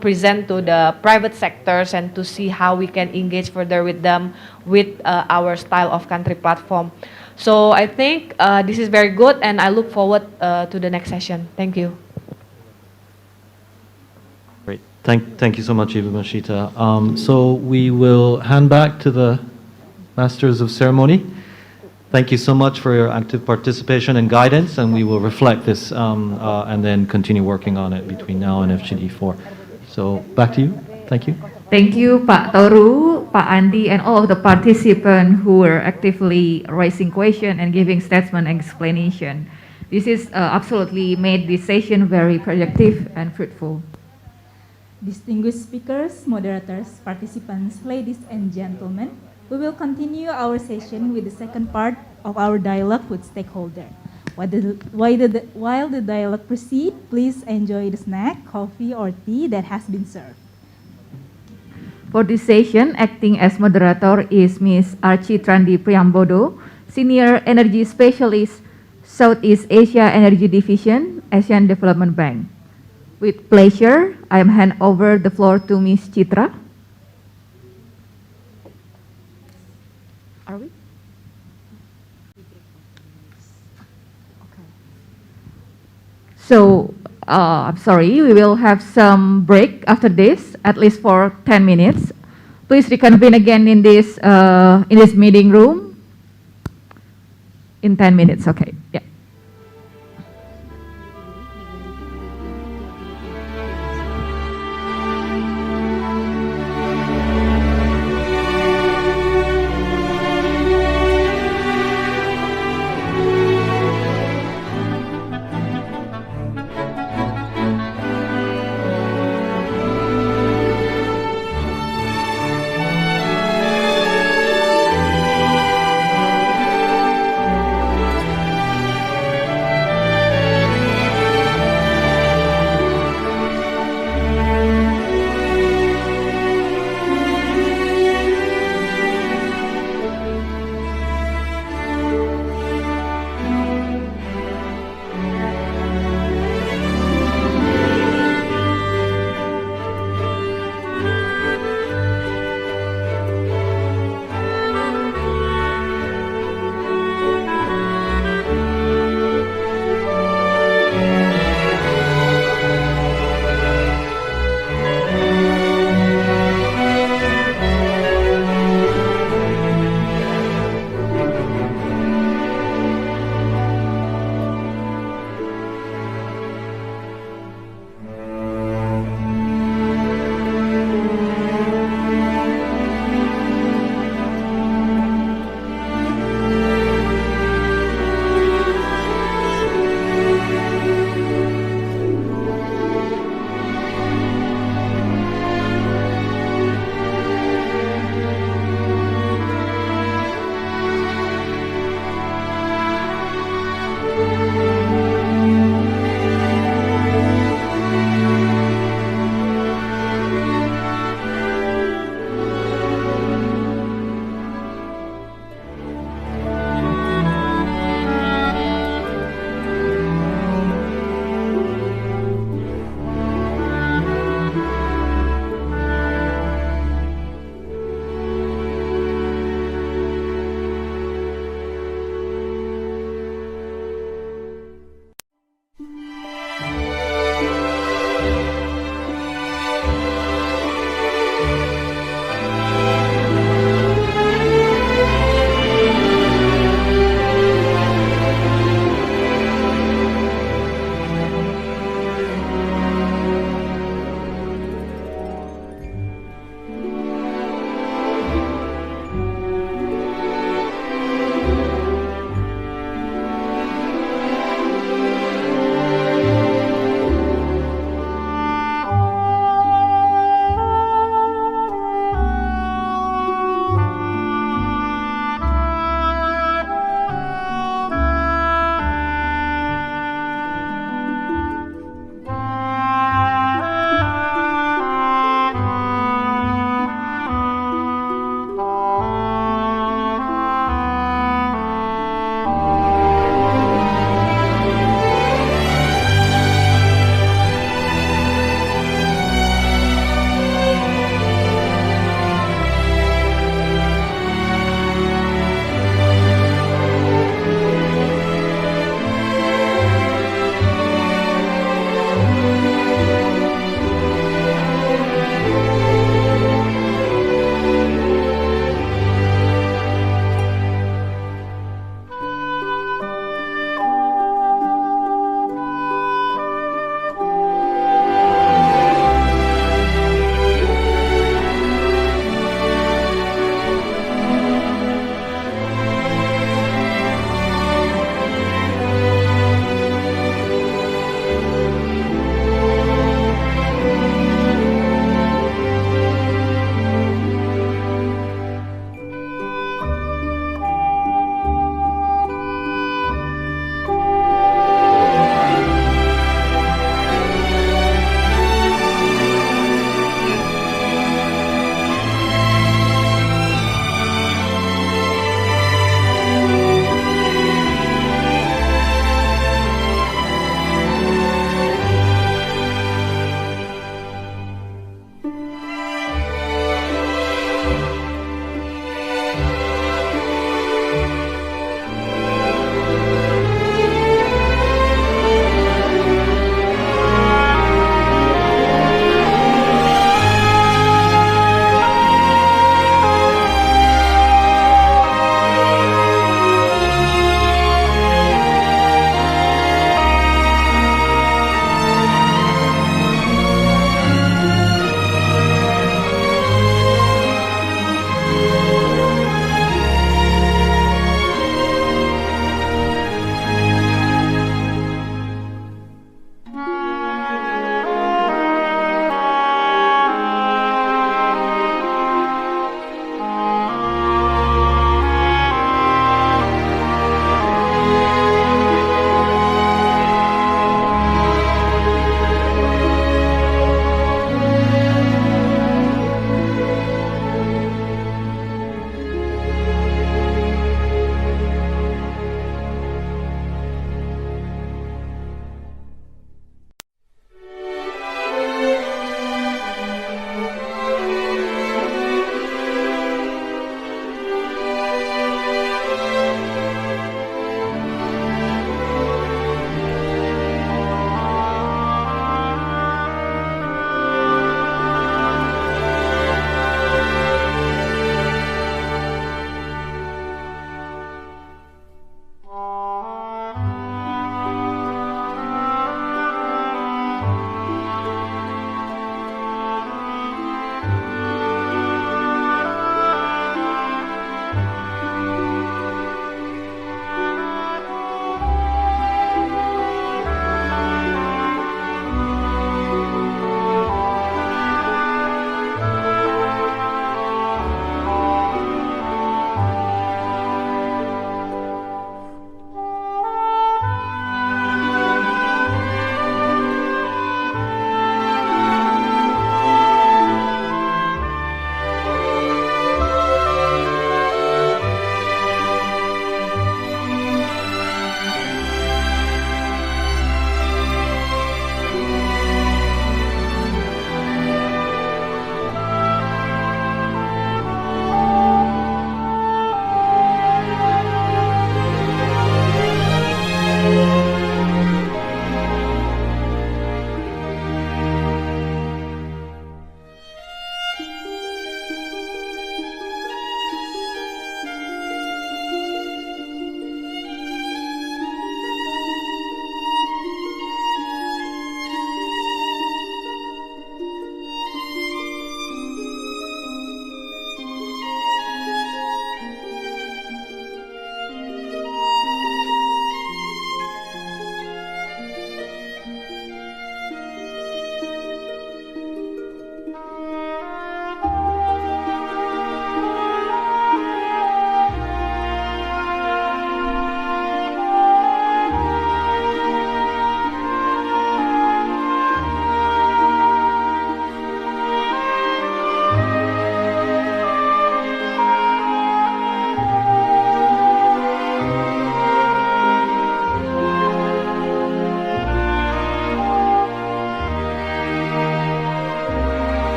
present to the private sectors and to see how we can engage further with them with our style of country platform. So I think this is very good, and I look forward to the next session. Thank you. Great. Thank you so much, Ibu Mashita. So we will hand back to the Masters of Ceremony, thank you so much for your active participation and guidance, and we will reflect this and then continue working on it between now and FGD4. So back to you. Thank you. Thank you, Pak Toru, Pak Andi, and all of the participants who were actively raising questions and giving statement and explanation. This is absolutely made this session very productive and fruitful. Distinguished speakers, moderators, participants, ladies and gentlemen, we will continue our session with the second part of our dialogue with stakeholders. While the dialogue proceeds, please enjoy the snack, coffee, or tea that has been served. For this session, acting as moderator is Ms. Archie Trandi Priambodo, Senior Energy Specialist, Southeast Asia Energy Division, Asian Development Bank. With pleasure, I am hand over the floor to Ms. Chitra. Are we? Okay. So, I'm sorry, we will have some break after this, at least for 10 minutes. Please reconvene again in this meeting room in 10 minutes, okay, yeah.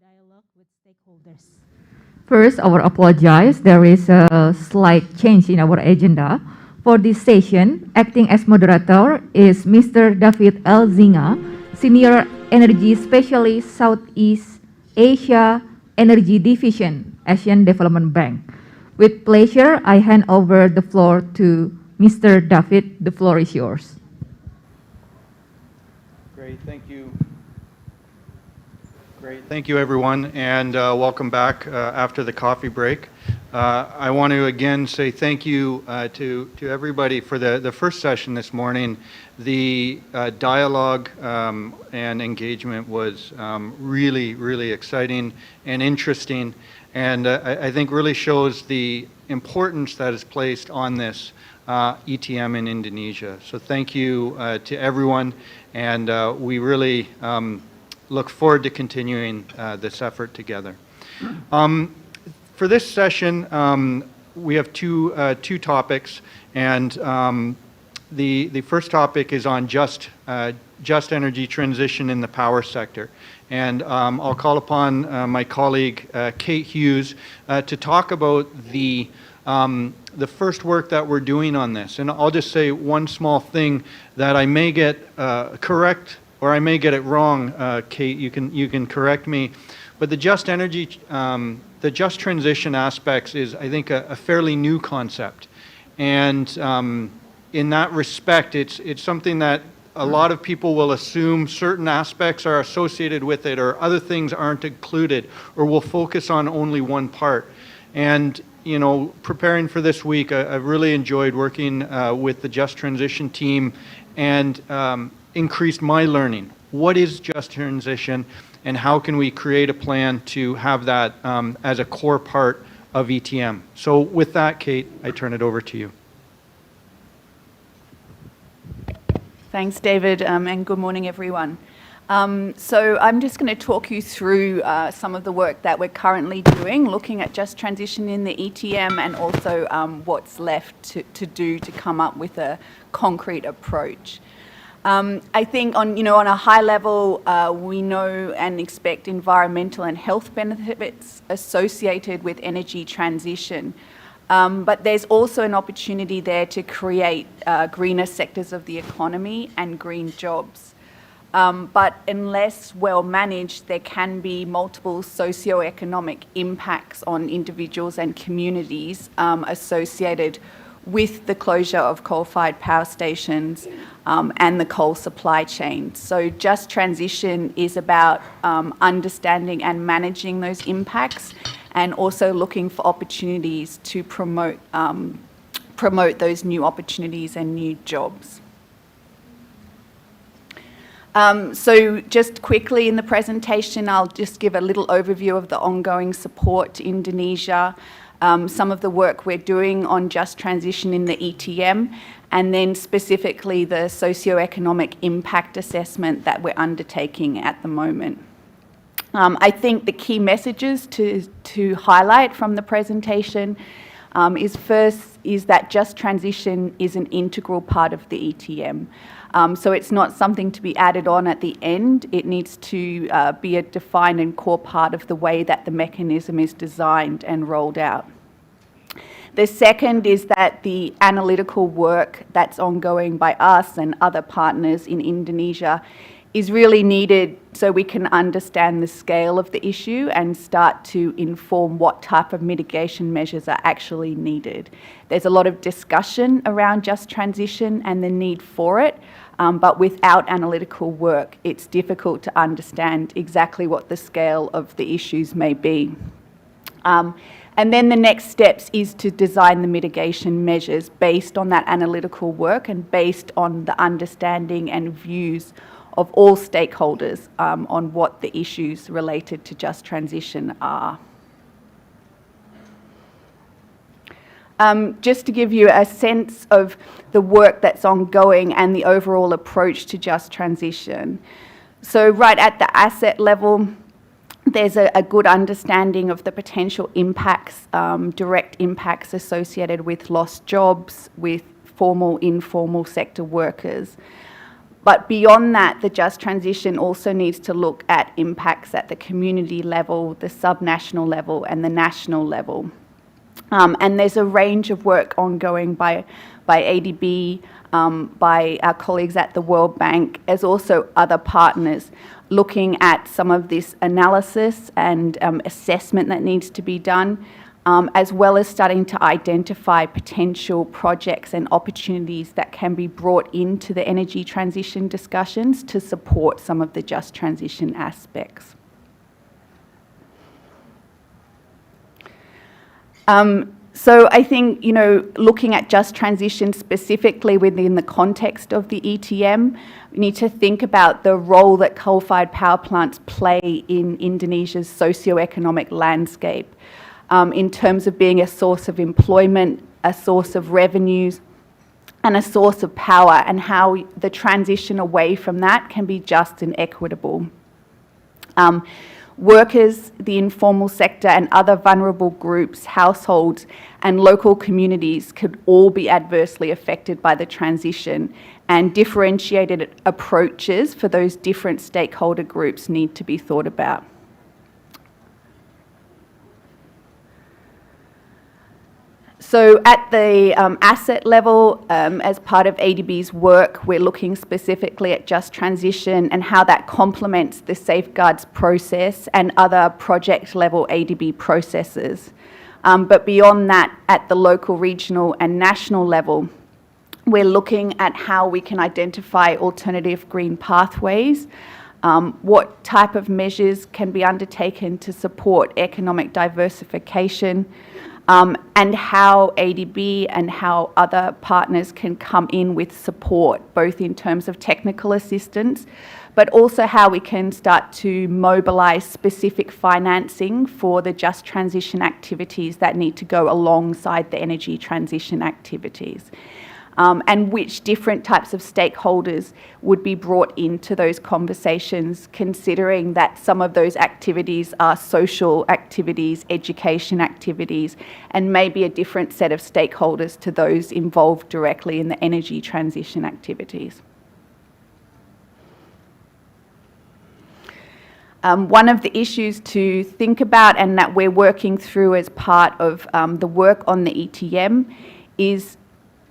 dialogue with stakeholders. First, our apologize. There is a slight change in our agenda. For this session, acting as moderator is Mr. David L. Zinga, Senior Energy Specialist, Southeast Asia Energy Division, Asian Development Bank. With pleasure, I hand over the floor to Mr. David. The floor is yours. Great, thank you. Great, thank you everyone, and welcome back after the coffee break. I want to again say thank you to everybody for the first session this morning. The dialogue and engagement was really exciting and interesting, and I think really shows the importance that is placed on this ETM in Indonesia. So thank you to everyone, and we really look forward to continuing this effort together. For this session, we have two topics, and the first topic is on just energy transition in the power sector. And I'll call upon my colleague Kate Hughes to talk about the first work that we're doing on this. And I'll just say one small thing that I may get correct, or I may get it wrong. Kate, you can correct me. But the just energy, the just transition aspects is, I think, a fairly new concept. And in that respect, it's something that a lot of people will assume certain aspects are associated with it, or other things aren't included, or will focus on only one part. And you know, preparing for this week, I've really enjoyed working with the Just Transition team, and increased my learning. What is just transition, and how can we create a plan to have that as a core part of ETM? So with that, Kate, I turn it over to you. Thanks, David, and good morning, everyone. So I'm just going to talk you through some of the work that we're currently doing, looking at just transition in the ETM, and also what's left to do to come up with a concrete approach. I think on a high level, we know and expect environmental and health benefits associated with energy transition. But there's also an opportunity there to create greener sectors of the economy and green jobs. But unless well managed, there can be multiple socioeconomic impacts on individuals and communities associated with the closure of coal-fired power stations and the coal supply chain. So just transition is about understanding and managing those impacts, and also looking for opportunities to promote those new opportunities and new jobs. So just quickly in the presentation, I'll just give a little overview of the ongoing support to Indonesia, some of the work we're doing on just transition in the ETM, and then specifically the socioeconomic impact assessment that we're undertaking at the moment. I think the key messages to highlight from the presentation is that just transition is an integral part of the ETM. So it's not something to be added on at the end. It needs to be a defined and core part of the way that the mechanism is designed and rolled out. The second is that the analytical work that's ongoing by us and other partners in Indonesia is really needed so we can understand the scale of the issue and start to inform what type of mitigation measures are actually needed. There's a lot of discussion around just transition and the need for it, but without analytical work, it's difficult to understand exactly what the scale of the issues may be. And then the next steps is to design the mitigation measures based on that analytical work and based on the understanding and views of all stakeholders on what the issues related to just transition are. Just to give you a sense of the work that's ongoing and the overall approach to just transition. So right at the asset level, there's a good understanding of the potential impacts, direct impacts associated with lost jobs, with formal, informal sector workers. But beyond that, the just transition also needs to look at impacts at the community level, the subnational level, and the national level. And there's a range of work ongoing by ADB, by our colleagues at the World Bank, as also other partners, looking at some of this analysis and assessment that needs to be done, as well as starting to identify potential projects and opportunities that can be brought into the energy transition discussions to support some of the just transition aspects. So I think, looking at just transition specifically within the context of the ETM, we need to think about the role that coal-fired power plants play in Indonesia's socio-economic landscape, in terms of being a source of employment, a source of revenues, and a source of power, and how the transition away from that can be just and equitable. Workers, the informal sector, and other vulnerable groups, households, and local communities could all be adversely affected by the transition, and differentiated approaches for those different stakeholder groups need to be thought about. So at the asset level, as part of ADB's work, we're looking specifically at just transition and how that complements the safeguards process and other project level ADB processes. But beyond that, at the local, regional and national level, we're looking at how we can identify alternative green pathways, what type of measures can be undertaken to support economic diversification, and how ADB and how other partners can come in with support, both in terms of technical assistance, but also how we can start to mobilise specific financing for the just transition activities that need to go alongside the energy transition activities. And which different types of stakeholders would be brought into those conversations, considering that some of those activities are social activities, education activities, and maybe a different set of stakeholders to those involved directly in the energy transition activities. One of the issues to think about and that we're working through as part of the work on the ETM is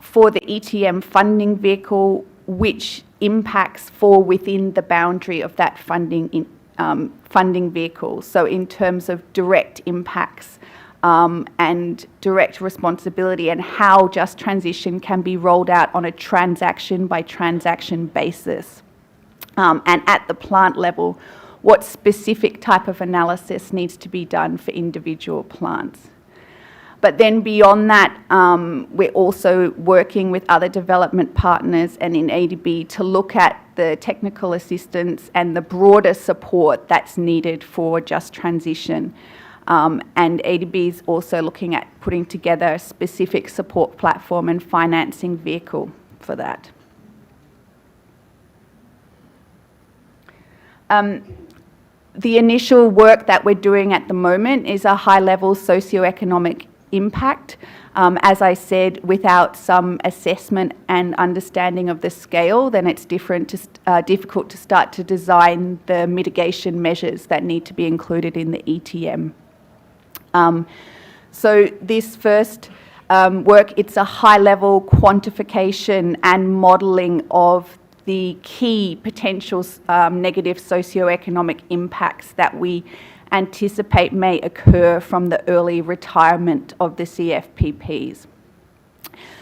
for the ETM funding vehicle, which impacts fall within the boundary of that funding vehicle. So in terms of direct impacts and direct responsibility, and how just transition can be rolled out on a transaction by transaction basis. And at the plant level, what specific type of analysis needs to be done for individual plants. But then beyond that, we're also working with other development partners and in ADB to look at the technical assistance and the broader support that's needed for just transition. And ADB is also looking at putting together a specific support platform and financing vehicle for that. The initial work that we're doing at the moment is a high-level socioeconomic impact. As I said, without some assessment and understanding of the scale, then it's difficult to start to design the mitigation measures that need to be included in the ETM. So this first work, it's a high-level quantification and modelling of the key potential negative socioeconomic impacts that we anticipate may occur from the early retirement of the CFPPs.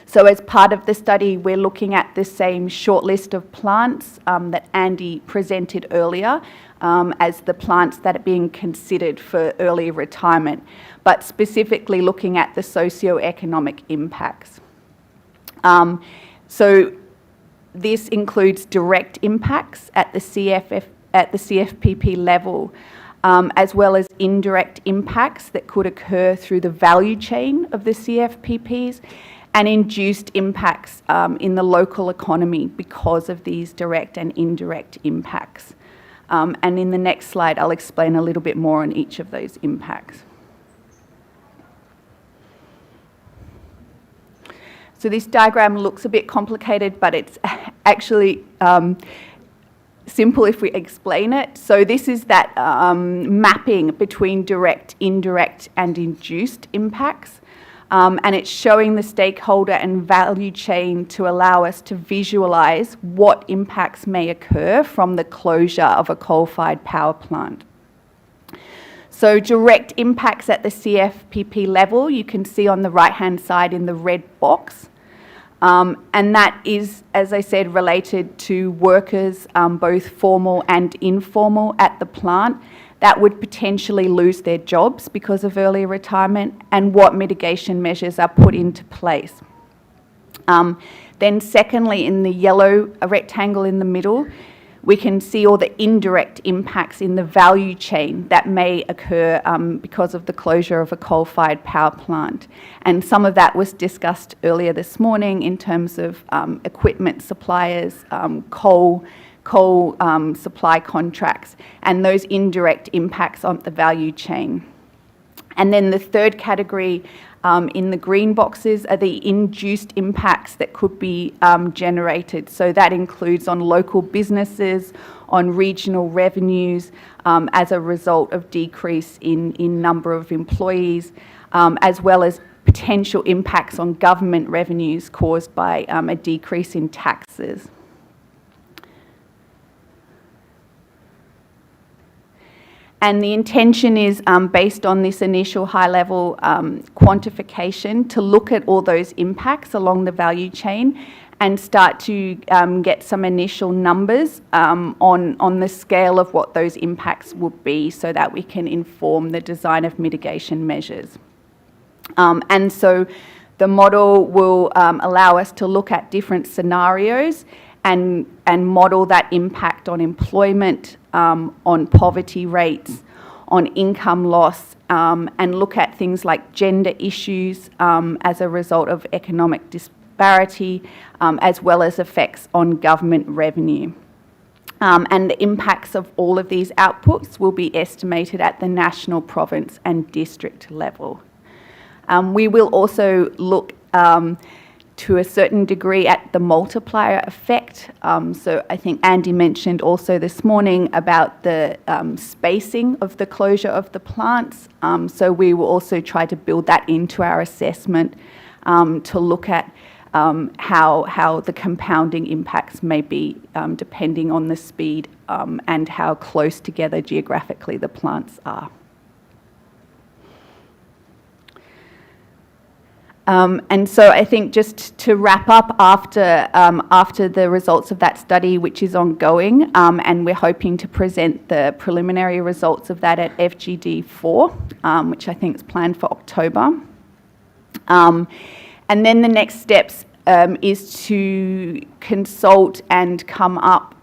So as part of the study, we're looking at the same shortlist of plants that Andy presented earlier as the plants that are being considered for early retirement, but specifically looking at the socioeconomic impacts. So this includes direct impacts at the CFPP level, as well as indirect impacts that could occur through the value chain of the CFPPs, and induced impacts in the local economy because of these direct and indirect impacts. And in the next slide, I'll explain a little bit more on each of those impacts. So this diagram looks a bit complicated, but it's actually simple if we explain it. So this is that mapping between direct, indirect, and induced impacts. And it's showing the stakeholder and value chain to allow us to visualize what impacts may occur from the closure of a coal-fired power plant. So direct impacts at the CFPP level, you can see on the right-hand side in the red box. And that is, as I said, related to workers, both formal and informal at the plant, that would potentially lose their jobs because of early retirement, and what mitigation measures are put into place. Then secondly, in the yellow rectangle in the middle, we can see all the indirect impacts in the value chain that may occur because of the closure of a coal-fired power plant. And some of that was discussed earlier this morning in terms of equipment suppliers, coal supply contracts, and those indirect impacts on the value chain. And then the third category in the green boxes are the induced impacts that could be generated. So that includes on local businesses, on regional revenues, as a result of decrease in number of employees, as well as potential impacts on government revenues caused by a decrease in taxes. And the intention is, based on this initial high-level quantification, to look at all those impacts along the value chain and start to get some initial numbers on the scale of what those impacts would be, so that we can inform the design of mitigation measures. And so the model will allow us to look at different scenarios and model that impact on employment, on poverty rates, on income loss, and look at things like gender issues as a result of economic disparity, as well as effects on government revenue. And the impacts of all of these outputs will be estimated at the national, province, and district level. We will also look to a certain degree at the multiplier effect. So I think Andy mentioned also this morning about the spacing of the closure of the plants. So we will also try to build that into our assessment to look at how the compounding impacts may be depending on the speed and how close together geographically the plants are. And so I think just to wrap up, after the results of that study, which is ongoing, and we're hoping to present the preliminary results of that at FGD 4, which I think is planned for October. And then the next steps is to consult and come up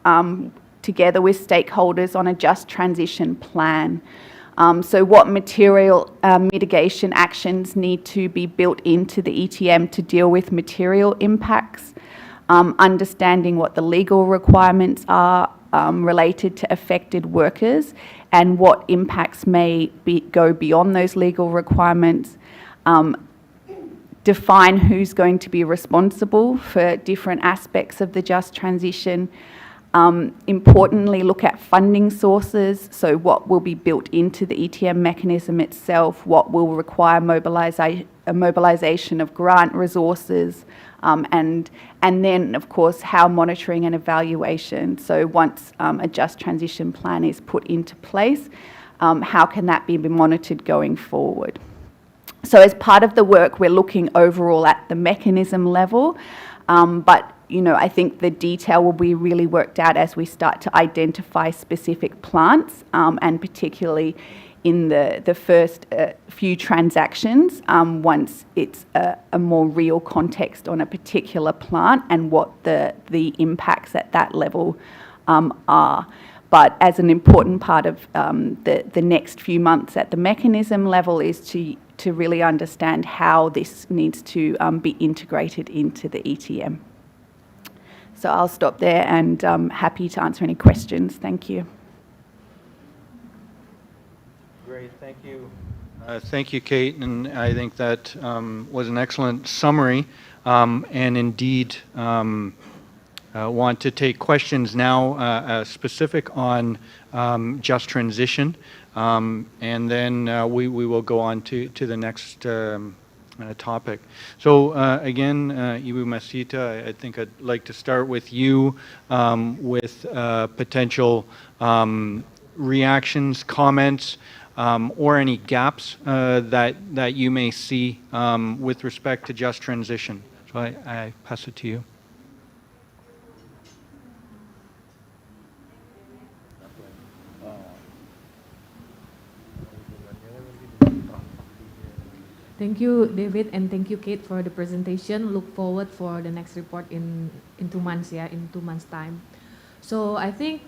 together with stakeholders on a just transition plan. So what material mitigation actions need to be built into the ETM to deal with material impacts, understanding what the legal requirements are related to affected workers, and what impacts may go beyond those legal requirements, define who's going to be responsible for different aspects of the just transition. Importantly, look at funding sources, so what will be built into the ETM mechanism itself, what will require mobilisation of grant resources, and then, of course, how monitoring and evaluation. So once a just transition plan is put into place, how can that be monitored going forward? So as part of the work, we're looking overall at the mechanism level, but I think the detail will be really worked out as we start to identify specific plants, and particularly in the first few transactions, once it's a more real context on a particular plant and what the impacts at that level are. But as an important part of the next few months at the mechanism level is to really understand how this needs to be integrated into the ETM. So I'll stop there, and happy to answer any questions. Thank you. Great, thank you. Thank you, Kate, and I think that was an excellent summary, and indeed want to take questions now specific on just transition, and then we will go on to the next topic. So again, Ibu Masita, I think I'd like to start with you with potential reactions, comments, or any gaps that you may see with respect to just transition. So I pass it to you. Thank you, David, and thank you, Kate, for the presentation. Look forward for the next report in 2 months, in 2 months' time. So I think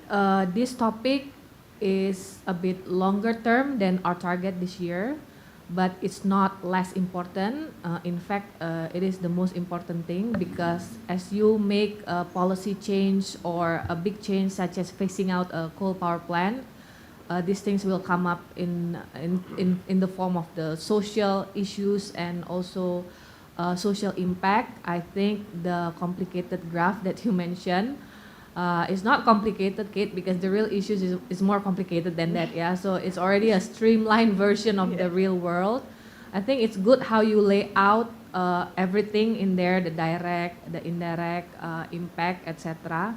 this topic is a bit longer term than our target this year, but it's not less important. In fact, it is the most important thing, because as you make a policy change or a big change such as phasing out a coal power plant, these things will come up in the form of the social issues and also social impact. I think the complicated graph that you mentioned is not complicated, Kate, because the real issues is more complicated than that. So it's already a streamlined version of the real world. I think it's good how you lay out everything in there, the direct, the indirect impact, etc.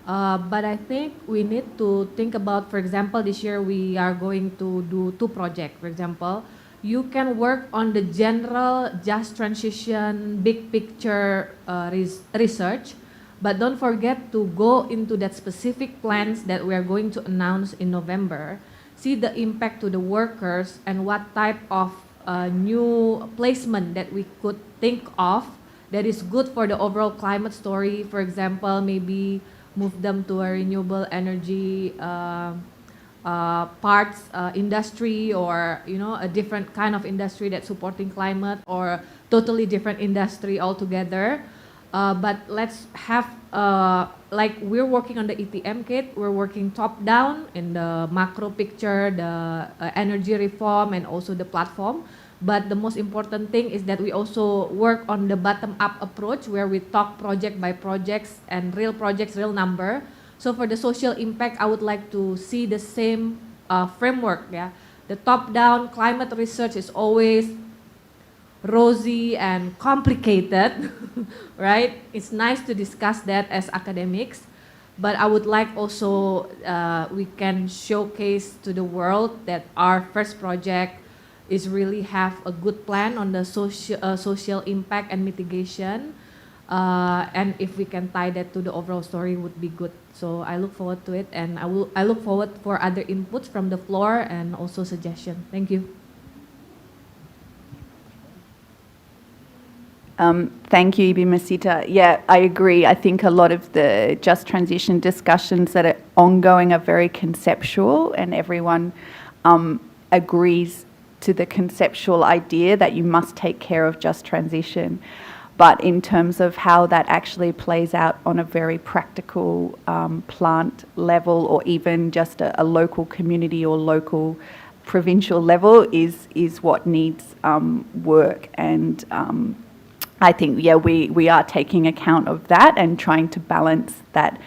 But I think we need to think about, for example, this year we are going to do 2 projects. For example, you can work on the general just transition, big picture research, but don't forget to go into that specific plans that we are going to announce in November. See the impact to the workers and what type of new placement that we could think of that is good for the overall climate story. For example, maybe move them to a renewable energy parts industry, or a different kind of industry that's supporting climate, or totally different industry altogether. But let's have like we're working on the ETM kit, we're working top down in the macro picture, the energy reform, and also the platform. But the most important thing is that we also work on the bottom-up approach, where we talk project by projects and real projects, real number. So for the social impact, I would like to see the same framework. The top-down climate research is always rosy and complicated, right? It's nice to discuss that as academics, but I would like also we can showcase to the world that our first project is really have a good plan on the social impact and mitigation, and if we can tie that to the overall story would be good. So I look forward to it, and I look forward for other inputs from the floor and also suggestion. Thank you. Thank you, Ibu Masita. Yeah, I agree. I think a lot of the just transition discussions that are ongoing are very conceptual, and everyone agrees to the conceptual idea that you must take care of just transition. But in terms of how that actually plays out on a very practical plant level, or even just a local community or local provincial level, is what needs work. And I think, we are taking account of that and trying to balance that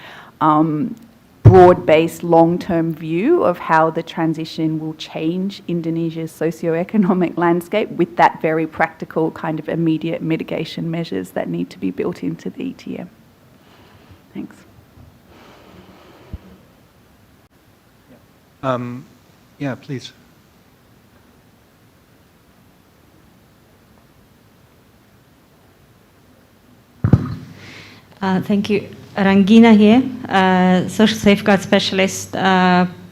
broad-based long-term view of how the transition will change Indonesia's socio-economic landscape, with that very practical kind of immediate mitigation measures that need to be built into the ETM. Thanks. Yeah, please. Thank you. Rangina here, Social Safeguard Specialist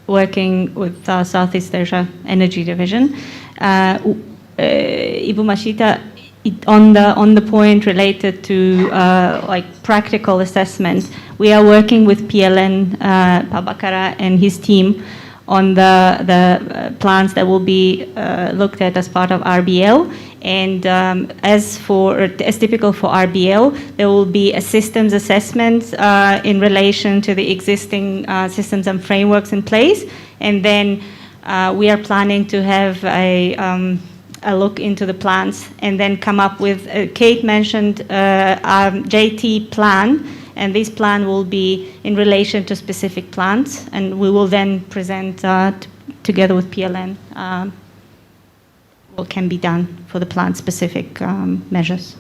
working with Southeast Asia Energy Division. Ibu Masita, on the point related to like practical assessment, we are working with PLN, Pak Bakara and his team on the plans that will be looked at as part of RBL. And as typical for RBL, there will be a systems assessment in relation to the existing systems and frameworks in place. And then we are planning to have a look into the plans and then come up with, Kate mentioned JT plan, And this plan will be in relation to specific plans, and we will then present together with PLN what can be done for the plant-specific measures.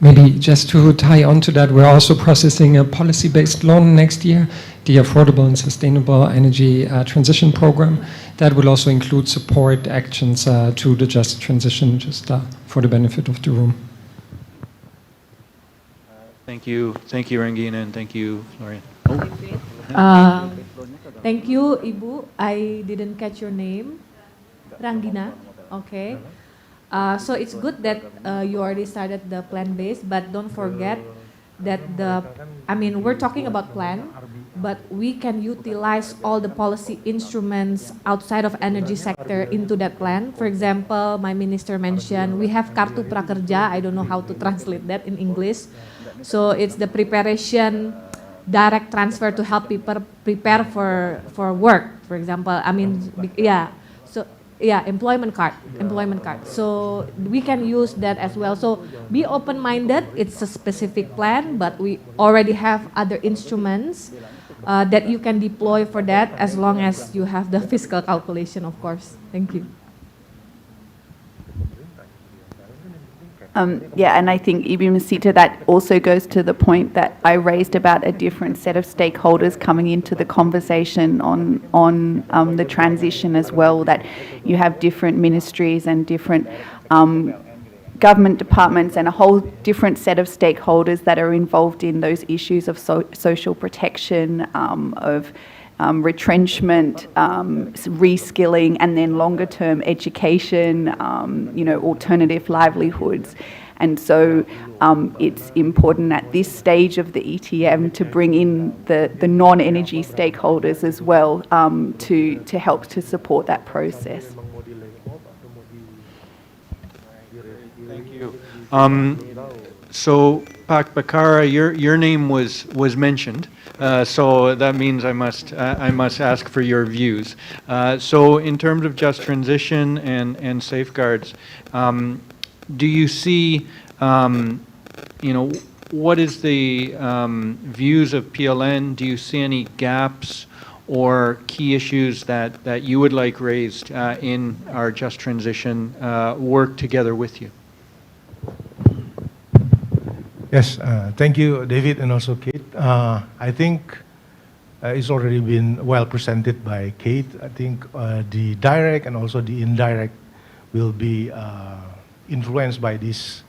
Maybe just to tie on to that, we're also processing a policy-based loan next year, the Affordable and Sustainable Energy Transition Program. That will also include support actions to the just transition, just for the benefit of the room. Thank you, Rangina, and thank you, Florian. Thank you, Ibu. I didn't catch your name. Rangina. Okay. So it's good that you already started the plan-based, but don't forget that we're talking about plan, but we can utilize all the policy instruments outside of energy sector into that plan. For example, my minister mentioned we have Kartu Prakerja. I don't know how to translate that in English. So it's the preparation, direct transfer to help people prepare for work. For example, employment card. So we can use that as well. So be open-minded. It's a specific plan, but we already have other instruments that you can deploy for that, as long as you have the fiscal calculation, of course. Thank you. And I think Ibu Masita, that also goes to the point that I raised about a different set of stakeholders coming into the conversation on the transition as well, that you have different ministries and different government departments and a whole different set of stakeholders that are involved in those issues of social protection, of retrenchment, reskilling, and then longer term education, alternative livelihoods. And so it's important at this stage of the ETM to bring in the non-energy stakeholders as well, to help to support that process. Thank you. So Pak Bakara, your name was mentioned. So that means I must ask for your views. So in terms of just transition and safeguards, do you see, what is the views of PLN? Do you see any gaps or key issues that you would like raised in our just transition work together with you? Yes, thank you, David, and also Kate. I think it's already been well presented by Kate. I think the direct and also the indirect will be influenced by this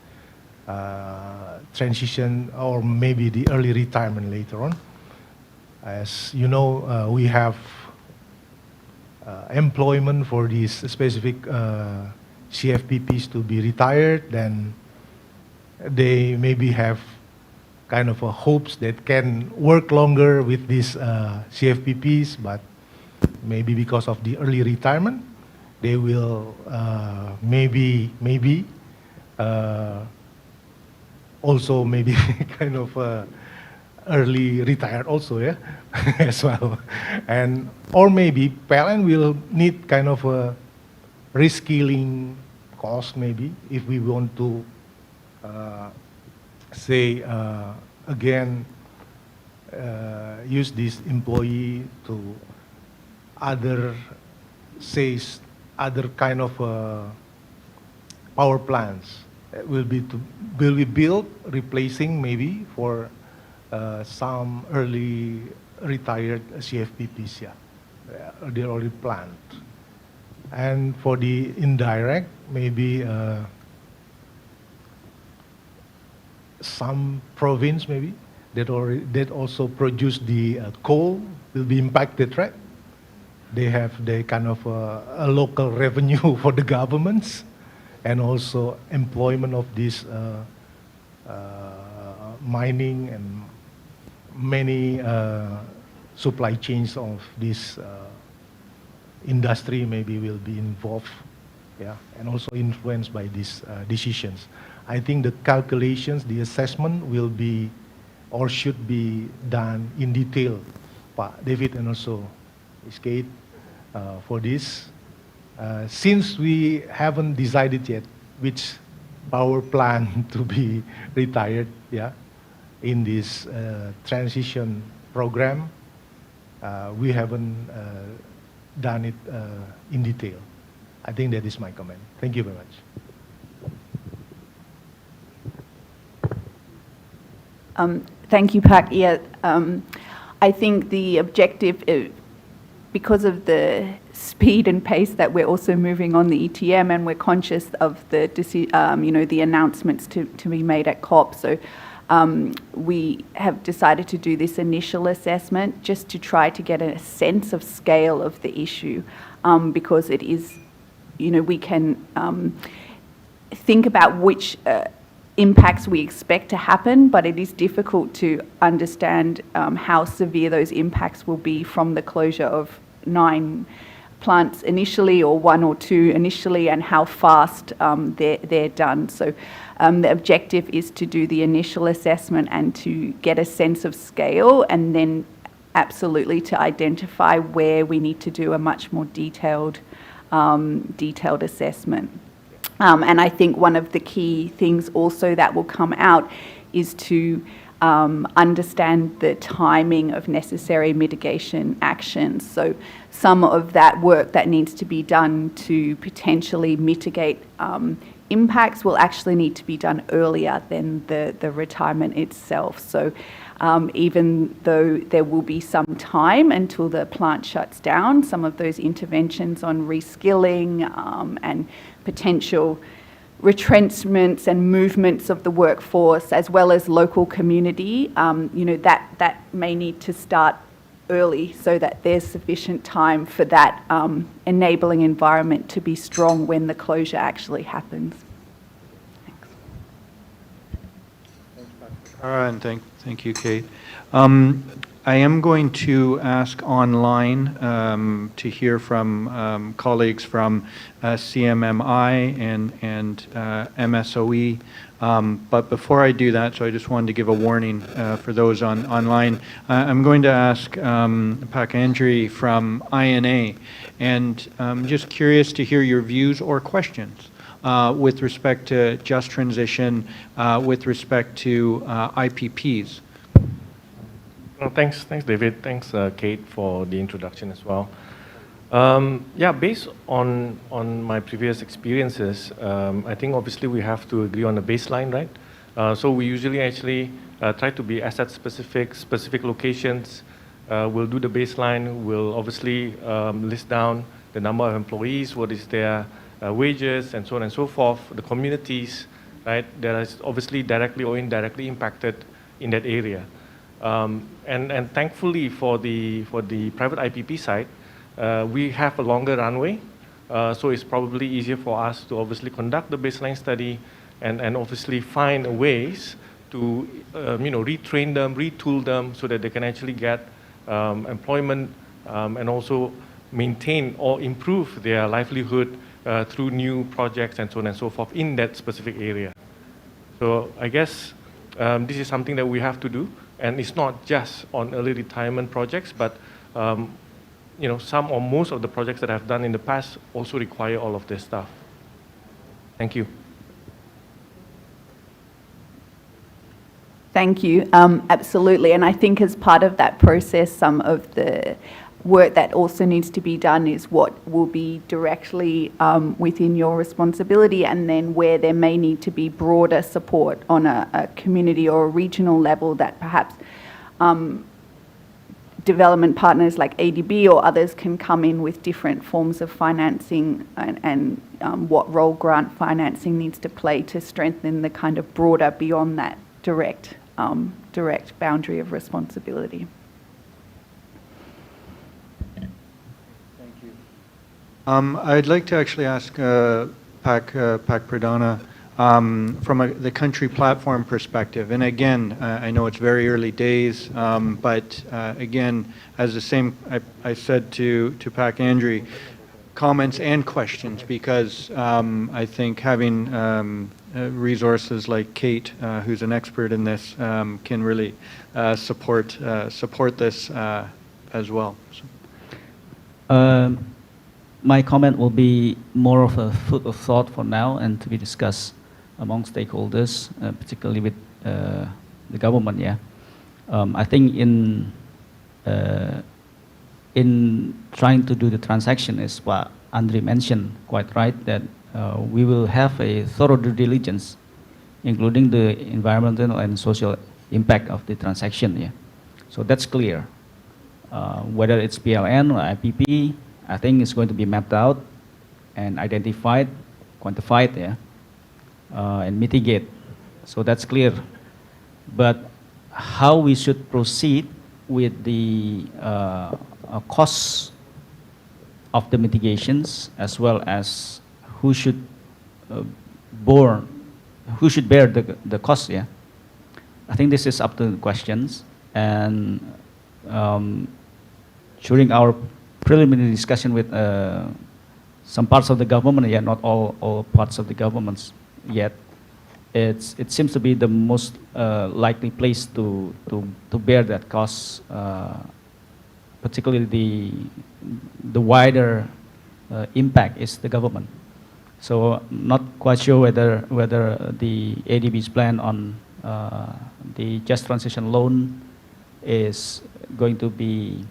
transition, or maybe the early retirement later on. As you know, we have employment for these specific CFPPs to be retired, then they maybe have kind of a hopes that can work longer with these CFPPs, but maybe because of the early retirement, they will maybe also maybe kind of early retired also, yeah, as well. And or maybe PLN will need kind of a reskilling cost, maybe, if we want to say again use this employee to other kind of power plants will be built, replacing maybe for some early retired CFPPs. Yeah, they're already planned. And for the indirect, maybe some province maybe that also produce the coal will be impacted, right? They have the kind of a local revenue for the governments, and also employment of this mining and many supply chains of this industry maybe will be involved, yeah, and also influenced by these decisions. I think the calculations, the assessment will be or should be done in detail, Pak David and also Ms. Kate, for this. Since we haven't decided yet which power plant to be retired, yeah, in this transition program. We haven't done it in detail. I think that is my comment. Thank you very much. Thank you, Pak. Yeah, I think the objective, because of the speed and pace that we're also moving on the ETM, and we're conscious of the the announcements to be made at COP. So we have decided to do this initial assessment just to try to get a sense of scale of the issue, because it is, we can think about which impacts we expect to happen, but it is difficult to understand how severe those impacts will be from the closure of 9 plants initially, or 1 or 2 initially, and how fast they're done. So the objective is to do the initial assessment and to get a sense of scale, and then absolutely to identify where we need to do a much more detailed assessment. And I think one of the key things also that will come out is to understand the timing of necessary mitigation actions. So some of that work that needs to be done to potentially mitigate impacts will actually need to be done earlier than the retirement itself. So even though there will be some time until the plant shuts down, some of those interventions on reskilling and potential retrenchments and movements of the workforce, as well as local community, that may need to start early so that there's sufficient time for that enabling environment to be strong when the closure actually happens. And thank you, Kate. I am going to ask online to hear from colleagues from CMMI and MSOE. But before I do that, so I just wanted to give a warning for those online. I'm going to ask Pak Andri from INA, and I'm just curious to hear your views or questions with respect to just transition, with respect to IPPs. Well, thanks, David. Thanks, Kate, for the introduction as well. Yeah, based on my previous experiences, I think obviously we have to agree on a baseline, right? So we usually actually try to be asset specific locations. We'll do the baseline. We'll obviously list down the number of employees, what is their wages, and so on and so forth. The communities, right, that is obviously directly or indirectly impacted in that area. And thankfully for the private IPP side, we have a longer runway, so it's probably easier for us to obviously conduct the baseline study and obviously find ways to retrain them, retool them so that they can actually get employment and also maintain or improve their livelihood through new projects and so on and so forth in that specific area. So I guess this is something that we have to do. And it's not just on early retirement projects, but some or most of the projects that I've done in the past also require all of this stuff. Thank you. Thank you. Absolutely. And I think as part of that process, some of the work that also needs to be done is what will be directly within your responsibility, and then where there may need to be broader support on a community or a regional level that perhaps development partners like ADB or others can come in with different forms of financing, and what role grant financing needs to play to strengthen the kind of broader beyond that direct boundary of responsibility. I'd like to actually ask Pak Pradana from the country platform perspective. And again, I know it's very early days, but again, as the same I said to Pak Andri, comments and questions, because I think having resources like Kate, who's an expert in this, can really support this as well. So. my comment will be more of a food of thought for now and to be discussed among stakeholders, particularly with the government. Yeah, I think in trying to do the transaction is what Andre mentioned quite right, that we will have a thorough due diligence, including the environmental and social impact of the transaction. Yeah, so that's clear. Whether it's PLN or IPP, I think it's going to be mapped out and identified, quantified, yeah, and mitigate. So that's clear. But how we should proceed with the costs of the mitigations, as well as who should bear the cost, yeah. I think this is up to the questions. And during our preliminary discussion with some parts of the government, yet not all parts of the governments yet, it seems to be the most likely place to bear that cost, particularly the wider impact is the government. So not quite sure whether the ADB's plan on the Just Transition loan is going to be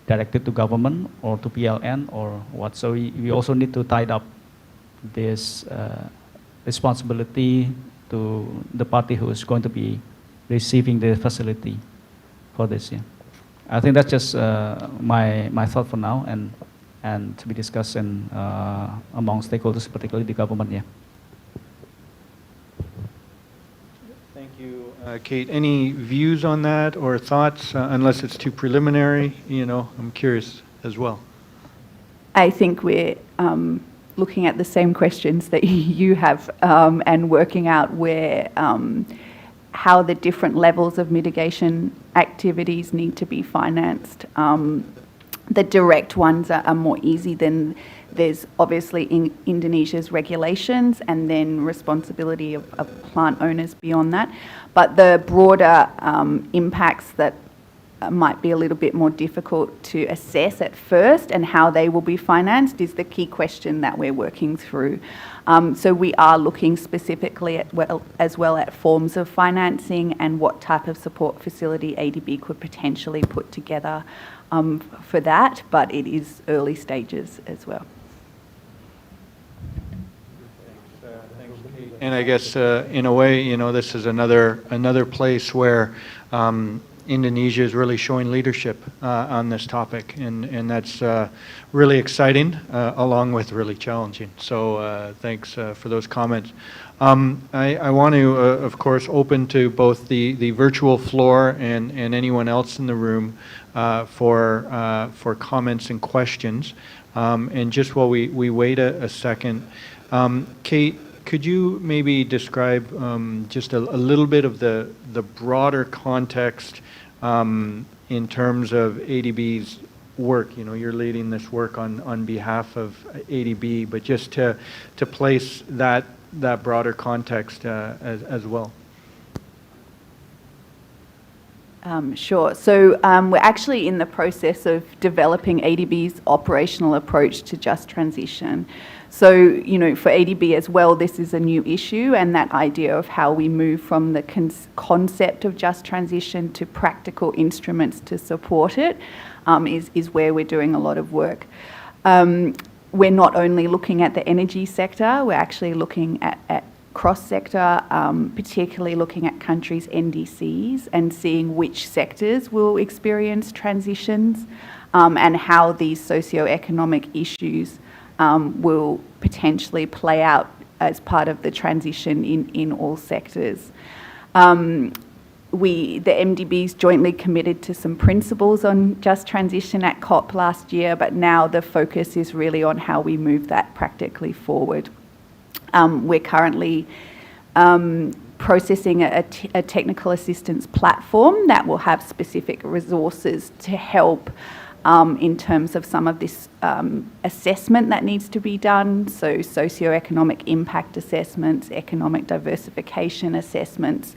directed to government or to PLN or what. So we also need to tie up this responsibility to the party who is going to be receiving the facility for this year. I think that's just my thought for now, and to be discussed among stakeholders, particularly the government. Yeah. Thank you, Kate. Any views on that or thoughts, unless it's too preliminary? You know, I'm curious as well. I think we're looking at the same questions that you have and working out where how the different levels of mitigation activities need to be financed. The direct ones are more easy. Then there's obviously Indonesia's regulations and then responsibility of plant owners beyond that. But the broader impacts that might be a little bit more difficult to assess at first, and how they will be financed is the key question that we're working through. So we are looking specifically at as well at forms of financing and what type of support facility ADB could potentially put together for that, but it is early stages as well. And I guess in a way, you know, this is another place where Indonesia is really showing leadership on this topic, and that's really exciting, along with really challenging. So thanks for those comments. I want to, of course, open to both the virtual floor and anyone else in the room for comments and questions. And just while we wait a second, Kate, could you maybe describe just a little bit of the broader context in terms of ADB's work? You know, you're leading this work on behalf of ADB, but just to place that broader context as well. Sure. So we're actually in the process of developing ADB's operational approach to just transition. So, you know, for ADB as well, this is a new issue, and that idea of how we move from the concept of just transition to practical instruments to support it is where we're doing a lot of work. We're not only looking at the energy sector, we're actually looking at cross-sector, particularly looking at countries' NDCs and seeing which sectors will experience transitions and how these socio-economic issues will potentially play out as part of the transition in all sectors. The MDB's jointly committed to some principles on just transition at COP last year, but now the focus is really on how we move that practically forward. We're currently processing a technical assistance platform that will have specific resources to help in terms of some of this assessment that needs to be done, so socioeconomic impact assessments, economic diversification assessments,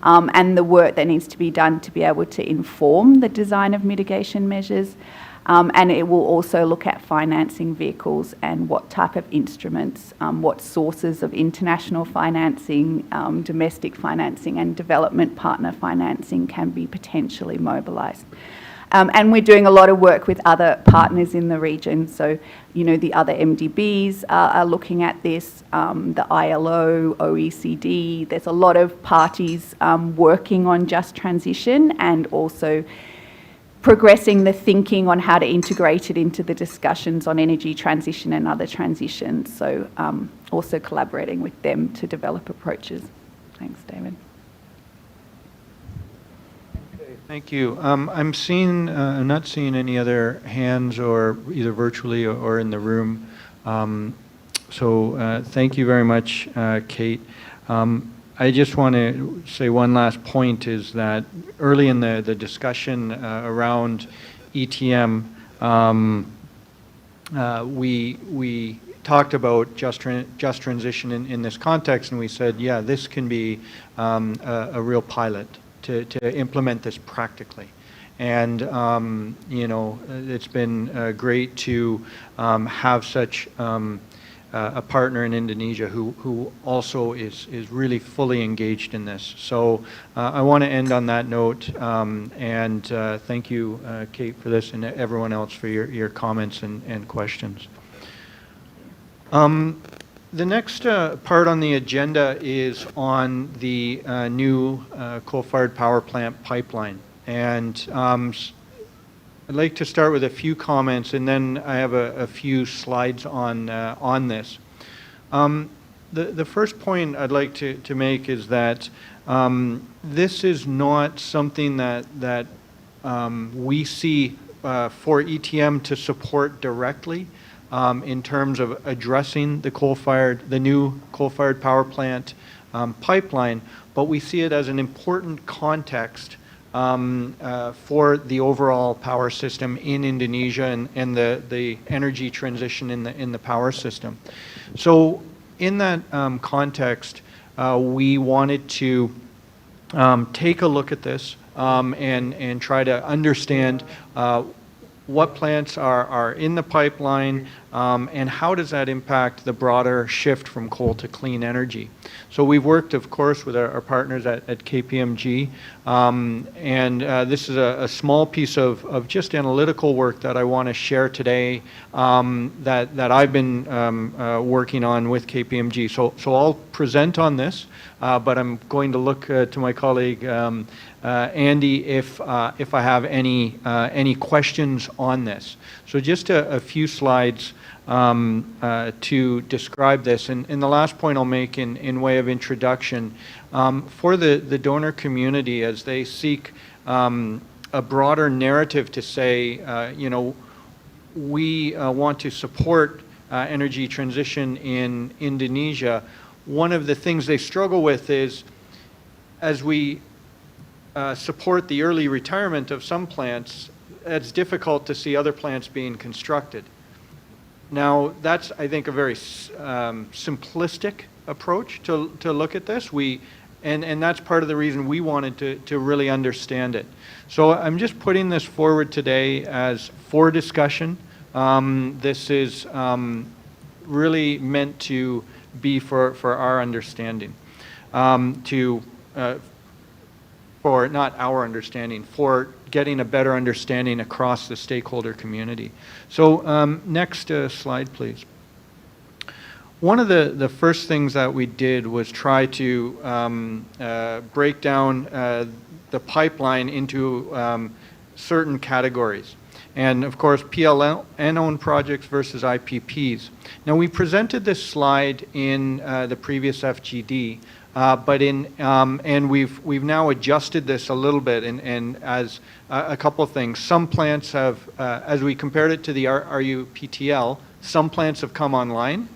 and the work that needs to be done to be able to inform the design of mitigation measures. And it will also look at financing vehicles and what type of instruments, what sources of international financing, domestic financing and development partner financing can be potentially mobilised. And we're doing a lot of work with other partners in the region. So, you know, the other MDBs are looking at this, the ILO, OECD. There's a lot of parties working on just transition and also progressing the thinking on how to integrate it into the discussions on energy transition and other transitions. So also collaborating with them to develop approaches. Thanks, David. Thank you. I'm not seeing any other hands, or either virtually or in the room. So thank you very much, Kate. I just want to say one last point is that early in the discussion around ETM, we talked about just transition in this context, and we said, yeah, this can be a real pilot to implement this practically. And, you know, it's been great to have such a partner in Indonesia who also is really fully engaged in this. So I want to end on that note, and thank you, Kate, for this, and everyone else for your comments and questions. The next part on the agenda is on the new coal-fired power plant pipeline. And I'd like to start with a few comments, and then I have a few slides on this. The first point I'd like to make is that this is not something that we see for ETM to support directly. In terms of addressing the new coal-fired power plant pipeline, but we see it as an important context for the overall power system in Indonesia and the energy transition in the power system. So in that context, we wanted to take a look at this and try to understand what plants are in the pipeline, and how does that impact the broader shift from coal to clean energy. So we've worked, of course, with our partners at KPMG, and this is a small piece of just analytical work that I want to share today that I've been working on with KPMG. So I'll present on this, but I'm going to look to my colleague Andy if I have any questions on this. So just a few slides to describe this. And the last point I'll make in way of introduction, for the donor community as they seek a broader narrative to say, you know, we want to support energy transition in Indonesia, one of the things they struggle with is, as we support the early retirement of some plants, it's difficult to see other plants being constructed. Now, that's, I think, a very simplistic approach to look at this. And that's part of the reason we wanted to really understand it. So I'm just putting this forward today as for discussion. This is really meant to be for our understanding, for not our understanding, for getting a better understanding across the stakeholder community. So next slide, please. One of the first things that we did was try to break down the pipeline into certain categories. And of course, PLN-owned projects versus IPPs. Now, we presented this slide in the previous FGD, but and we've now adjusted this a little bit, and as a couple of things. Some plants have, as we compared it to the RUPTL, some plants have come online,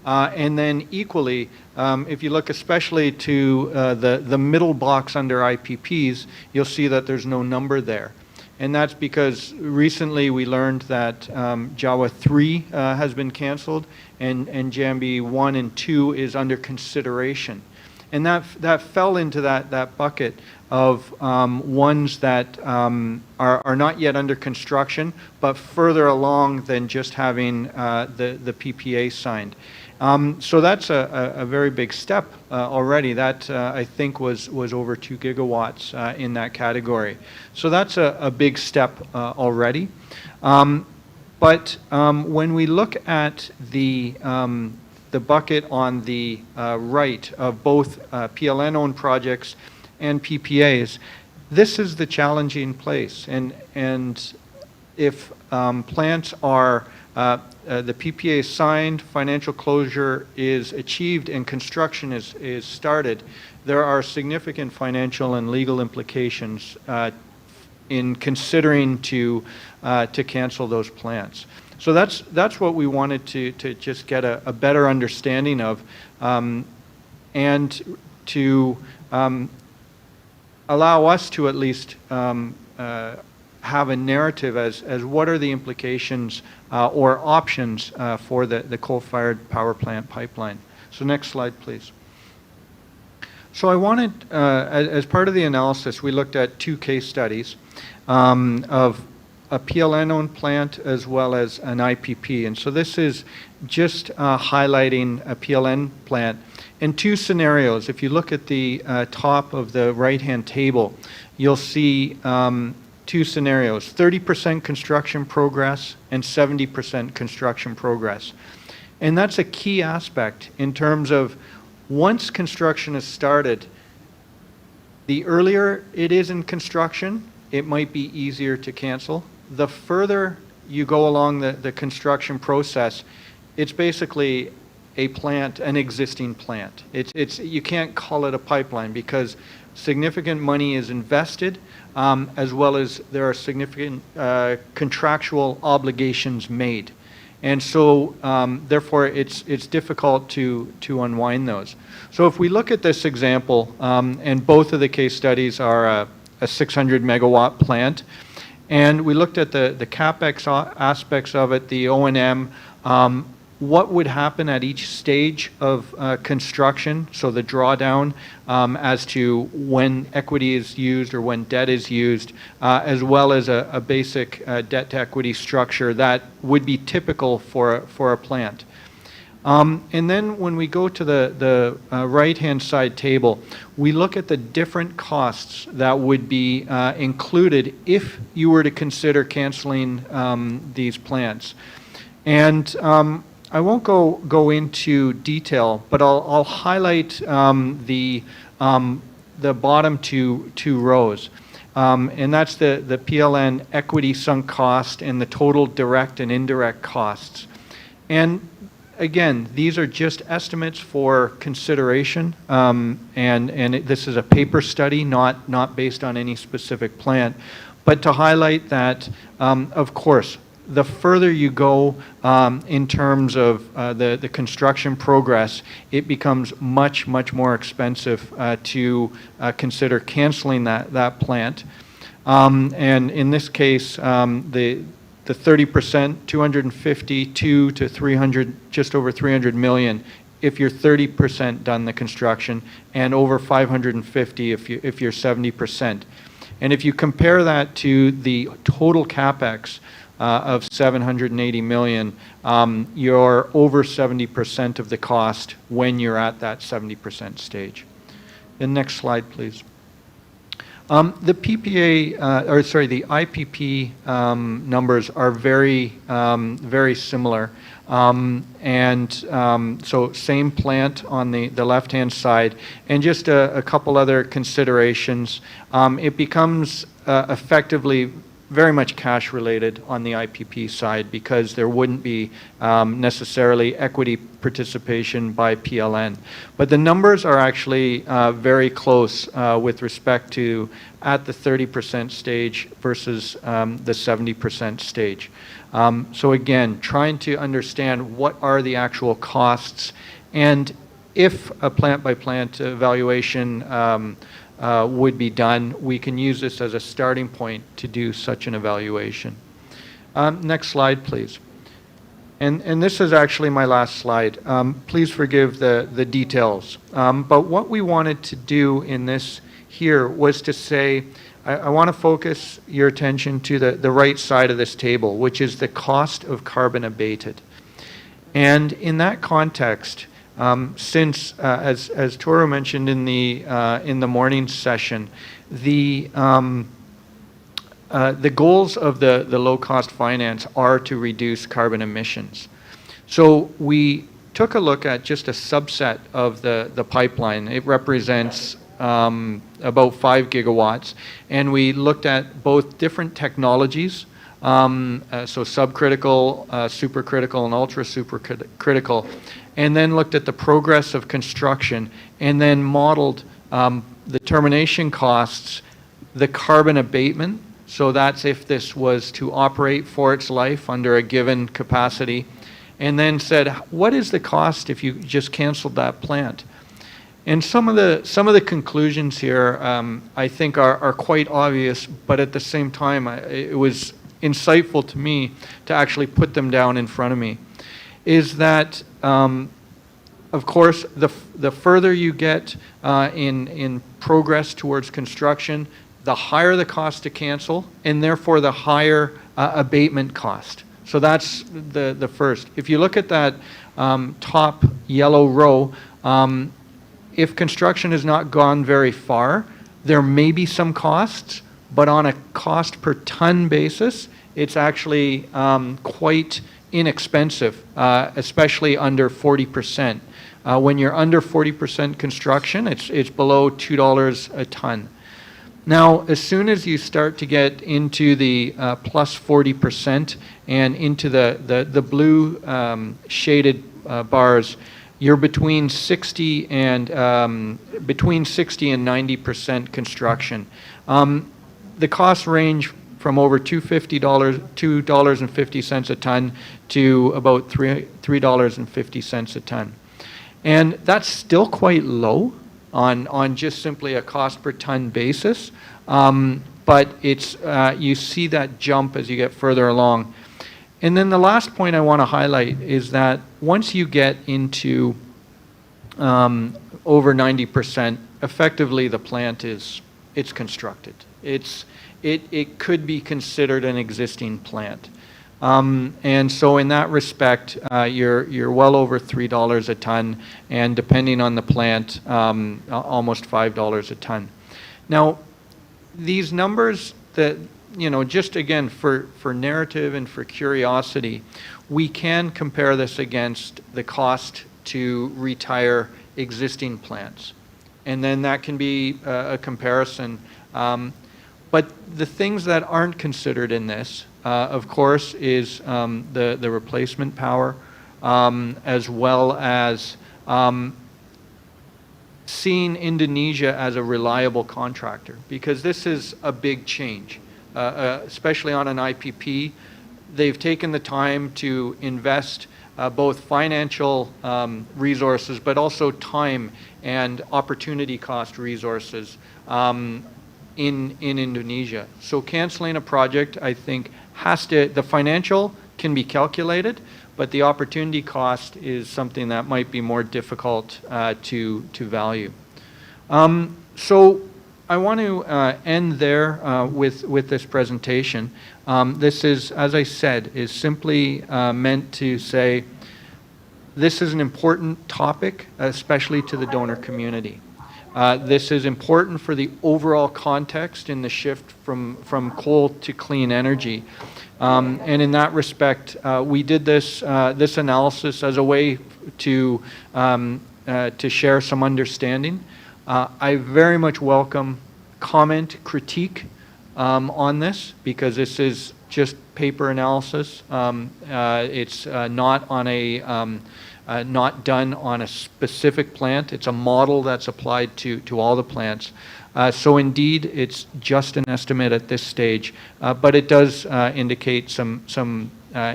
and then equally, if you look especially to the middle box under IPPs, you'll see that there's no number there. And that's because recently we learned that Jawa 3 has been canceled, and Jambi 1 and 2 is under consideration. And that fell into that bucket of ones that are not yet under construction, but further along than just having the PPA signed. So that's a very big step already. That I think was over 2 gigawatts in that category. So that's a big step already. But when we look at the bucket on the right of both PLN-owned projects and PPAs, this is the challenging place. And if plants are, the PPA is signed, financial closure is achieved, and construction is started, there are significant financial and legal implications in considering to cancel those plants. So that's what we wanted to just get a better understanding of, and to allow us to at least have a narrative as what are the implications or options for the coal-fired power plant pipeline. So next slide, please. So I wanted, as part of the analysis, we looked at 2 case studies of a PLN-owned plant as well as an IPP. And so this is just highlighting a PLN plant. In 2 scenarios, if you look at the top of the right-hand table, you'll see 2 scenarios, 30% construction progress and 70% construction progress. And that's a key aspect in terms of once construction is started, the earlier it is in construction, it might be easier to cancel. The further you go along the construction process, it's basically a plant, an existing plant. You can't call it a pipeline because significant money is invested, as well as there are significant contractual obligations made. And so, therefore, it's difficult to unwind those. So if we look at this example, and both of the case studies are a 600 megawatt plant, and we looked at the CapEx aspects of it, the O&M, what would happen at each stage of construction, so the drawdown as to when equity is used or when debt is used, as well as a basic debt to equity structure that would be typical for a plant. And then when we go to the right-hand side table, we look at the different costs that would be included if you were to consider canceling these plants. And I won't go into detail, but I'll highlight the bottom two rows. And that's the PLN equity sunk cost and the total direct and indirect costs. And again, these are just estimates for consideration, this is a paper study, not based on any specific plant. But to highlight that, of course, the further you go in terms of the construction progress, it becomes much more expensive to consider canceling that plant. And in this case, the 30%, 252 to 300, just over 300 million, if you're 30% done the construction, and over 550 if you're 70%. And if you compare that to the total CapEx of 780 million, you're over 70% of the cost when you're at that 70% stage. The next slide, please. The PPA, the IPP numbers are very similar. So same plant on the left-hand side, and just a couple other considerations. It becomes effectively very much cash related on the IPP side because there wouldn't be necessarily equity participation by PLN. But the numbers are actually very close with respect to at the 30% stage versus the 70% stage. So again, trying to understand what are the actual costs, and if a plant-by-plant evaluation would be done, we can use this as a starting point to do such an evaluation. Next slide, please. And this is actually my last slide. Please forgive the details. But what we wanted to do in this here was to say, I want to focus your attention to the right side of this table, which is the cost of carbon abated. And in that context, since, as Toru mentioned in the morning session, the goals of the low-cost finance are to reduce carbon emissions. So we took a look at just a subset of the pipeline. It represents about 5 gigawatts, and we looked at both different technologies, so subcritical, supercritical, and ultra supercritical, and then looked at the progress of construction, and then modeled the termination costs, the carbon abatement, so that's if this was to operate for its life under a given capacity, and then said, what is the cost if you just canceled that plant? And some of the conclusions here, I think, are quite obvious, but at the same time, it was insightful to me to actually put them down in front of me. Is that, of course, the further you get in progress towards construction, the higher the cost to cancel, and therefore the higher abatement cost. So that's the first. If you look at that top yellow row, if construction has not gone very far, there may be some costs, but on a cost per ton basis, it's actually quite inexpensive, especially under 40%. When you're under 40% construction, it's below $2 a ton. Now, as soon as you start to get into the plus 40% and into the blue shaded bars, you're between 60 and 90% construction. The costs range from over $2.50 a ton to about $3.50 a ton. And that's still quite low on just simply a cost per ton basis, but it's you see that jump as you get further along. And then the last point I want to highlight is that once you get into over 90%, effectively the plant it's constructed. It could be considered an existing plant. And so in that respect, you're well over $3 a ton, and depending on the plant, almost $5 a ton. Now, these numbers that, just again for narrative and for curiosity, we can compare this against the cost to retire existing plants. And then that can be a comparison. But the things that aren't considered in this, of course, is the replacement power, as well as seeing Indonesia as a reliable contractor, because this is a big change, especially on an IPP. They've taken the time to invest both financial resources, but also time and opportunity cost resources in Indonesia. So canceling a project, I think, the financial can be calculated, but the opportunity cost is something that might be more difficult to value. So I want to end there with this presentation. This is, as I said, is simply meant to say this is an important topic, especially to the donor community. This is important for the overall context in the shift from coal to clean energy. And in that respect, we did this analysis as a way to share some understanding. I very much welcome comment, critique on this, because this is just paper analysis. It's not on a not done on a specific plant. It's a model that's applied to all the plants. So indeed, it's just an estimate at this stage, but it does indicate some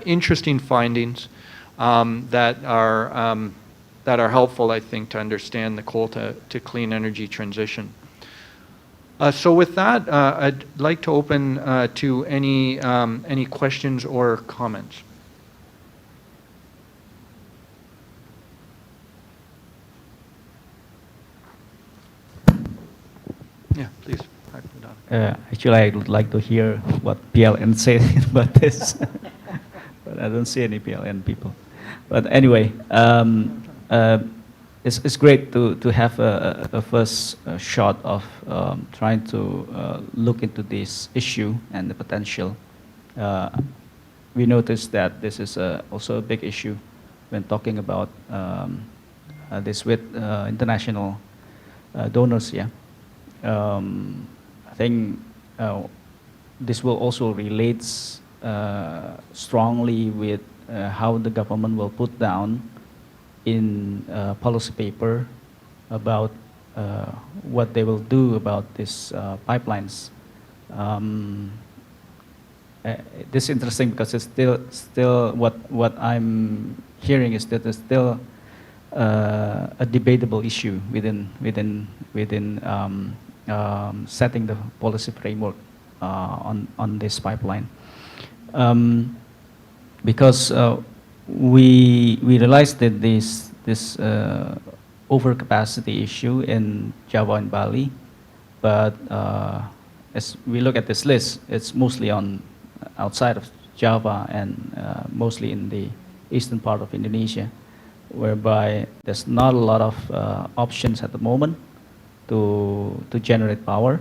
interesting findings that are helpful, I think, to understand the coal to clean energy transition. So with that, I'd like to open to any questions or comments. Yeah, please. Actually, I would like to hear what PLN says about this, but I don't see any PLN people. But anyway, it's great to have a first shot of trying to look into this issue and the potential. We noticed that this is also a big issue when talking about this with international donors. Yeah, I think this will also relate strongly with how the government will put down in policy paper about what they will do about these pipelines. This is interesting because it's still what I'm hearing is that there's still a debatable issue within setting the policy framework on this pipeline, because we realized that this overcapacity issue in Java and Bali, but as we look at this list, it's mostly on outside of Java and mostly in the eastern part of Indonesia, whereby there's not a lot of options at the moment to generate power,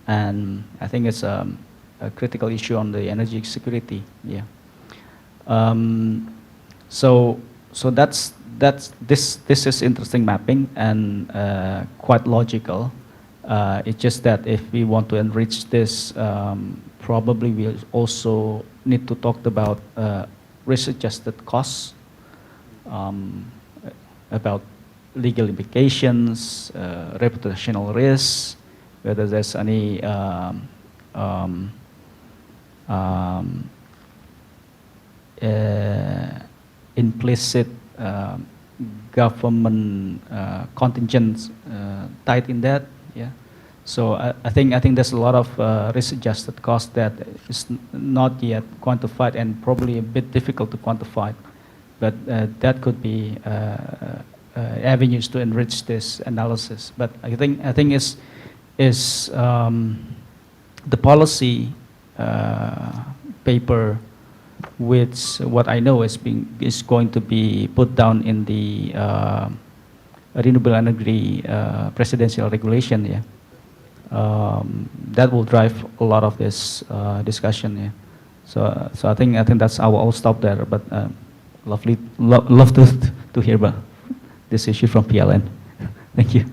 and I think it's a critical issue on the energy security. Yeah. So this is interesting mapping and quite logical. It's just that if we want to enrich this, probably we also need to talk about risk-adjusted costs, about legal implications, reputational risks, whether there's any implicit government contingents tied in that. Yeah. So I think there's a lot of risk-adjusted cost that is not yet quantified and probably a bit difficult to quantify, but that could be avenues to enrich this analysis. But I think is the policy paper, which what I know is going to be put down in the renewable energy presidential regulation. Yeah. That will drive a lot of this discussion. Yeah. So I think that's I'll stop there. But love to hear about this issue from PLN. Thank you.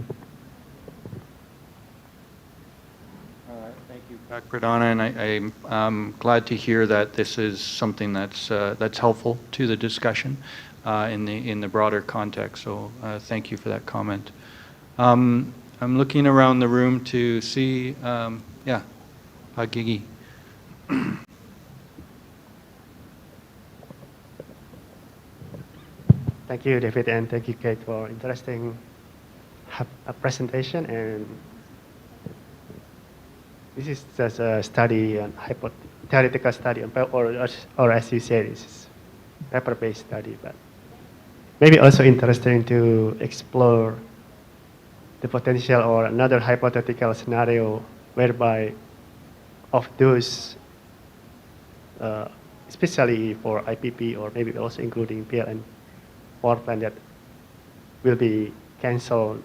Thank you, Pak Pradana, and I'm glad to hear that this is something that's helpful to the discussion in the broader context. So thank you for that comment. I'm looking around the room to see, yeah, Pak Gigi. Thank you, David, and thank you, Kate, for interesting presentation. And this is just a study, a theoretical study, or as you said, it's paper-based study, but maybe also interesting to explore the potential or another hypothetical scenario whereby of those, especially for IPP or maybe also including PLN power plant that will be cancelled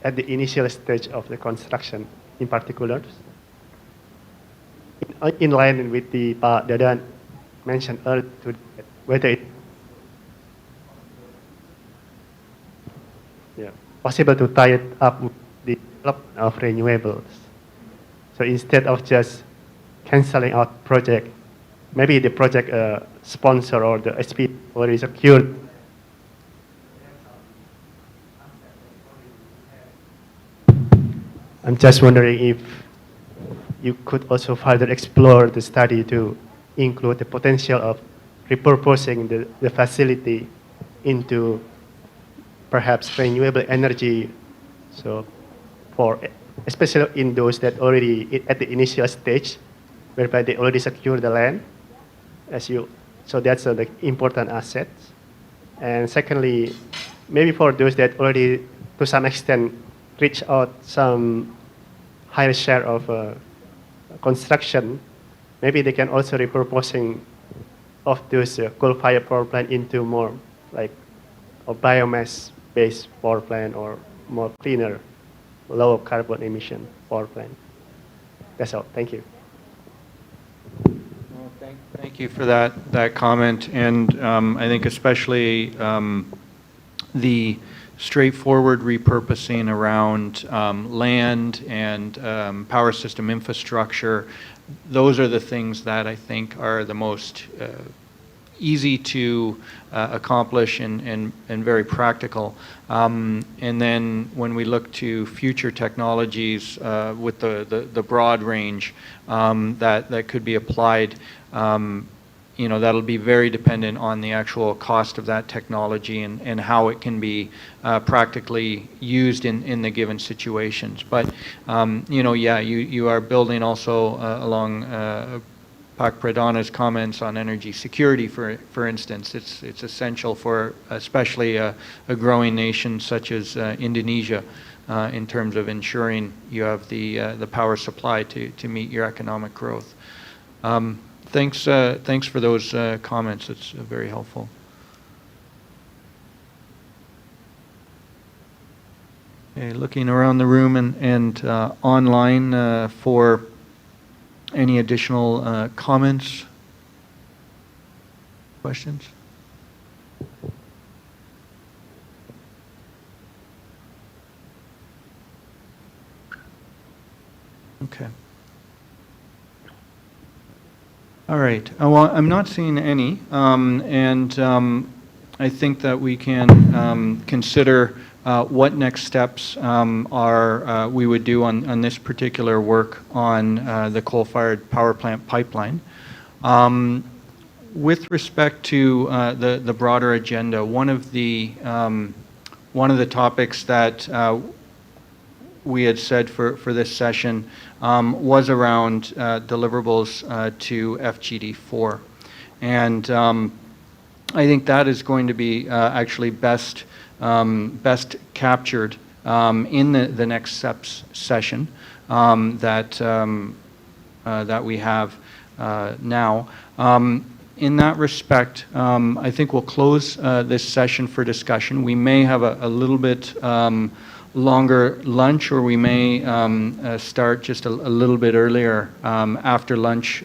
at the initial stage of the construction in particular, in line with the Pak Dadan mentioned earlier, whether it possible to tie it up with the development of renewables. So instead of just cancelling out project, maybe the project sponsor or the SP already secured. I'm just wondering if you could also further explore the study to include the potential of repurposing the facility into perhaps renewable energy, so especially in those that already at the initial stage, whereby they already secure the land, so that's the important asset. And secondly, maybe for those that already to some extent reach out some higher share of construction, maybe they can also repurposing of those coal-fired power plant into more like a biomass-based power plant or more cleaner, low carbon emission power plant. That's all. Thank you. Thank you for that comment, and I think especially the straightforward repurposing around land and power system infrastructure. Those are the things that I think are the most easy to accomplish and very practical. And then when we look to future technologies with the broad range that could be applied, you know, that'll be very dependent on the actual cost of that technology and how it can be practically used in the given situations. But, you know, yeah, you are building also along Pak Pradana's comments on energy security, for instance. It's essential for especially a growing nation such as Indonesia in terms of ensuring you have the power supply to meet your economic growth. Thanks for those comments. It's very helpful. Okay, looking around the room and online for any additional comments, questions? Okay. All right. Well, I'm not seeing any, and I think that we can consider what next steps we would do on this particular work on the coal-fired power plant pipeline. With respect to the broader agenda, one of the topics that we had said for this session was around deliverables to FGD4. And I think that is going to be actually best captured in the next SEPS session that we have now. In that respect, I think we'll close this session for discussion. We may have a little bit longer lunch, or we may start just a little bit earlier after lunch,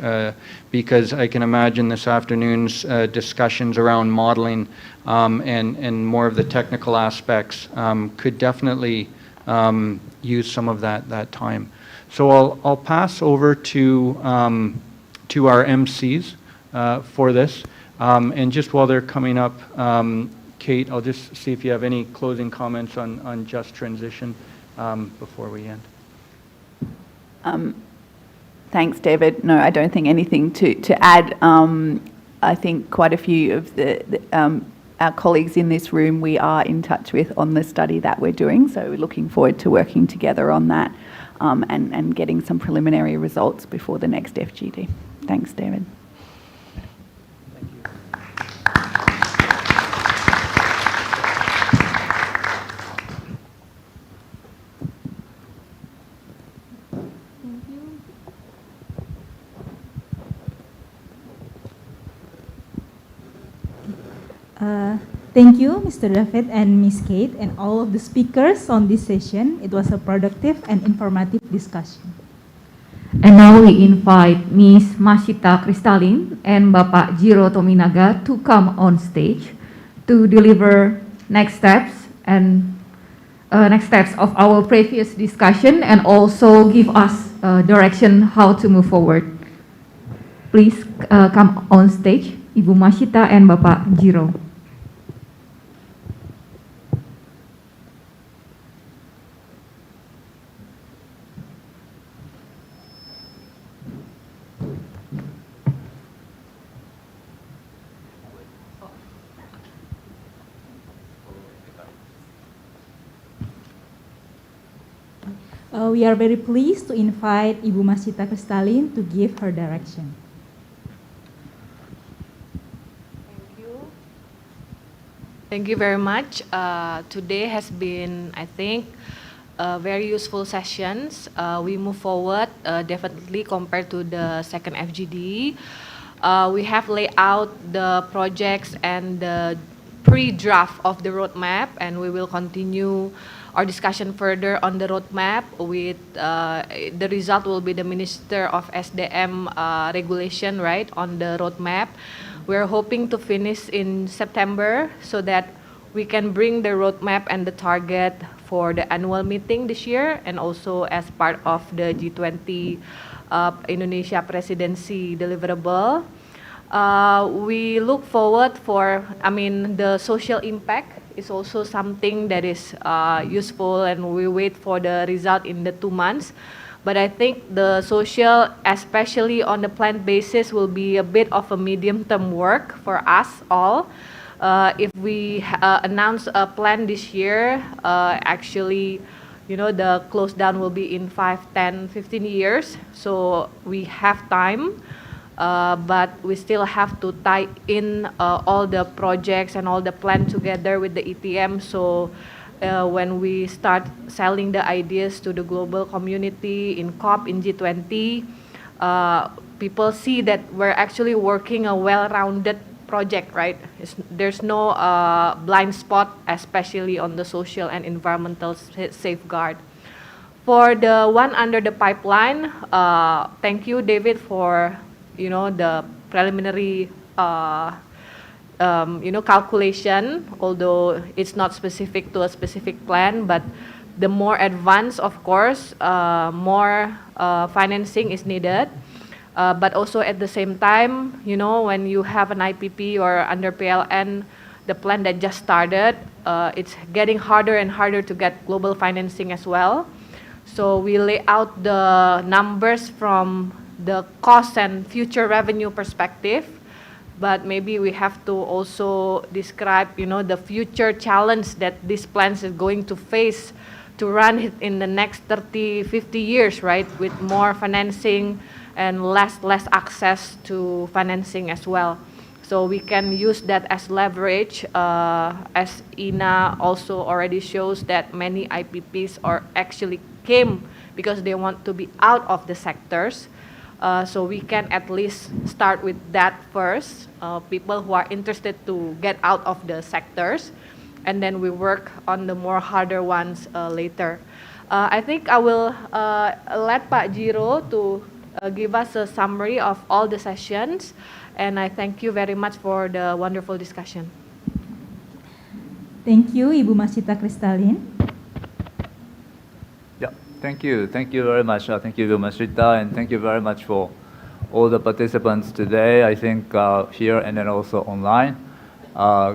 because I can imagine this afternoon's discussions around modeling and more of the technical aspects could definitely use some of that time. So I'll pass over to our MCs for this, and just while they're coming up, Kate, I'll just see if you have any closing comments on just transition before we end. Thanks, David. No, I don't think anything to add. I think quite a few of our colleagues in this room we are in touch with on the study that we're doing, so we're looking forward to working together on that and getting some preliminary results before the next FGD. Thanks, David. Thank you, Mr. David and Ms. Kate, and all of the speakers on this session. It was a productive and informative discussion. And now we invite Ms. Masita Kristalin and Bapak Jiro Tominaga to come on stage to deliver next steps of our previous discussion, and also give us direction how to move forward. Please come on stage, Ibu Masita and Bapak Jiro. We are very pleased to invite Ibu Masita Kristalin to give her direction. Thank you very much. Today has been, I think, very useful sessions. We move forward definitely compared to the second FGD. We have laid out the projects and the pre-draft of the roadmap, and we will continue our discussion further on the roadmap with the result will be the Minister of SDM regulation, right, on the roadmap. We're hoping to finish in September so that we can bring the roadmap and the target for the annual meeting this year, and also as part of the G20 Indonesia presidency deliverable. We look forward for, the social impact is also something that is useful, and we wait for the result in the 2 months. But I think the social, especially on the plant basis, will be a bit of a medium-term work for us all. If we announce a plan this year, actually, the close down will be in 5, 10, 15 years. So we have time, but we still have to tie in all the projects and all the plan together with the ETM. So when we start selling the ideas to the global community in COP, in G20, people see that we're actually working a well-rounded project, right? There's no blind spot, especially on the social and environmental safeguard. For the one under the pipeline, thank you, David, for the preliminary calculation, although it's not specific to a specific plan, but the more advanced, of course, more financing is needed. But also at the same time, when you have an IPP or under PLN, the plan that just started, it's getting harder and harder to get global financing as well. So we lay out the numbers from the cost and future revenue perspective, but maybe we have to also describe, the future challenge that these plans is going to face to run it in the next 30, 50 years, right? With more financing and less access to financing as well. So we can use that as leverage, as Ina also already shows that many IPPs actually came because they want to be out of the sectors. So we can at least start with that first, people who are interested to get out of the sectors, and then we work on the more harder ones later. I think I will let Pak Jiro to give us a summary of all the sessions, and I thank you very much for the wonderful discussion. Thank you, Ibu Masita Kristalin. Yeah, thank you very much. Thank you, Ibu Masita, and thank you very much for all the participants today, I think here and then also online.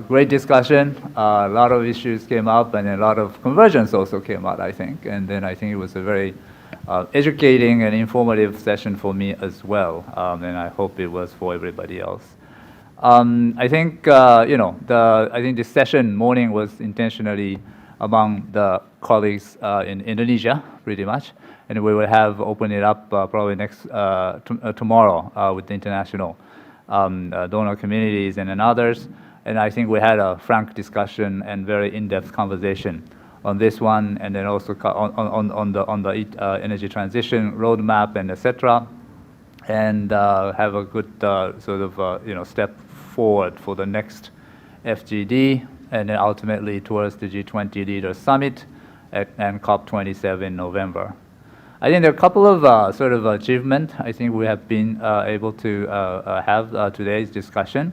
Great discussion, a lot of issues came up, and a lot of convergence also came out, I think, and then I think it was a very educating and informative session for me as well, and I hope it was for everybody else. I think I think this session morning was intentionally among the colleagues in Indonesia, pretty much, and we will have open it up probably next tomorrow with the international donor communities and others. And I think we had a frank discussion and very in-depth conversation on this one, and then also on the energy transition roadmap and etc. And have a good step forward for the next FGD, and then ultimately towards the G20 Leaders Summit and COP27 in November. I think there are a couple of achievements I think we have been able to have today's discussion.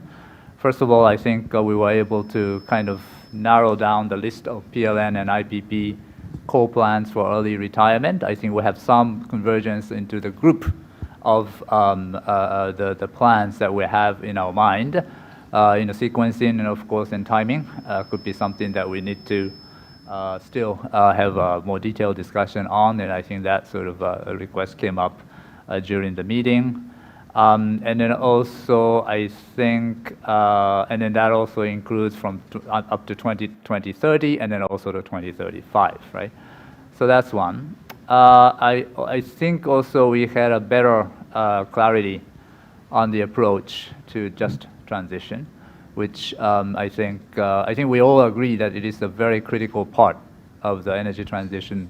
First of all, I think we were able to kind of narrow down the list of PLN and IPP coal plants for early retirement. I think we have some convergence into the group of the plans that we have in our mind. Sequencing and of course in timing could be something that we need to still have a more detailed discussion on, and I think that sort of a request came up during the meeting. And then also, I think, and then that also includes from up to 2030, and then also to 2035, right? So that's one. I think also we had a better clarity on the approach to just transition, which I think we all agree that it is a very critical part of the energy transition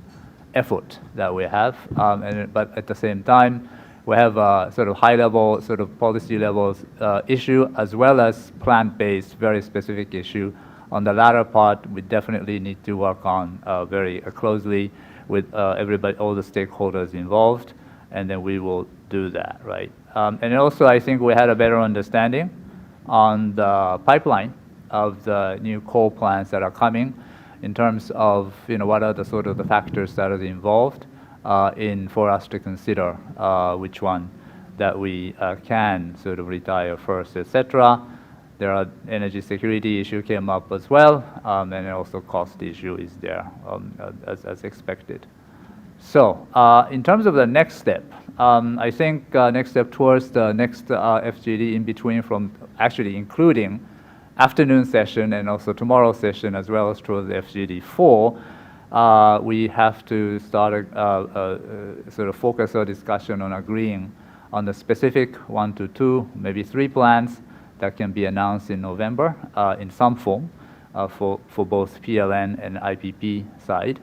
effort that we have. But at the same time, we have a sort of high-level, sort of policy-level issue, as well as plant-based, very specific issue. On the latter part, we definitely need to work on very closely with everybody, all the stakeholders involved, and then we will do that, right? And also, I think we had a better understanding on the pipeline of the new coal plants that are coming, in terms of what are the sort of the factors that are involved for us to consider which one that we can sort of retire first, etc. There are energy security issue came up as well, and also cost issue is there as expected. So in terms of the next step, I think next step towards the next FGD in between, from actually including afternoon session and also tomorrow's session, as well as towards the FGD4, we have to start sort of focus our discussion on agreeing on the specific 1 to 2, maybe 3 plans that can be announced in November in some form for both PLN and IPP side,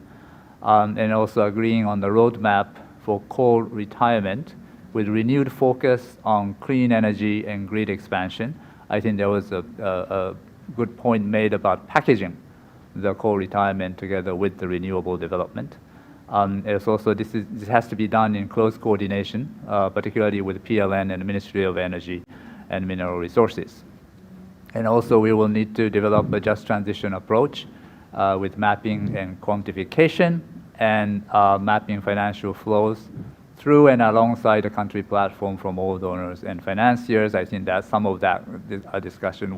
and also agreeing on the roadmap for coal retirement with renewed focus on clean energy and grid expansion. I think there was a good point made about packaging the coal retirement together with the renewable development. It's also, this has to be done in close coordination, particularly with PLN and the Ministry of Energy and Mineral Resources. And also we will need to develop a just transition approach with mapping and quantification and mapping financial flows through and alongside the country platform from all donors and financiers. I think that some of that discussion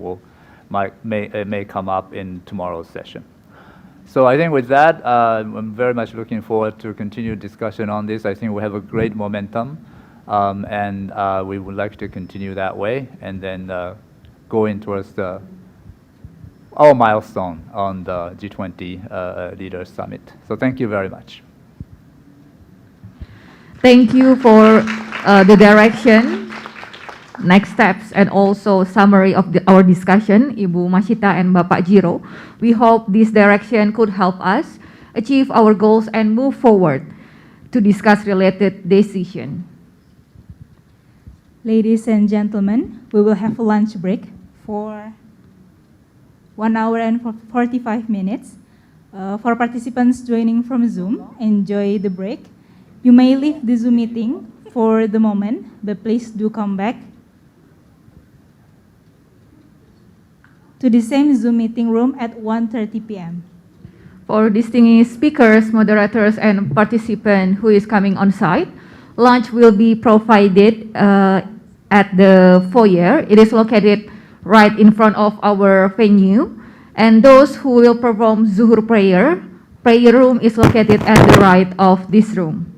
may come up in tomorrow's session. So I think with that, I'm very much looking forward to continued discussion on this. I think we have a great momentum, and we would like to continue that way, and then go in towards our milestone on the G20 Leaders Summit. So thank you very much. Thank you for the direction, next steps, and also summary of our discussion, Ibu Masita and Bapak Jiro. We hope this direction could help us achieve our goals and move forward to discuss related decision. Ladies and gentlemen, we will have a lunch break for 1 hour and 45 minutes. For participants joining from Zoom, enjoy the break. You may leave the Zoom meeting for the moment, but please do come back to the same Zoom meeting room at 1:30 p.m. For distinguished speakers, moderators, and participants who is coming on site, lunch will be provided at the foyer. It is located right in front of our venue. And those who will perform Zuhur prayer room is located at the right of this room.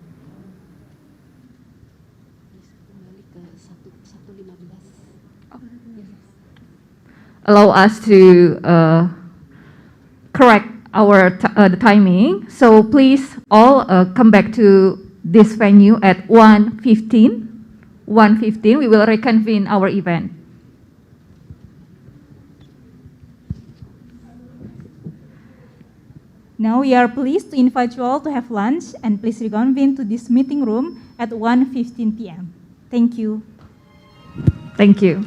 Allow us to correct our the timing. So please all come back to this venue at 1:15. 1:15, we will reconvene our event. Now we are pleased to invite you all to have lunch, and please reconvene to this meeting room at 1:15 p.m. Thank you. Thank you.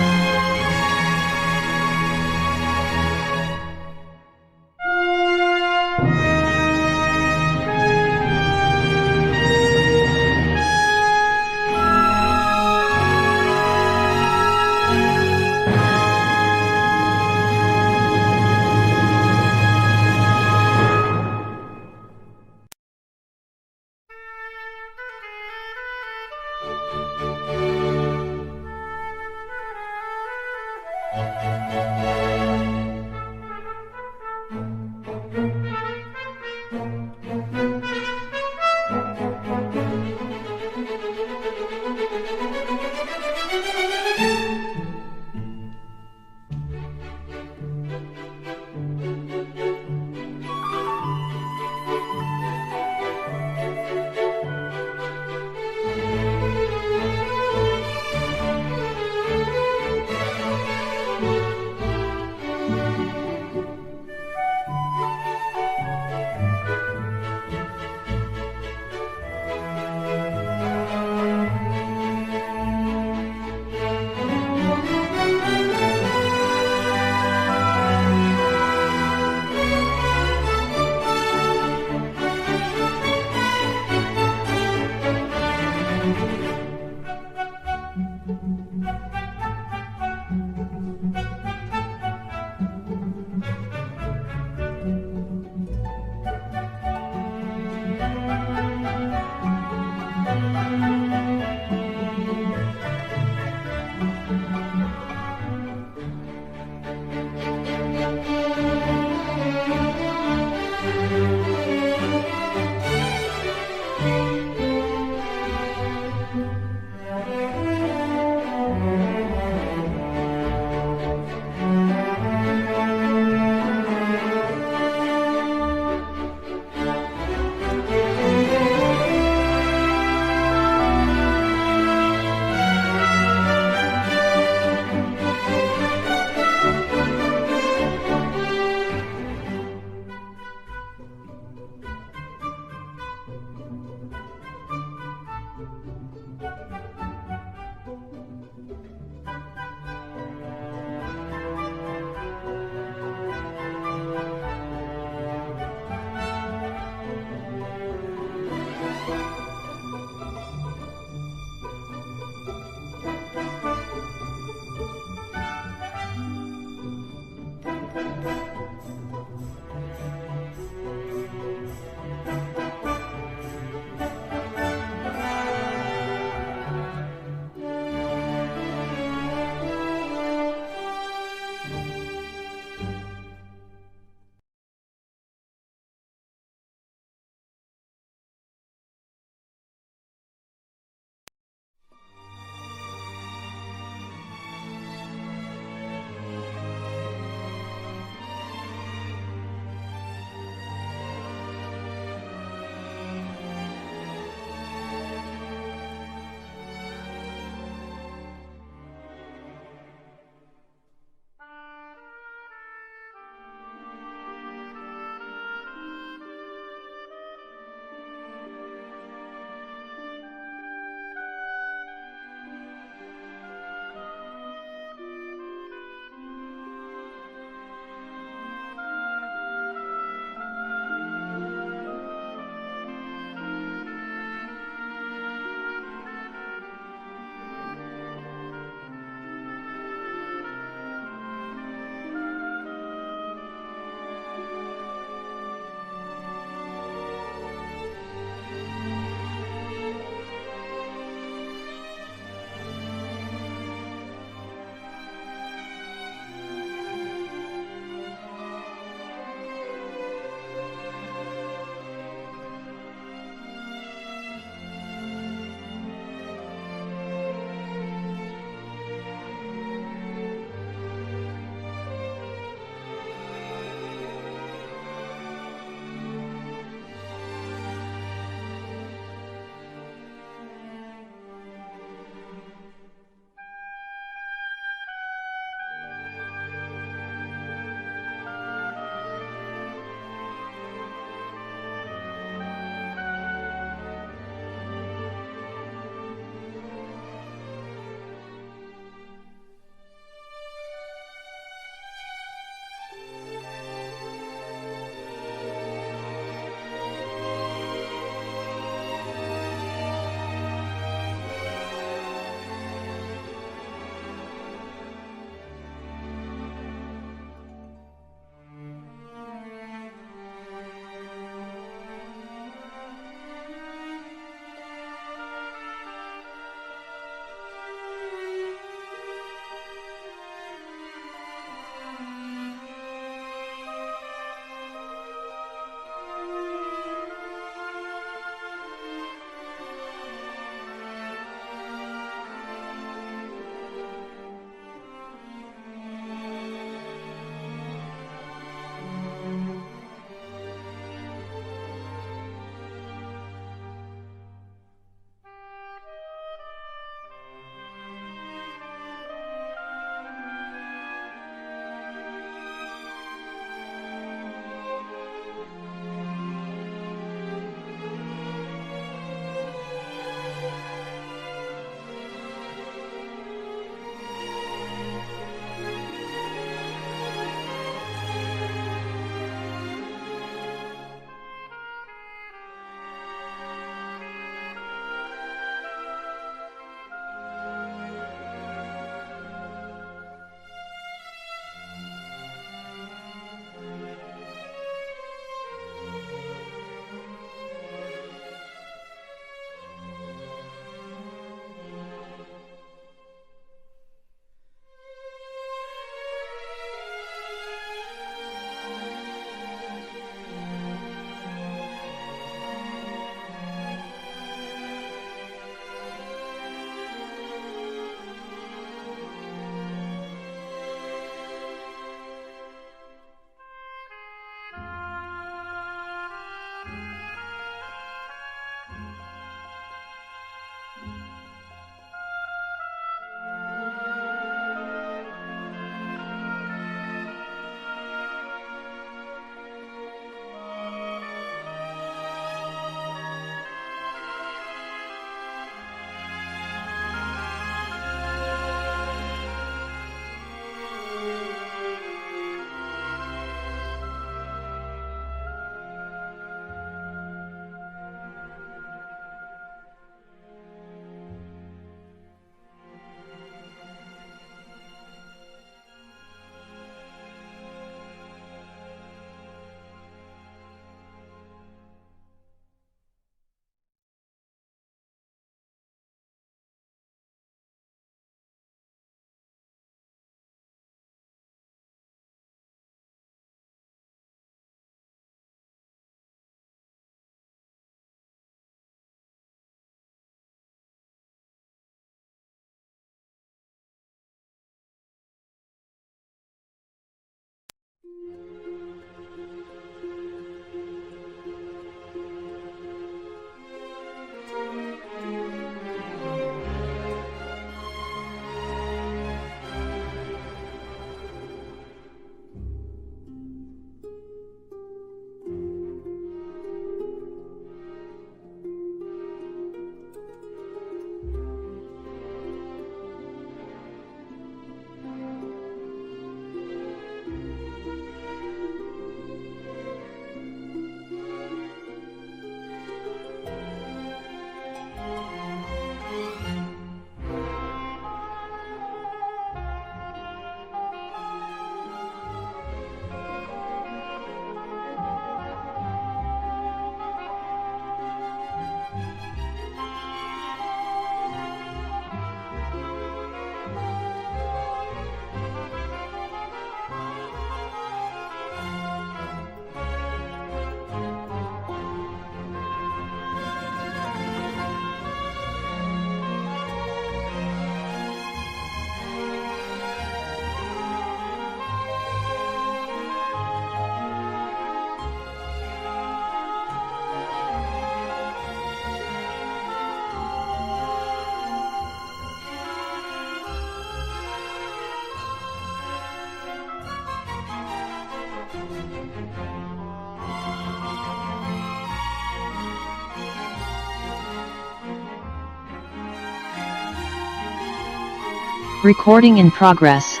Recording in progress.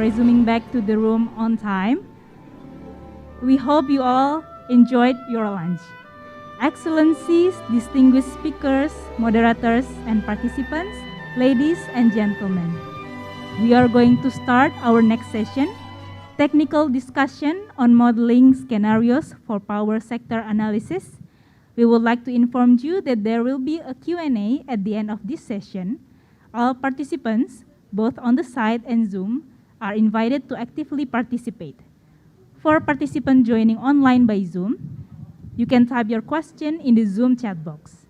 resuming back to the room on time. We hope you all enjoyed your lunch. Excellencies, distinguished speakers, moderators, and participants, ladies and gentlemen. We are going to start our next session, technical discussion on modeling scenarios for power sector analysis. We would like to inform you that there will be a Q&A at the end of this session. All participants, both on the site and Zoom, are invited to actively participate. For participants joining online by Zoom, you can type your question in the Zoom chat box.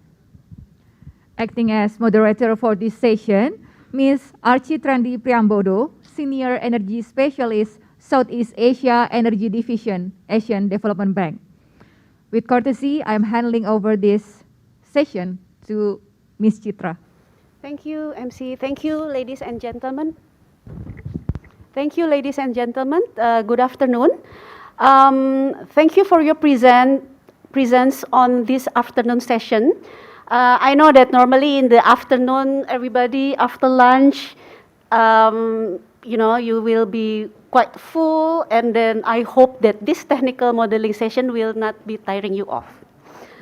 Acting as moderator for this session, Ms. Architrandi Priambodo, Senior Energy Specialist, Southeast Asia Energy Division, Asian Development Bank. With courtesy, I'm handing over this session to Ms. Chitra. Thank you, MC. Thank you, ladies and gentlemen. Thank you, ladies and gentlemen. Good afternoon. Thank you for your presence on this afternoon session. I know that normally in the afternoon, everybody after lunch, you will be quite full, and then I hope that this technical modeling session will not be tiring you off.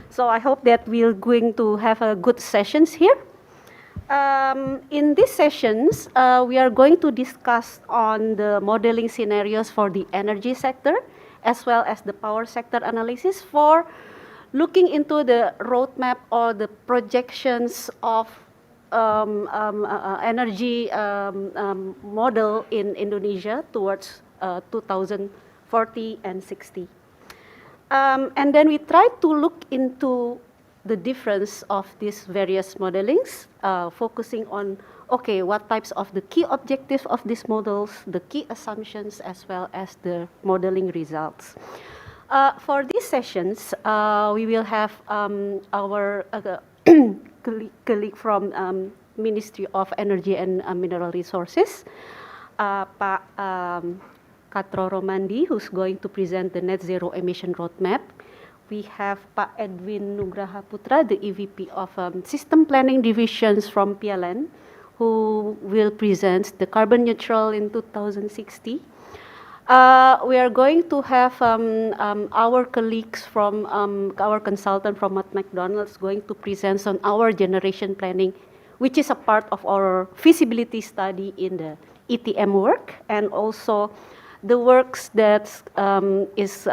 So I hope that we're going to have a good sessions here. In these sessions, we are going to discuss on the modeling scenarios for the energy sector, as well as the power sector analysis for looking into the roadmap or the projections of energy model in Indonesia towards 2040 and 60. And then we try to look into the difference of these various modelings, focusing on, okay, what types of the key objectives of these models, the key assumptions, as well as the modeling results. For these sessions, we will have our colleague from Ministry of Energy and Mineral Resources, Pak Katro Romandi, who's going to present the net zero emission roadmap. We have Pak Edwin Nugraha Putra, the EVP of System Planning Divisions from PLN, who will present the carbon neutral in 2060. We are going to have our colleagues from our consultant from McDonald's going to present on our generation planning, which is a part of our feasibility study in the ETM work, and also the works that is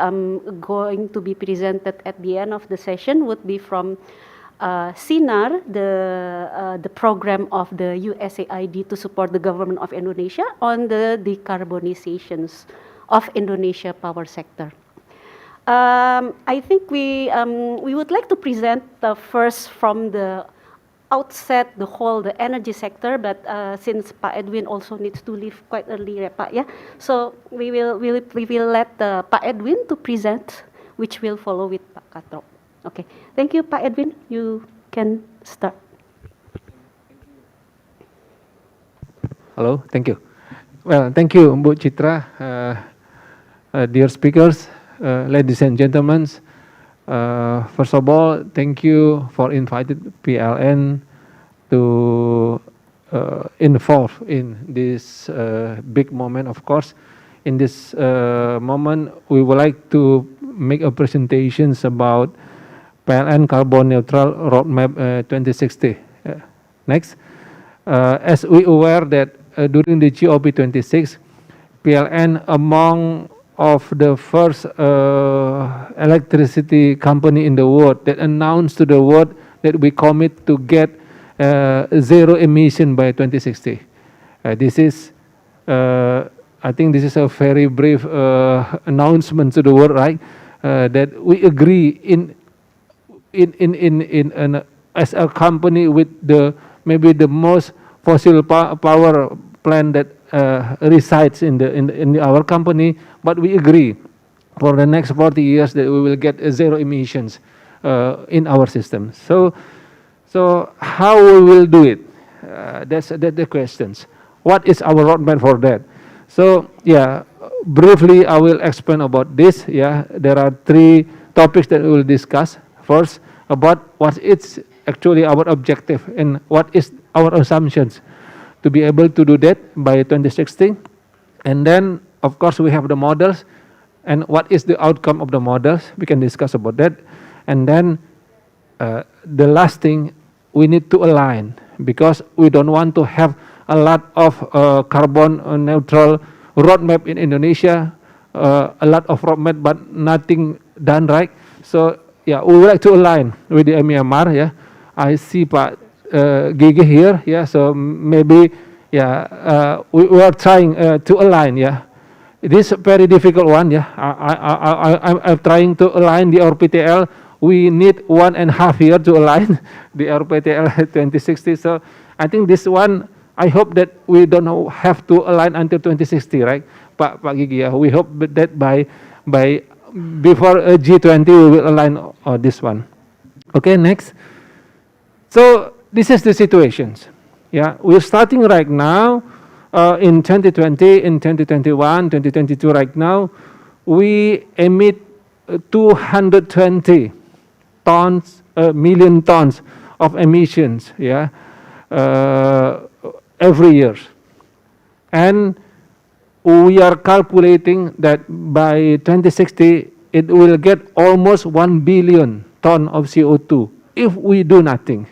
going to be presented at the end of the session would be from SINAR, the program of the USAID to support the government of Indonesia on the decarbonizations of Indonesia power sector. I think we would like to present first from the outset the energy sector, but since Pak Edwin also needs to leave quite early, Pak, yeah. So we will let Pak Edwin to present, which will follow with Pak Katro. Okay, thank you, Pak Edwin. You can start. Hello, thank you. Well, thank you, Bu Chitra. Dear speakers, ladies and gentlemen, first of all, thank you for inviting PLN to involve in this big moment. Of course, in this moment, we would like to make a presentations about PLN Carbon Neutral Roadmap 2060. Next, as we aware that during the COP26, PLN among of the first electricity company in the world that announced to the world that we commit to get zero emission by 2060. This is, I think this is a very brief announcement to the world, right? That we agree as a company with maybe the most fossil power plant that resides in our company, but we agree for the next 40 years that we will get zero emissions in our system. So how we will do it? That's the questions. What is our roadmap for that? So yeah, briefly I will explain about this. Yeah, there are 3 topics that we will discuss. First, about what is actually our objective and what is our assumptions to be able to do that by 2060. And then, of course, we have the models and what is the outcome of the models. We can discuss about that. And then the last thing, we need to align because we don't want to have a lot of carbon neutral roadmap in Indonesia, a lot of roadmap, but nothing done right. So yeah, we would like to align with the Myanmar. Yeah, I see Pak Gigi here. Yeah, so maybe we are trying to align. Yeah, it is a very difficult one. Yeah, I'm trying to align the RPTL. We need 1.5 years to align the RPTL 2060. So I think this one, I hope that we don't have to align until 2060, right, Pak Gigi? We hope that by before G20 we will align this one. Okay, next. So this is the situations. Yeah, we're starting right now in 2020, in 2021, 2022. Right now, we emit 220 tons, million tons of emissions. Yeah. Every year, and we are calculating that by 2060 it will get almost 1 billion ton of CO2 if we do nothing.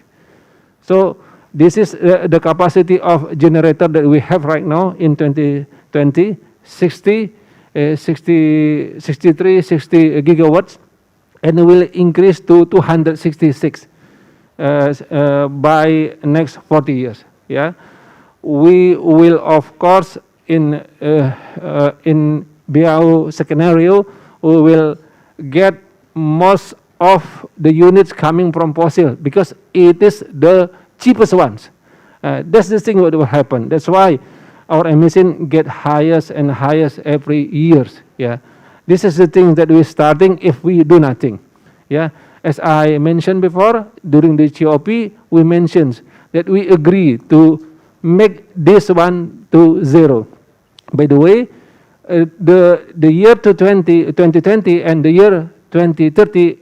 So this is the capacity of generator that we have right now in 2020, 63, 60 gigawatts, and will increase to 266 by next 40 years. Yeah, we will of course in BAU scenario we will get most of the units coming from fossil because it is the cheapest ones. That's the thing what will happen. That's why our emission get highest and highest every years. Yeah, this is the thing that we're starting if we do nothing. Yeah, as I mentioned before during the COP, we mentioned that we agree to make this one to zero. By the way, the year 2020 and the year 2030,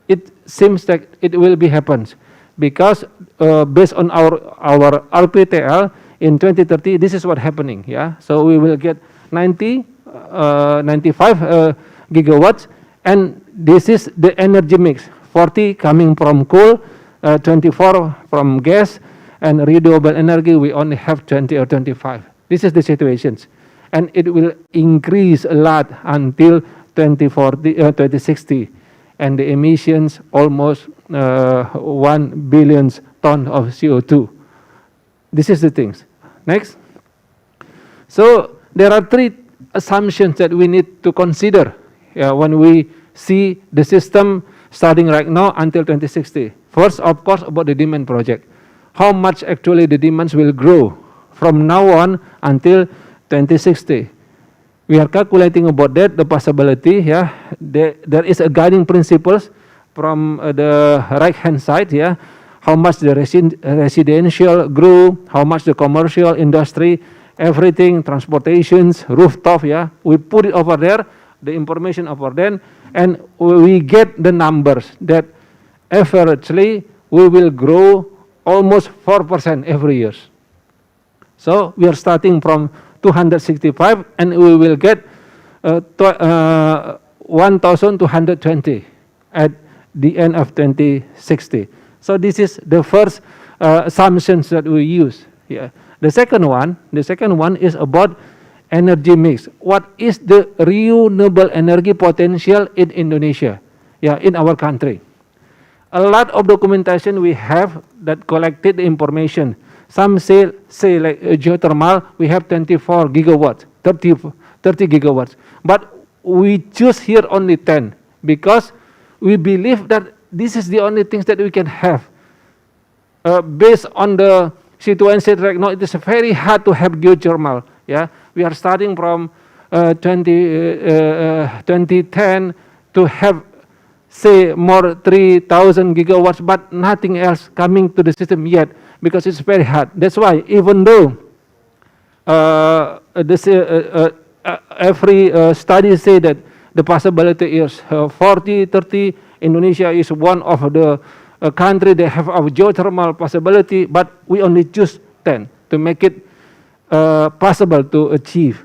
it seems that it will be happens because based on our RPTL in 2030, this is what happening. Yeah, so we will get 95 gigawatts, and this is the energy mix: 40 coming from coal, 24 from gas, and renewable energy we only have 20 or 25. This is the situations, and it will increase a lot until 2060, and the emissions almost 1 billion ton of CO2. This is the things. Next. So there are 3 assumptions that we need to consider when we see the system starting right now until 2060. First, of course, about the demand project. How much actually the demands will grow from now on until 2060. We are calculating about that, the possibility. Yeah, there is a guiding principles from the right hand side. Yeah, how much the residential grew, how much the commercial industry, everything, transportations, rooftop. Yeah, we put it over there, the information over there, and we get the numbers that averagely we will grow almost 4% every year. So we are starting from 265 and we will get 1,220 at the end of 2060. So this is the first assumptions that we use. Yeah. The second one is about energy mix. What is the renewable energy potential in Indonesia? Yeah, in our country. A lot of documentation we have that collected the information. Some say like geothermal, we have 24 gigawatts, 30 gigawatts. But we choose here only 10 because we believe that this is the only things that we can have. Based on the situation right now, it is very hard to have geothermal. Yeah, we are starting from 2010 to have say more 3,000 gigawatts, but nothing else coming to the system yet because it's very hard. That's why even though every study say that the possibility is 40, 30, Indonesia is one of the country that have a geothermal possibility, but we only choose 10 to make it possible to achieve.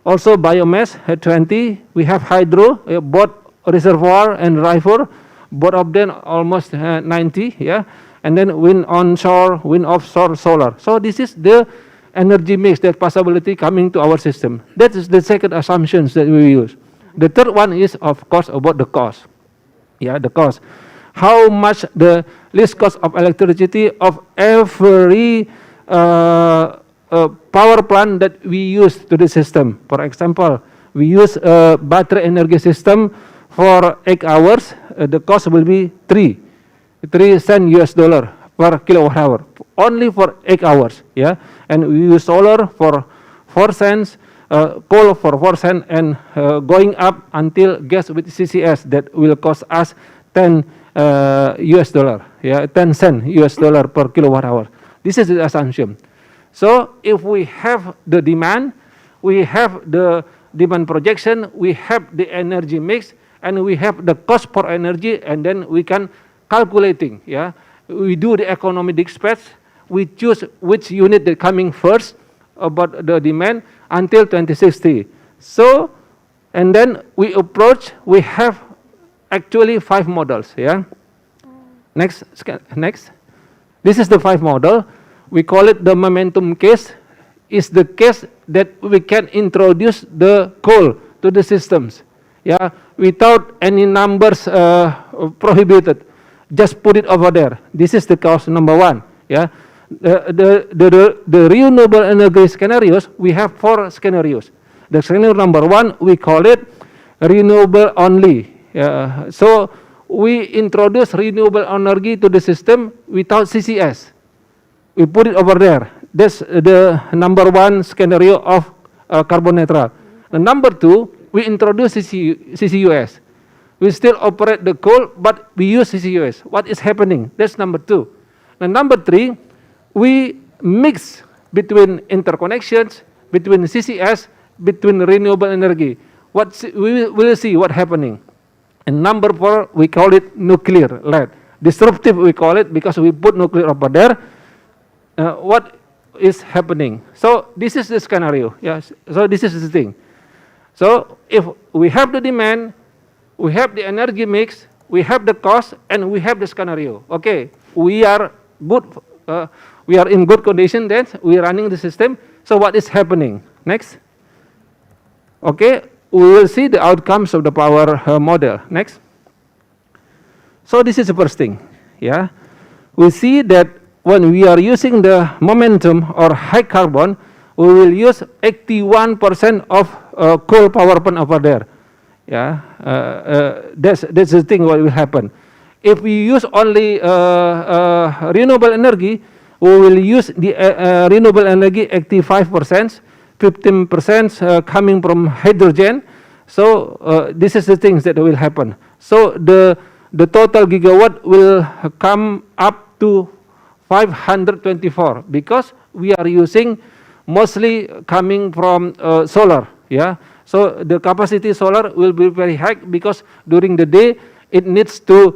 Also biomass at 20, we have hydro, both reservoir and river, both of them almost 90, yeah, and then wind onshore, wind offshore, solar. So this is the energy mix, that possibility coming to our system. That is the second assumptions that we use. The third one is, of course, about the cost. Yeah, the cost. How much the least cost of electricity of every power plant that we use to the system. For example, we use a battery energy system for 8 hours. The cost will be 3 cents US dollar per kilowatt hour, only for 8 hours. Yeah, and we use solar for 4 cents, coal for 4 cents, and going up until gas with CCS that will cost us 10 US dollar. Yeah, 10 cents US dollar per kilowatt hour. This is the assumption. So if we have the demand, we have the demand projection, we have the energy mix, and we have the cost per energy, and then we can calculating. Yeah, we do the economic dispatch. We choose which unit that coming first about the demand until 2060. So, and then we approach. We have actually 5 models. Yeah. Next. This is the 5 model. We call it the momentum case. Is the case that we can introduce the coal to the systems, yeah, without any numbers prohibited. Just put it over there. This is the case number 1. Yeah, the renewable energy scenarios. We have 4 scenarios. The scenario number 1, we call it renewable only. So we introduce renewable energy to the system without CCS. We put it over there. That's the number 1 scenario of carbon neutral. The number 2, we introduce CCUS. We still operate the coal, but we use CCUS. What is happening? That's number 2. And number 3, we mix between interconnections, between CCS, between renewable energy. We will see what happening. And number 4, we call it nuclear-led. Disruptive, we call it, because we put nuclear over there. What is happening? So this is the scenario. Yes. So this is the thing. So if we have the demand, we have the energy mix, we have the cost, and we have the scenario. Okay, we are good. We are in good condition. Then we are running the system. So what is happening? Next. Okay, we will see the outcomes of the power model. Next. So this is the first thing. Yeah, we see that when we are using the momentum or high carbon, we will use 81% of coal power plant over there. Yeah, that's the thing what will happen. If we use only renewable energy, we will use the renewable energy 85%, 15% coming from hydrogen. So this is the things that will happen. So the total gigawatt will come up to 524 because we are using mostly coming from solar. Yeah, so the capacity solar will be very high because during the day it needs to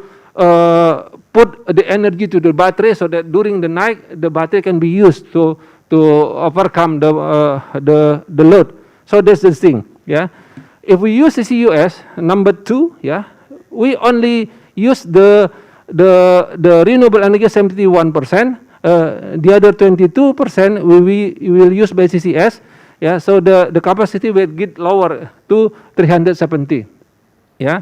put the energy to the battery so that during the night the battery can be used to overcome the load. So that's the thing. Yeah, if we use CCUS number 2, yeah, we only use the renewable energy 71%. The other 22% we will use by CCS. Yeah, so the capacity will get lower to 370. Yeah,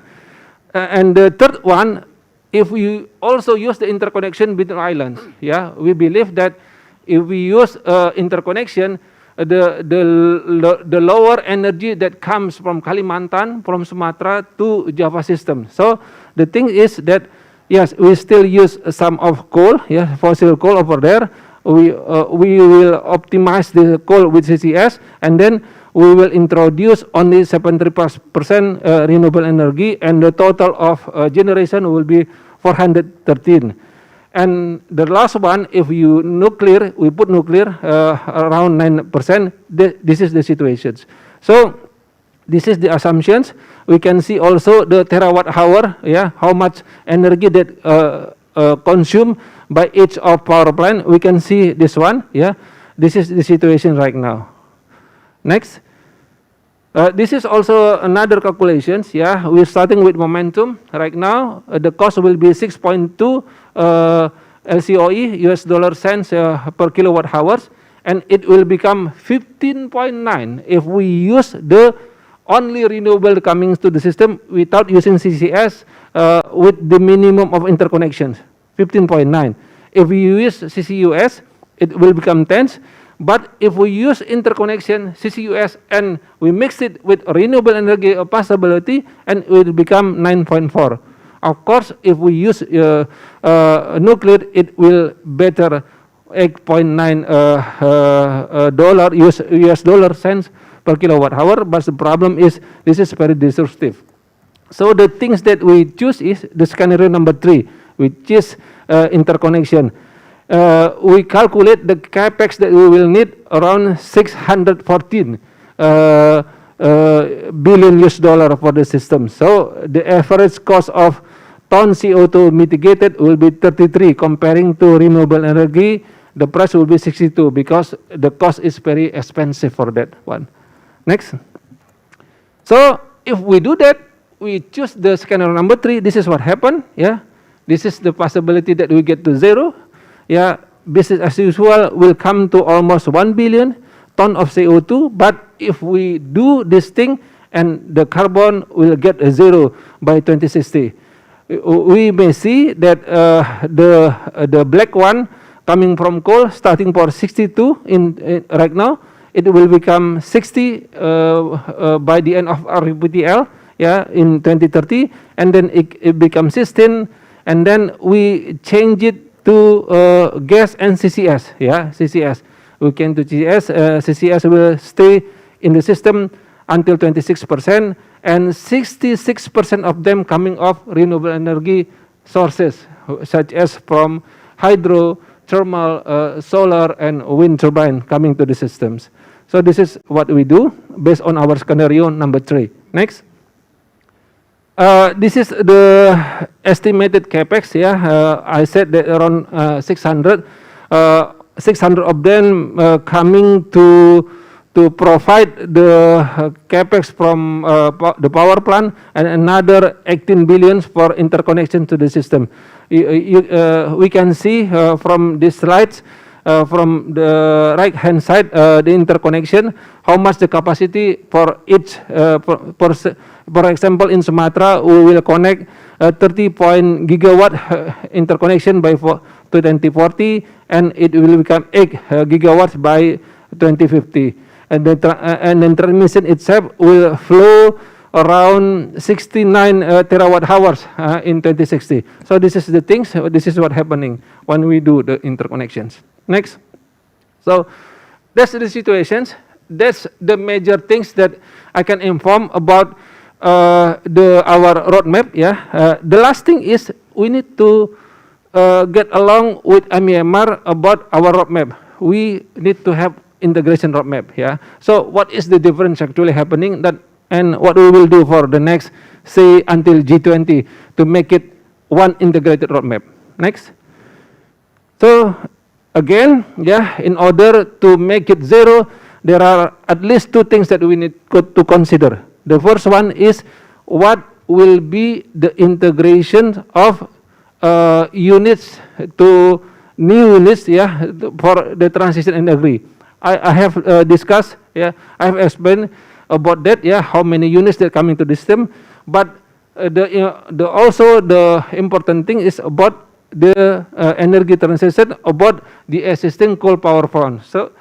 and the third one, if we also use the interconnection between islands, yeah, we believe that if we use interconnection, the lower energy that comes from Kalimantan, from Sumatra to Java system. So the thing is that yes, we still use some of coal, yeah, fossil coal over there. We will optimize the coal with CCS, and then we will introduce only 70% renewable energy, and the total of generation will be 413. And the last one, if you nuclear, we put nuclear around 9%. This is the situations. So this is the assumptions. We can see also the terawatt hour, yeah, how much energy that consumed by each of power plant. We can see this one, yeah. This is the situation right now. Next. This is also another calculations, yeah. We're starting with momentum. Right now, the cost will be 6.2 LCOE, US dollar cents per kilowatt hours. and it will become 15.9 if we use the only renewable coming to the system without using CCS with the minimum of interconnections, 15.9. If we use CCUS, it will become 10. But if we use interconnection, CCUS, and we mix it with renewable energy possibility, and it will become 9.4. Of course, if we use nuclear, it will better 8.9 US dollar cents per kilowatt hour. But the problem is this is very disruptive. So the things that we choose is the scenario number 3, which is interconnection. We calculate the capex that we will need around 614 billion US dollar for the system. So the average cost of ton CO2 mitigated will be 33. Comparing to renewable energy, the price will be 62 because the cost is very expensive for that one. Next. So if we do that, we choose the scenario number 3. This is what happened. Yeah, this is the possibility that we get to 0. Yeah, business as usual will come to almost 1 billion ton of CO2. But if we do this thing, and the carbon will get a 0 by 2060, we may see that the black one coming from coal starting for 62 in right now, it will become 60 by the end of RPTL, yeah, in 2030, and then it becomes 16, and then we change it to gas and CCS, yeah, CCS. We can do CCS. CCS will stay in the system until 26%, and 66% of them coming off renewable energy sources, such as from hydro, thermal, solar, and wind turbine coming to the systems. So this is what we do based on our scenario number 3. Next. This is the estimated capex. Yeah, I said that around 600. 600 of them coming to provide the capex from the power plant, and another 18 billion for interconnection to the system. We can see from these slides, from the right hand side, the interconnection, how much the capacity for each. For example, in Sumatra, we will connect 30 gigawatt interconnection by 2040, and it will become 8 gigawatts by 2050. And then transmission itself will flow around 69 terawatt hours in 2060. So this is the things. This is what happening when we do the interconnections. Next. So that's the situations. That's the major things that I can inform about our roadmap. Yeah. The last thing is we need to get along with MEMR about our roadmap. We need to have integration roadmap. Yeah. So what is the difference actually happening, that and what we will do for the next, say, until G20 to make it one integrated roadmap. Next. So again, yeah, in order to make it 0, there are at least 2 things that we need to consider. The first one is what will be the integration of units to new units, yeah, for the transition energy. I have discussed, yeah, I have explained about that, yeah, how many units that come into the system. But also the important thing is about the energy transition, about the existing coal power plant. So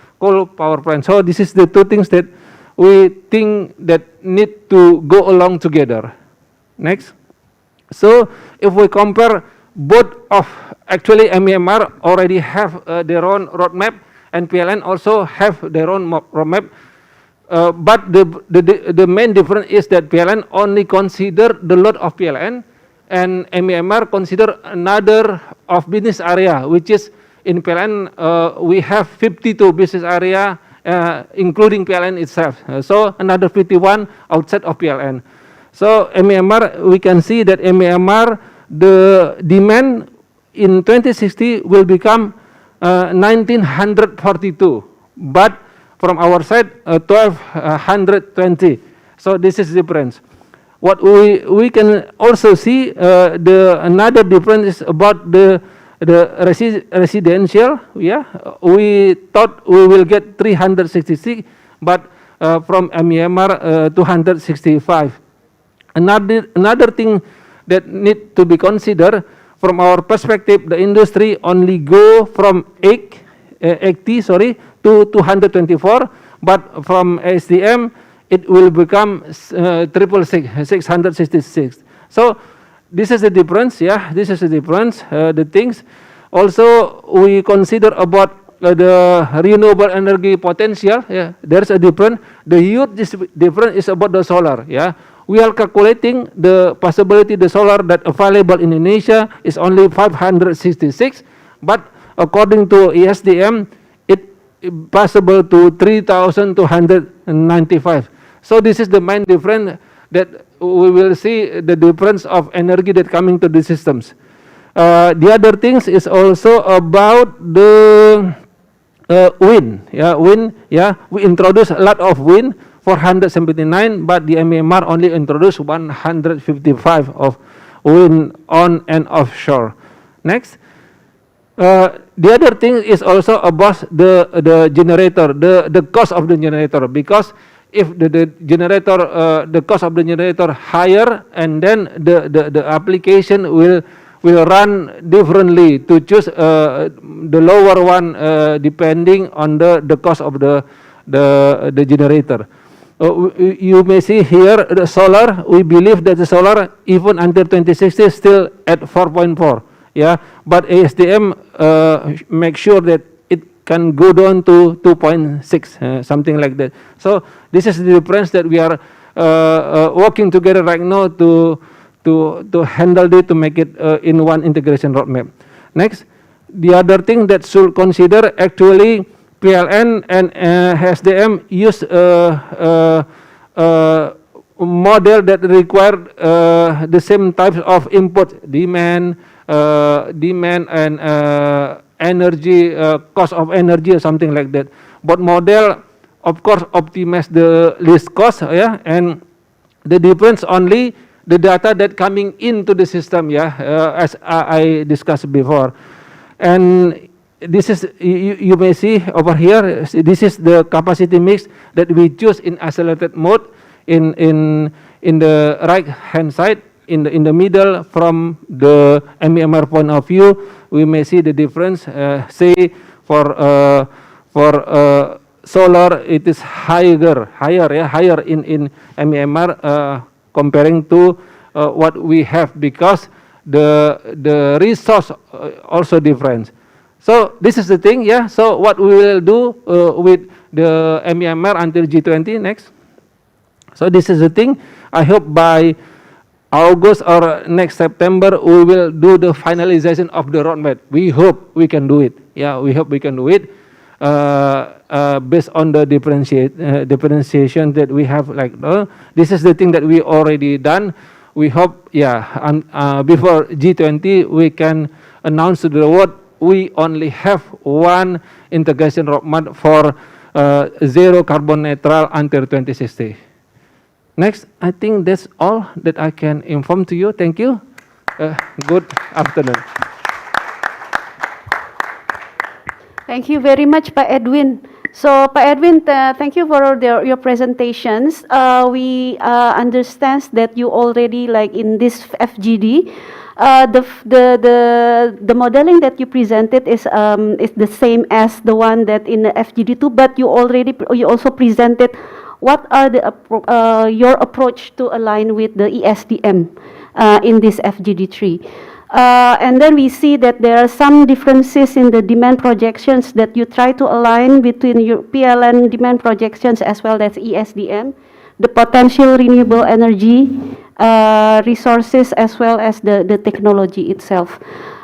this is the 2 things that we think that need to go along together. Next. So if we compare both of, actually MEMR already have their own roadmap, and PLN also have their own roadmap. But the main difference is that PLN only consider the load of PLN, and MEMR consider another of business area, which is in PLN we have 52 business area, including PLN itself. So another 51 outside of PLN. So MEMR, we can see that MEMR, the demand in 2060 will become 1942, but from our side 1220. So this is the difference. What we can also see, another difference is about the the residential, yeah, we thought we will get 366, but from MEMR 265. Another thing that need to be considered from our perspective, the industry only go from 80 to 224, but from SDM it will become 666. So this is the difference, yeah. This is the difference. The things also we consider about the renewable energy potential. Yeah, there's a difference. The huge difference is about the solar. Yeah, we are calculating the possibility the solar that available in Indonesia is only 566, but according to ESDM, it possible to 3,295. So this is the main difference that we will see the difference of energy that coming to the systems. The other things is also about the wind. Yeah, wind. Yeah, we introduce a lot of wind, 479, but the MEMR only introduced 155 of wind on and offshore. Next. The other thing is also about the generator, the cost of the generator, because if the generator, the cost of the generator higher, and then the application will run differently to choose the lower one depending on the cost of the generator. You may see here the solar. We believe that the solar even until 2060 is still at 4.4. Yeah, but ASTM make sure that it can go down to 2.6, something like that. So this is the difference that we are working together right now to handle it, to make it in one integration roadmap. Next, the other thing that should consider actually PLN and SDM use model that require the same types of input, demand and energy, cost of energy or something like that. But model, of course, optimize the least cost, yeah, and the difference only the data that coming into the system, yeah, as I discussed before. And this is, you may see over here, this is the capacity mix that we choose in accelerated mode in the right hand side. In the middle, from the MEMR point of view, we may see the difference. Say for solar, it is higher in MEMR comparing to what we have, because the resource also different. So this is the thing, yeah. So what we will do with the MEMR until G20 next. So this is the thing. I hope by August or next September we will do the finalization of the roadmap. We hope we can do it. Yeah, we hope we can do it based on the differentiation that we have. Like this is the thing that we already done. We hope, yeah, before G20 we can announce to the world we only have one integration roadmap for zero carbon neutral until 2060. Next, I think that's all that I can inform to you. Thank you. Good afternoon. Thank you very much, Pak Edwin. So, Pak Edwin, thank you for your presentations. We understand that you already, like in this FGD, the modeling that you presented is the same as the one that in the FGD2, but you also presented what are your approach to align with the ESDM in this FGD3. And then we see that there are some differences in the demand projections that you try to align between your PLN demand projections as well as ESDM, the potential renewable energy resources as well as the technology itself.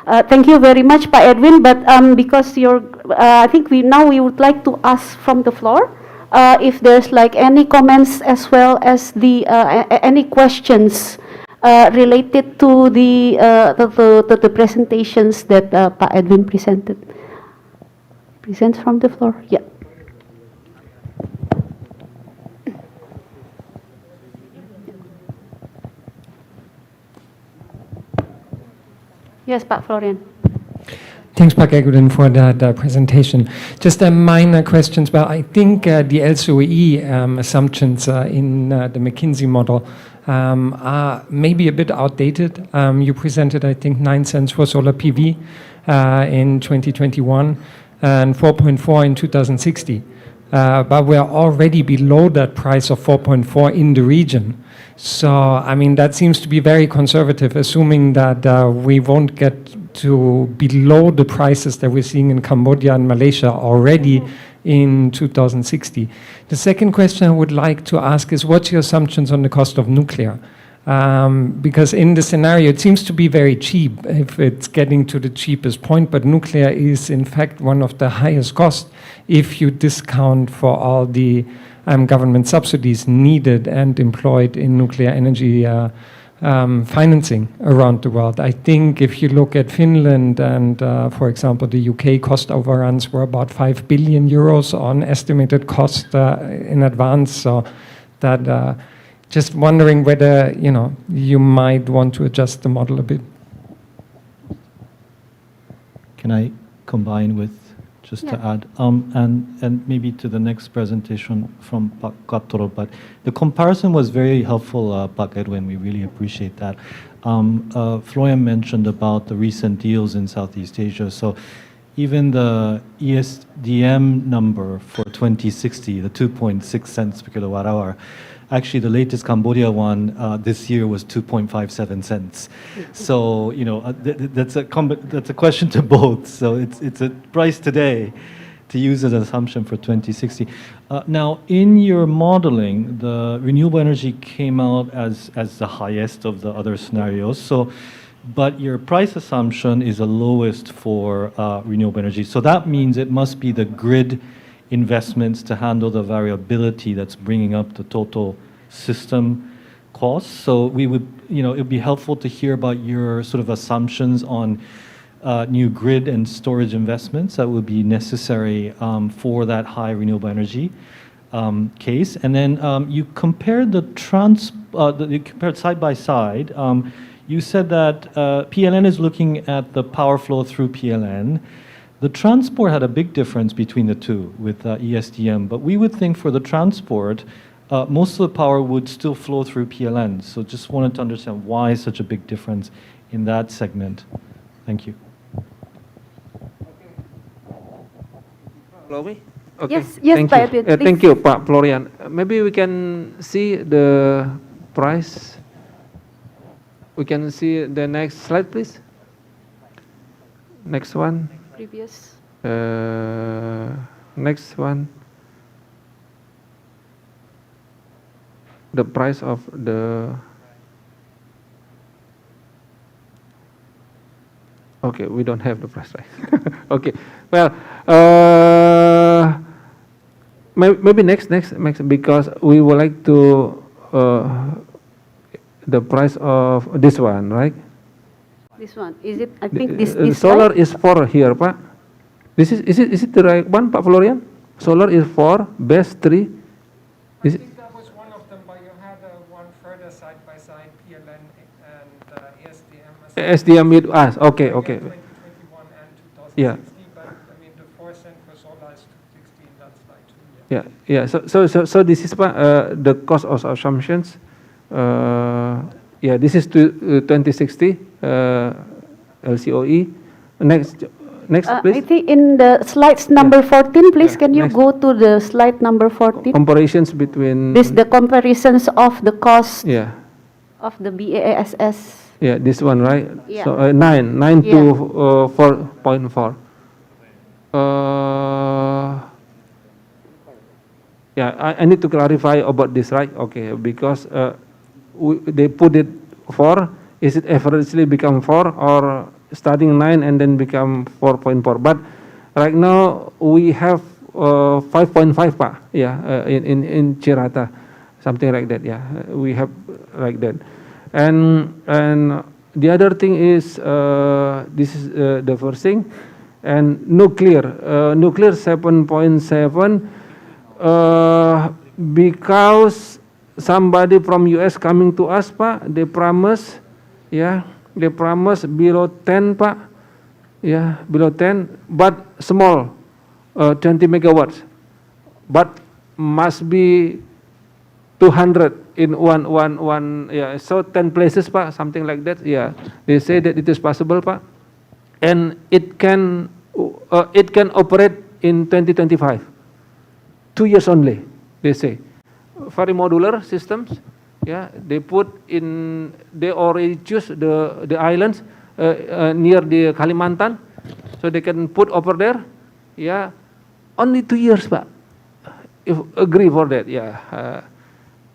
Thank you very much, Pak Edwin, but because I think we would like to ask from the floor if there's like any comments as well as the any questions related to the presentations that Pak Edwin presented. Present from the floor. Yeah. Yes, Pak Florian. Thanks, Pak Eguden, for that presentation. Just a minor questions, but I think the LCOE assumptions in the McKinsey model are maybe a bit outdated. You presented, I think, 9 cents for solar PV in 2021 and 4.4 in 2060. But we're already below that price of 4.4 in the region. So, I mean, that seems to be very conservative, assuming that we won't get to below the prices that we're seeing in Cambodia and Malaysia already in 2060. The second question I would like to ask is, what's your assumptions on the cost of nuclear? Because in the scenario, it seems to be very cheap if it's getting to the cheapest point, but nuclear is in fact one of the highest costs if you discount for all the government subsidies needed and employed in nuclear energy financing around the world. I think if you look at Finland and, for example, the UK, cost overruns were about 5 billion euros on estimated cost in advance. So that just wondering whether you might want to adjust the model a bit. Can I combine with just to add, and maybe to the next presentation from Pak Kaptoro, but the comparison was very helpful, Pak Edwin, we really appreciate that. Florian mentioned about the recent deals in Southeast Asia, so even the ESDM number for 2060, the 2.6 cents per kilowatt hour, actually the latest Cambodia one this year was 2.57 cents. So, that's a question to both. So it's a price today to use as an assumption for 2060. Now, in your modeling, the renewable energy came out as the highest of the other scenarios. So, but your price assumption is the lowest for renewable energy. So that means it must be the grid investments to handle the variability that's bringing up the total system costs. So we would, it would be helpful to hear about your sort of assumptions on new grid and storage investments that would be necessary for that high renewable energy case. And then you compared you compared side by side. You said that PLN is looking at the power flow through PLN. The transport had a big difference between the two with ESDM, but we would think for the transport, most of the power would still flow through PLN. So just wanted to understand why such a big difference in that segment. Thank you. Okay. Yes, thank Pak you. Edwin, Thank you, Pak Florian. Maybe we can see the price. We can see the next slide, please. Next one. Previous. Next one. The price of the. Okay, we don't have the price, right? Okay. Well, maybe next, because we would like to the price of this one, right? This one, is it? I think this solar slide? is 4 here, Pak. Is it the right one, Pak Florian? Solar is 4, base 3. Is it? That was one of them, but you had one further side by side, PLN and ESDM. SDM with us. Okay. 2021 and 2060, Yeah. but I mean the 4 cent for solar is 260 in that slide too. Yeah. So this is the cost of assumptions. This is to 2060 LCOE. Next, please. I think in the slides number 14, please, can you go to the slide number 14? Comparisons between. The comparisons of the cost Yeah. of the BASS. Yeah, this one, right? Yeah. So 9 to 4.4. I need to clarify about this, right? Okay, because they put it 4. Is it averagely become 4 or starting 9 and then become 4.4? But right now we have 5.5, Pak. Yeah, in Cirata, something like that. Yeah, we have like that. And the other thing is this is the first thing, and nuclear 7.7 because somebody from US coming to us, Pak, they promise below 10, Pak, yeah, below 10, but small, 20 megawatts, but must be 200 in one, yeah, so 10 places, Pak, something like that, yeah. They say that it is possible, Pak, and it can operate in 2025, 2 years only, they say. Very modular systems, yeah, they already choose the islands near the Kalimantan, so they can put over there, yeah, only 2 years, Pak, if agree for that, yeah.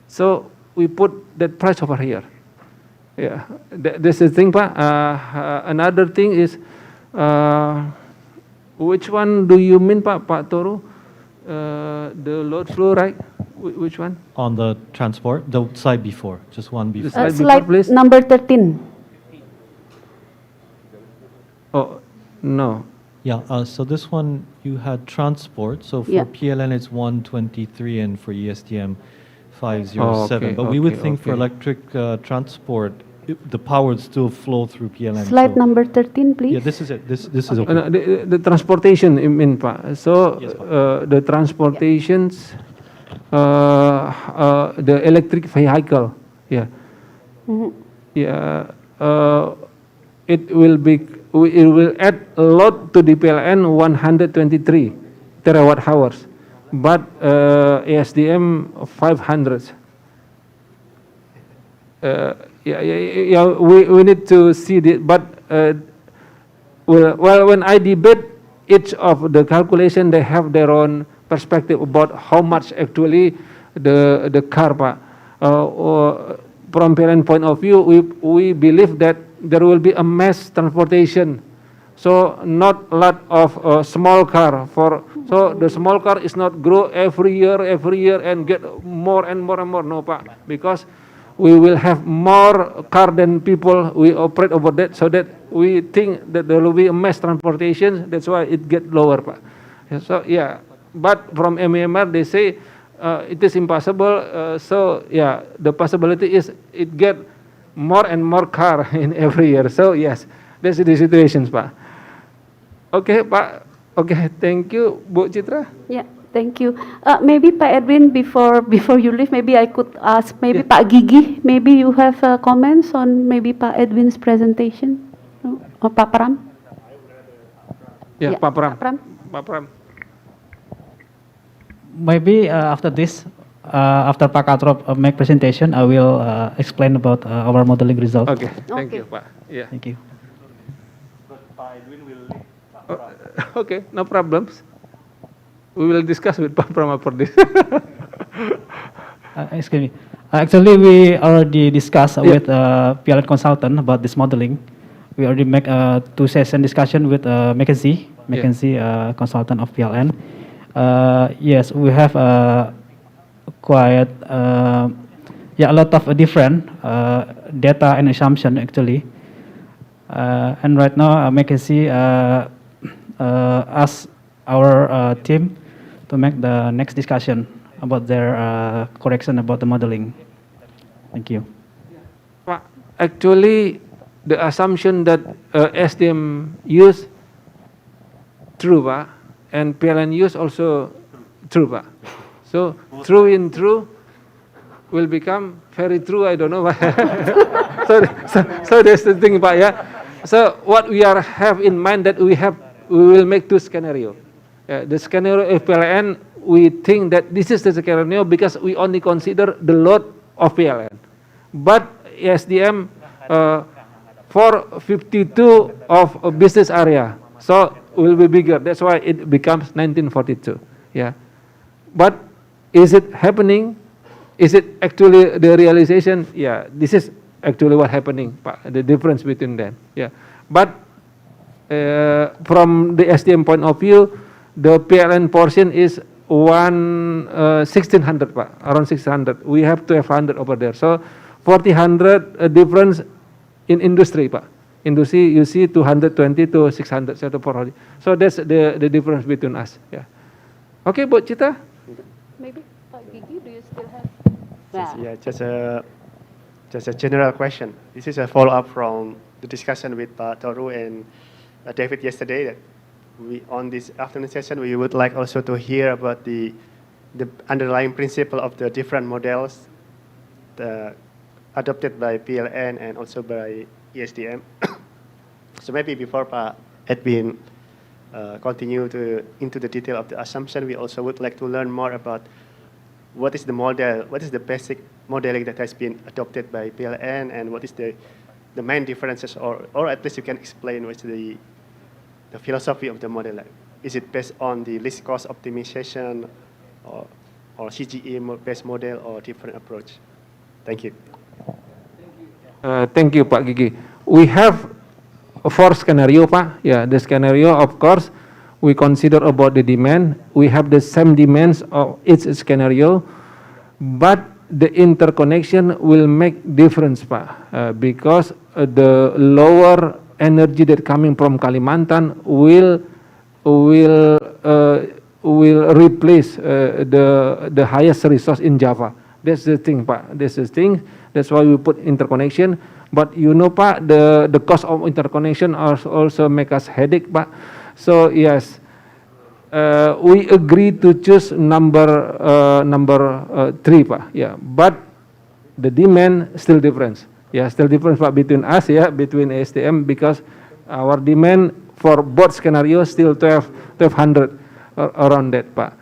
So we put that price over here, yeah, this is the thing, Pak. Another thing is, which one do you mean, Pak Toru? The load flow, right? Which one? On the transport, the slide before, just one before. Slide number 13. Oh, no. Yeah, so this one, you had transport. So for Yeah. PLN, it's 123, and for ESTM, 507. Oh, okay, But we would okay, think for okay. electric transport, the power would still flow through PLN. Slide so- number 13, please. Yeah, this is it. This is okay. No, the transportation, I mean, Pak. So the transportations, the electric vehicle, yeah, yeah, it will add a lot to the PLN, 123 terawatt hours, but ASDM 500. Yeah, we need to see the, but well, when I debate each of the calculation, they have their own perspective about how much actually the car, Pak. From parent point of view, we believe that there will be a mass transportation, so not a lot of small car. So the small car is not grow every year and get more and more and more. No, Pak, because we will have more car than people we operate over that, so that we think that there will be a mass transportation. That's why it get lower, Pak. So yeah, but from MEMR they say it is impossible. So yeah, the possibility is it get more and more car in every year. So yes, that's the situations, Pak. Okay, Pak. Okay, thank you, Bu Citra. Yeah, thank you. Maybe Pak Edwin, before you leave, maybe I could ask maybe Pak Gigi, maybe you have comments on maybe Pak Edwin's presentation, no? Or Pak Pram? Yeah, Pak Pram. Pak Pram. Maybe after this, after Pak Katrop make presentation, I will explain about our modeling result. Okay, thank you, Pak. Yeah. Thank you. Okay, no problems. We will discuss with Pak Pram for this. Excuse me. Actually, we already discussed with PLN consultant about this modeling. We already make a 2-session discussion with McKinsey consultant of PLN. Yes, we have quite a lot of different data and assumption actually. And right now, McKinsey ask our team to make the next discussion about their correction about the modeling. Thank you. Actually, the assumption that SDM use true, Pak, and PLN use also true, Pak. So true in true will become very true. I don't know why. so that's the thing, Pak. Yeah. So what we have in mind that we will make 2 scenario. The scenario of PLN, we think that this is the scenario because we only consider the load of PLN. But SDM 452 of a business area, so will be bigger. That's why it becomes 1942. Yeah. But is it happening? Is it actually the realization? Yeah, this is actually what happening, the difference between them. Yeah. But from the SDM point of view, the PLN portion is 1600, Pak, around 600. We have 1200 over there. So 4000 difference in industry, Pak. Industry, you see 220 to 600, so that's the difference between us. Yeah. Okay, Bu Cita. Maybe Pak Gigi, do you still have? Yeah, just a general question. This is a follow-up from the discussion with Pak Toru and David yesterday, that we, on this afternoon session, we would like also to hear about the underlying principle of the different models adopted by PLN and also by ESDM. So maybe before Pak Edwin continue into the detail of the assumption, we also would like to learn more about what is the model, what is the basic modeling that has been adopted by PLN, and what is the main differences, or at least you can explain what's the philosophy of the model. Like, is it based on the least cost optimization, or CGE-based model, or different approach? Thank you. Thank you, Pak Gigi. We have 4 scenario, Pak. Yeah, the scenario, of course, we consider about the demand. We have the same demands of each scenario, but the interconnection will make difference, Pak, because the lower energy that coming from Kalimantan will replace the highest resource in Java. That's the thing, Pak. That's the thing. That's why we put interconnection. But you know, Pak, the cost of interconnection also make us headache, Pak. So yes, we agree to choose number 3, Pak. Yeah, but the demand still difference. Yeah, still difference, Pak, between us, yeah, between ASTM, because our demand for both scenarios still 1200 around that, Pak.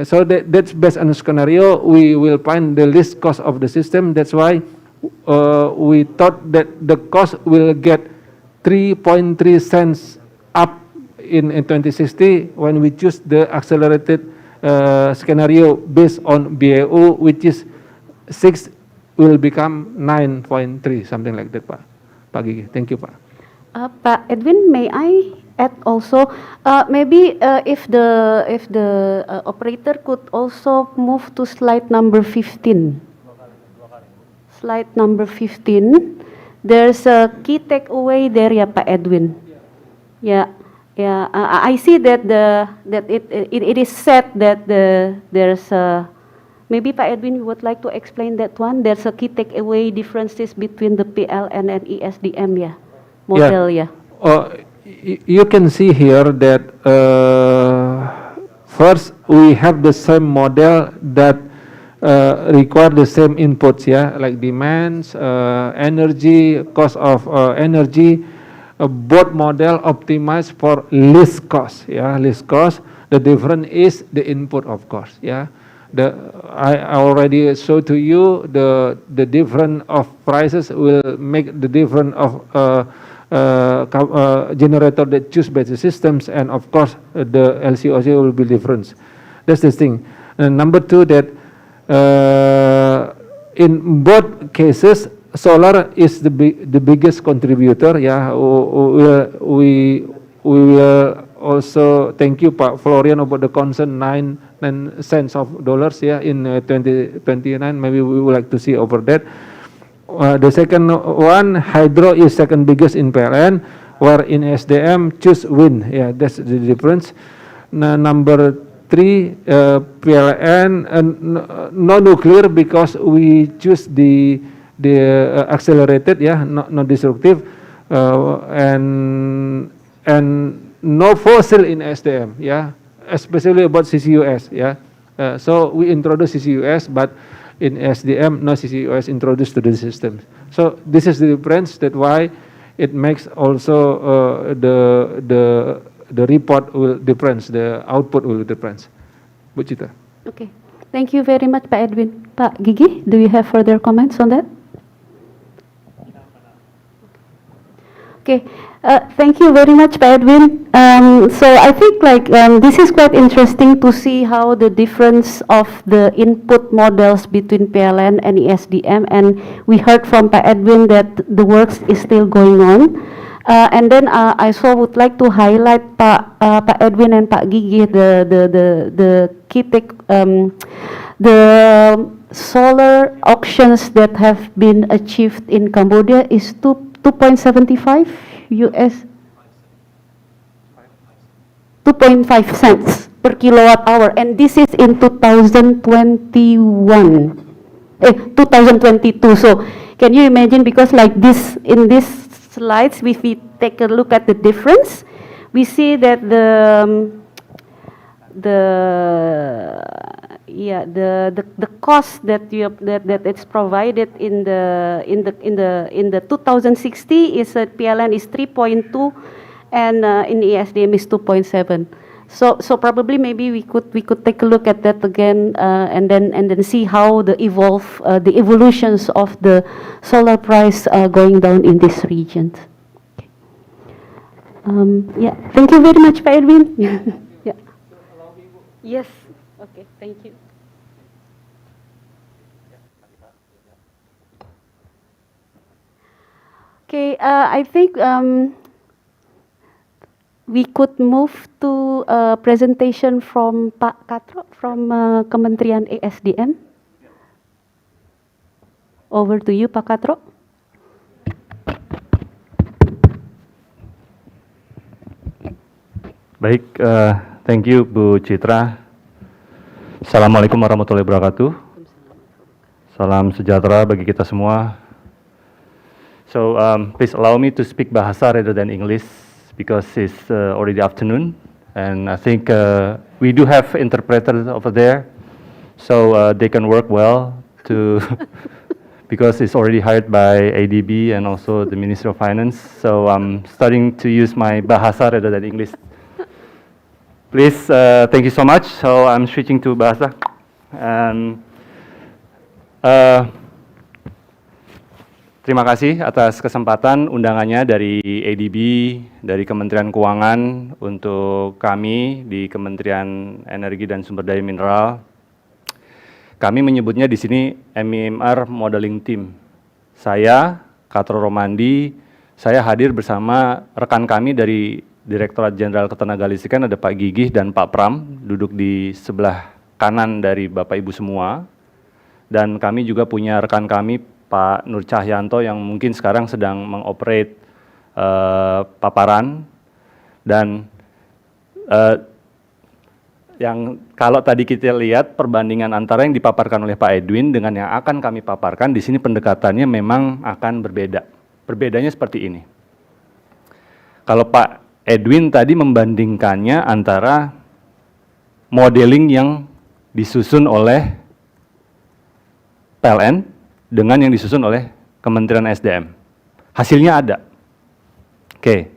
So that's based on the scenario. We will find the least cost of the system. That's why we thought that the cost will get 3.3 cents up in 2060 when we choose the accelerated scenario based on BAU, which is 6 will become 9.3, something like that, Pak Gigi. Thank you, Pak. Pak Edwin, may I add also, maybe if the operator could also move to slide number 15. Slide number 15. There's a key takeaway there, ya, Pak Edwin. Yeah, yeah. I see that it is said that there's a. Maybe Pak Edwin, you would like to explain that one. There's a key takeaway differences between the PLN and ESDM, yeah, model, yeah. You can see here that first we have the same model that require the same inputs, yeah, like demands, energy, cost of energy. Both model optimized for least cost, yeah, least cost. The difference is the input, of course, yeah. I already showed to you the difference of prices will make the difference of generator that choose better systems, and of course the LCOC will be different. That's the thing. And number 2, that in both cases solar is the biggest contributor. Yeah, we will also thank you, Pak Florian, about the concern 9 cents of dollars. Yeah, in 2029, maybe we would like to see over that. The second one, hydro is second biggest in PLN, where in SDM choose wind. Yeah, that's the difference. Number 3, PLN no nuclear because we choose the accelerated, yeah, not destructive, and no fossil in SDM, yeah, especially about CCUS, yeah. So we introduce CCUS, but in SDM, no CCUS introduced to the system. So this is the difference. That why it makes also the report will difference, the output will difference. Bu Cita. Okay, thank you very much, Pak Edwin. Pak Gigi, do you have further comments on that? Okay, thank you very much, Pak Edwin. So I think this is quite interesting to see how the difference of the input models between PLN and ESDM, and we heard from Pak Edwin that the work is still going on. And then I also would like to highlight Pak Edwin and Pak Gigi the key the solar auctions that have been achieved in Cambodia is 2.75 US 2.5 cents per kilowatt hour, and this is in 2022. So can you imagine, because like this in this slides, if we take a look at the difference, we see that the cost that it's provided in the 2060 is that PLN is 3.2, and in the ESDM is 2.7. So probably maybe we could take a look at that again, and then see how the evolutions of the solar price going down in this region. Yeah, thank you very much, Pak Edwin. Yeah. Yes. Okay. Thank you. Okay. I think we could move to a presentation from Pak Katro from Kementerian ESDM. Over to you, Pak Katro. Baik, thank you Bu Citra. Assalamualaikum warahmatullahi wabarakatuh. Salam sejahtera bagi kita semua. So please allow me to speak Bahasa rather than English because it's already afternoon, and I think we do have interpreters over there, so they can work well to because it's already hired by ADB and also the Ministry of Finance. So I'm starting to use my Bahasa rather than English. Please, thank you so much. So I'm switching to Bahasa. And terima kasih atas kesempatan undangannya dari ADB, dari Kementerian Keuangan untuk kami di Kementerian Energi dan Sumber Daya Mineral. Kami menyebutnya di sini MEMR Modeling Team. Saya, Katro Romandi, saya hadir bersama rekan kami dari Direktorat Jenderal Ketenagalistrikan, ada Pak Gigih dan Pak Pram, duduk di sebelah kanan dari Bapak Ibu semua. Dan kami juga punya rekan kami, Pak Nur Cahyanto, yang mungkin sekarang sedang mengoperate paparan. Dan yang kalau tadi kita lihat perbandingan antara yang dipaparkan oleh Pak Edwin dengan yang akan kami paparkan, di sini pendekatannya memang akan berbeda. Perbedaannya seperti ini. Kalau Pak Edwin tadi membandingkannya antara modeling yang disusun oleh PLN dengan yang disusun oleh Kementerian SDM. Hasilnya ada. Oke.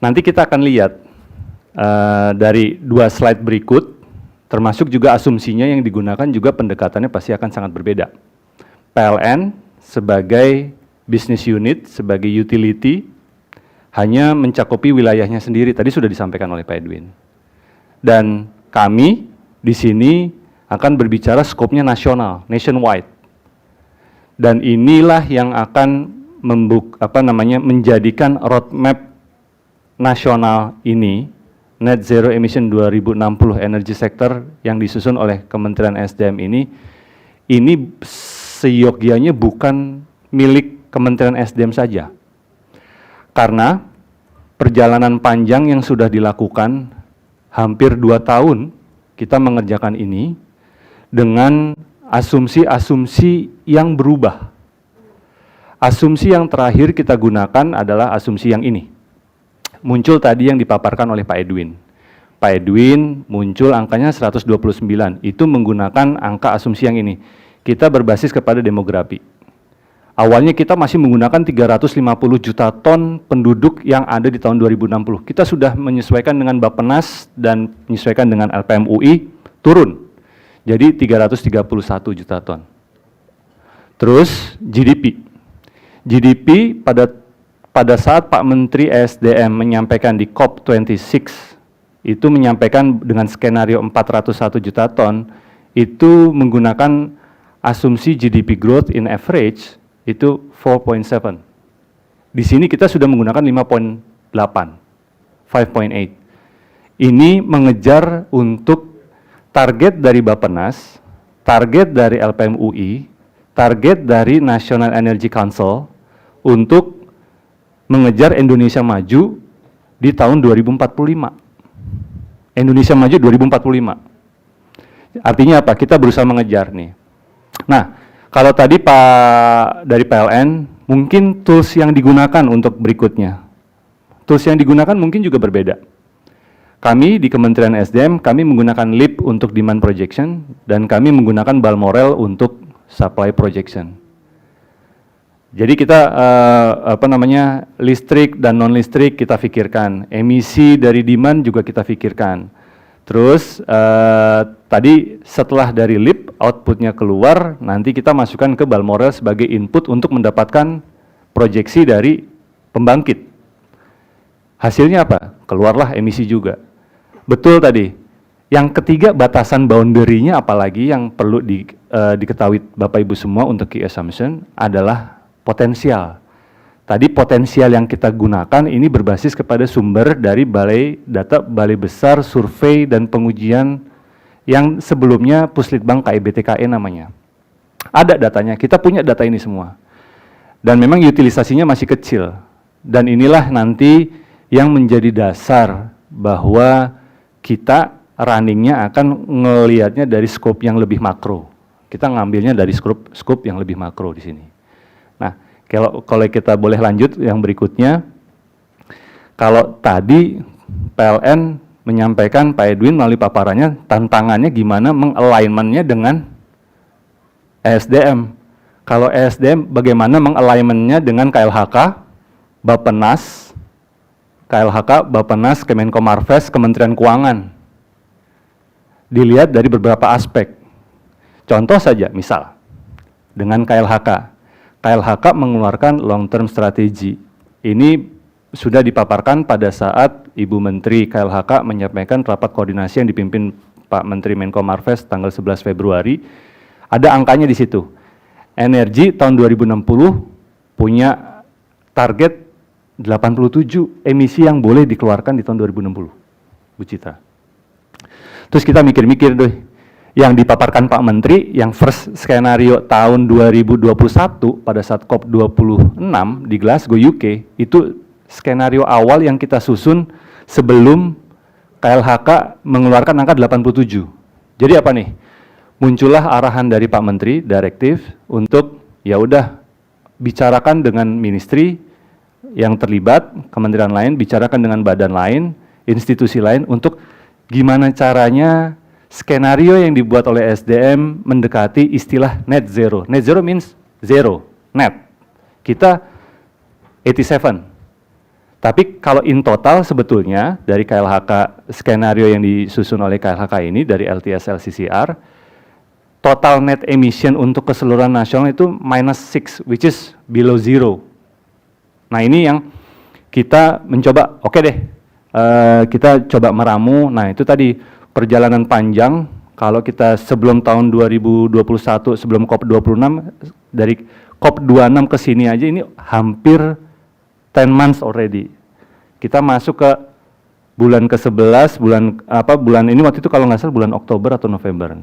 Nanti kita akan lihat dari dua slide berikut, termasuk juga asumsinya yang digunakan juga pendekatannya pasti akan sangat berbeda. PLN sebagai business unit, sebagai utility, hanya mencakupi wilayahnya sendiri, tadi sudah disampaikan oleh Pak Edwin. Dan kami di sini akan berbicara skopnya nasional, nationwide. Dan inilah yang akan menjadikan roadmap nasional ini, Net Zero Emission 2060 Energy Sector yang disusun oleh Kementerian SDM ini seyogyanya bukan milik Kementerian SDM saja. Karena perjalanan panjang yang sudah dilakukan hampir 2 tahun kita mengerjakan ini dengan asumsi-asumsi yang berubah. Asumsi yang terakhir kita gunakan adalah asumsi yang ini. Muncul tadi yang dipaparkan oleh Pak Edwin. Pak Edwin muncul angkanya 129, itu menggunakan angka asumsi yang ini. Kita berbasis kepada demografi. Awalnya kita masih menggunakan 350 juta ton penduduk yang ada di tahun 2060. Kita sudah menyesuaikan dengan Bappenas dan menyesuaikan dengan LPM UI, turun. Jadi 331 juta ton. Terus GDP. GDP pada saat Pak Menteri SDM menyampaikan di COP26, itu menyampaikan dengan skenario 401 juta ton, itu menggunakan asumsi GDP growth in average, itu 4.7. Di sini kita sudah menggunakan 5.8, 5.8. Ini mengejar untuk target dari Bappenas, target dari LPM UI, target dari National Energy Council untuk mengejar Indonesia maju di tahun 2045. Indonesia maju 2045. Artinya apa? Kita berusaha mengejar nih. Nah, kalau tadi Pak dari PLN, mungkin tools yang digunakan untuk berikutnya. tools yang digunakan mungkin juga berbeda. Kami di Kementerian SDM, kami menggunakan LEAP untuk demand projection, dan kami menggunakan Balmoral untuk supply projection. Jadi kita listrik dan non listrik kita pikirkan, emisi dari demand juga kita pikirkan. Terus tadi setelah dari LEAP outputnya keluar, nanti kita masukkan ke Balmoral sebagai input untuk mendapatkan proyeksi dari pembangkit. Hasilnya apa? Keluarlah emisi juga. Betul tadi. Yang ketiga, batasan boundary-nya apalagi yang perlu diketahui Bapak Ibu semua untuk key assumption adalah potensial. Tadi potensial yang kita gunakan ini berbasis kepada sumber dari Balai Besar Survei dan Pengujian yang sebelumnya Puslitbang KIBTKE namanya. Ada datanya, kita punya data ini semua. Dan memang utilisasinya masih kecil. Dan inilah nanti yang menjadi dasar bahwa kita runningnya akan ngelihatnya dari scope yang lebih makro. Kita ngambilnya dari scope yang lebih makro di sini. Nah, kalau kita boleh lanjut yang berikutnya, kalau tadi PLN menyampaikan Pak Edwin melalui paparannya, tantangannya gimana mengalignmentnya dengan ESDM. Kalau ESDM bagaimana mengalignmentnya dengan KLHK, Bappenas, KLHK, Bappenas, Kemenko Marves, Kementerian Keuangan. Dilihat dari beberapa aspek. Contoh saja, misal, dengan KLHK. KLHK mengeluarkan long term strategy. Ini sudah dipaparkan pada saat Ibu Menteri KLHK menyampaikan rapat koordinasi yang dipimpin Pak Menteri Menko Marves tanggal 11 Februari. Ada angkanya di situ. Energi tahun 2060 punya target 87 emisi yang boleh dikeluarkan di tahun 2060, Bu Citra. Terus kita mikir-mikir deh, yang dipaparkan Pak Menteri, yang first skenario tahun 2021 pada saat COP26 di Glasgow, UK, itu skenario awal yang kita susun sebelum KLHK mengeluarkan angka 87. Jadi apa nih? Muncullah arahan dari Pak Menteri, direktif, untuk ya udah bicarakan dengan ministry yang terlibat, kementerian lain, bicarakan dengan badan lain, institusi lain, untuk gimana caranya skenario yang dibuat oleh SDM mendekati istilah net zero. Net zero means zero, net. Kita 87. Tapi kalau in total sebetulnya dari KLHK, skenario yang disusun oleh KLHK ini dari LTS LCCR, total net emission untuk keseluruhan nasional itu -6, which is below zero. Nah ini yang kita mencoba, oke deh, kita coba meramu. Nah itu tadi perjalanan panjang, kalau kita sebelum tahun 2021, sebelum COP26, dari COP26 ke sini aja ini hampir 10 months already. Kita masuk ke bulan ke-11, bulan ini waktu itu kalau nggak salah bulan Oktober atau November.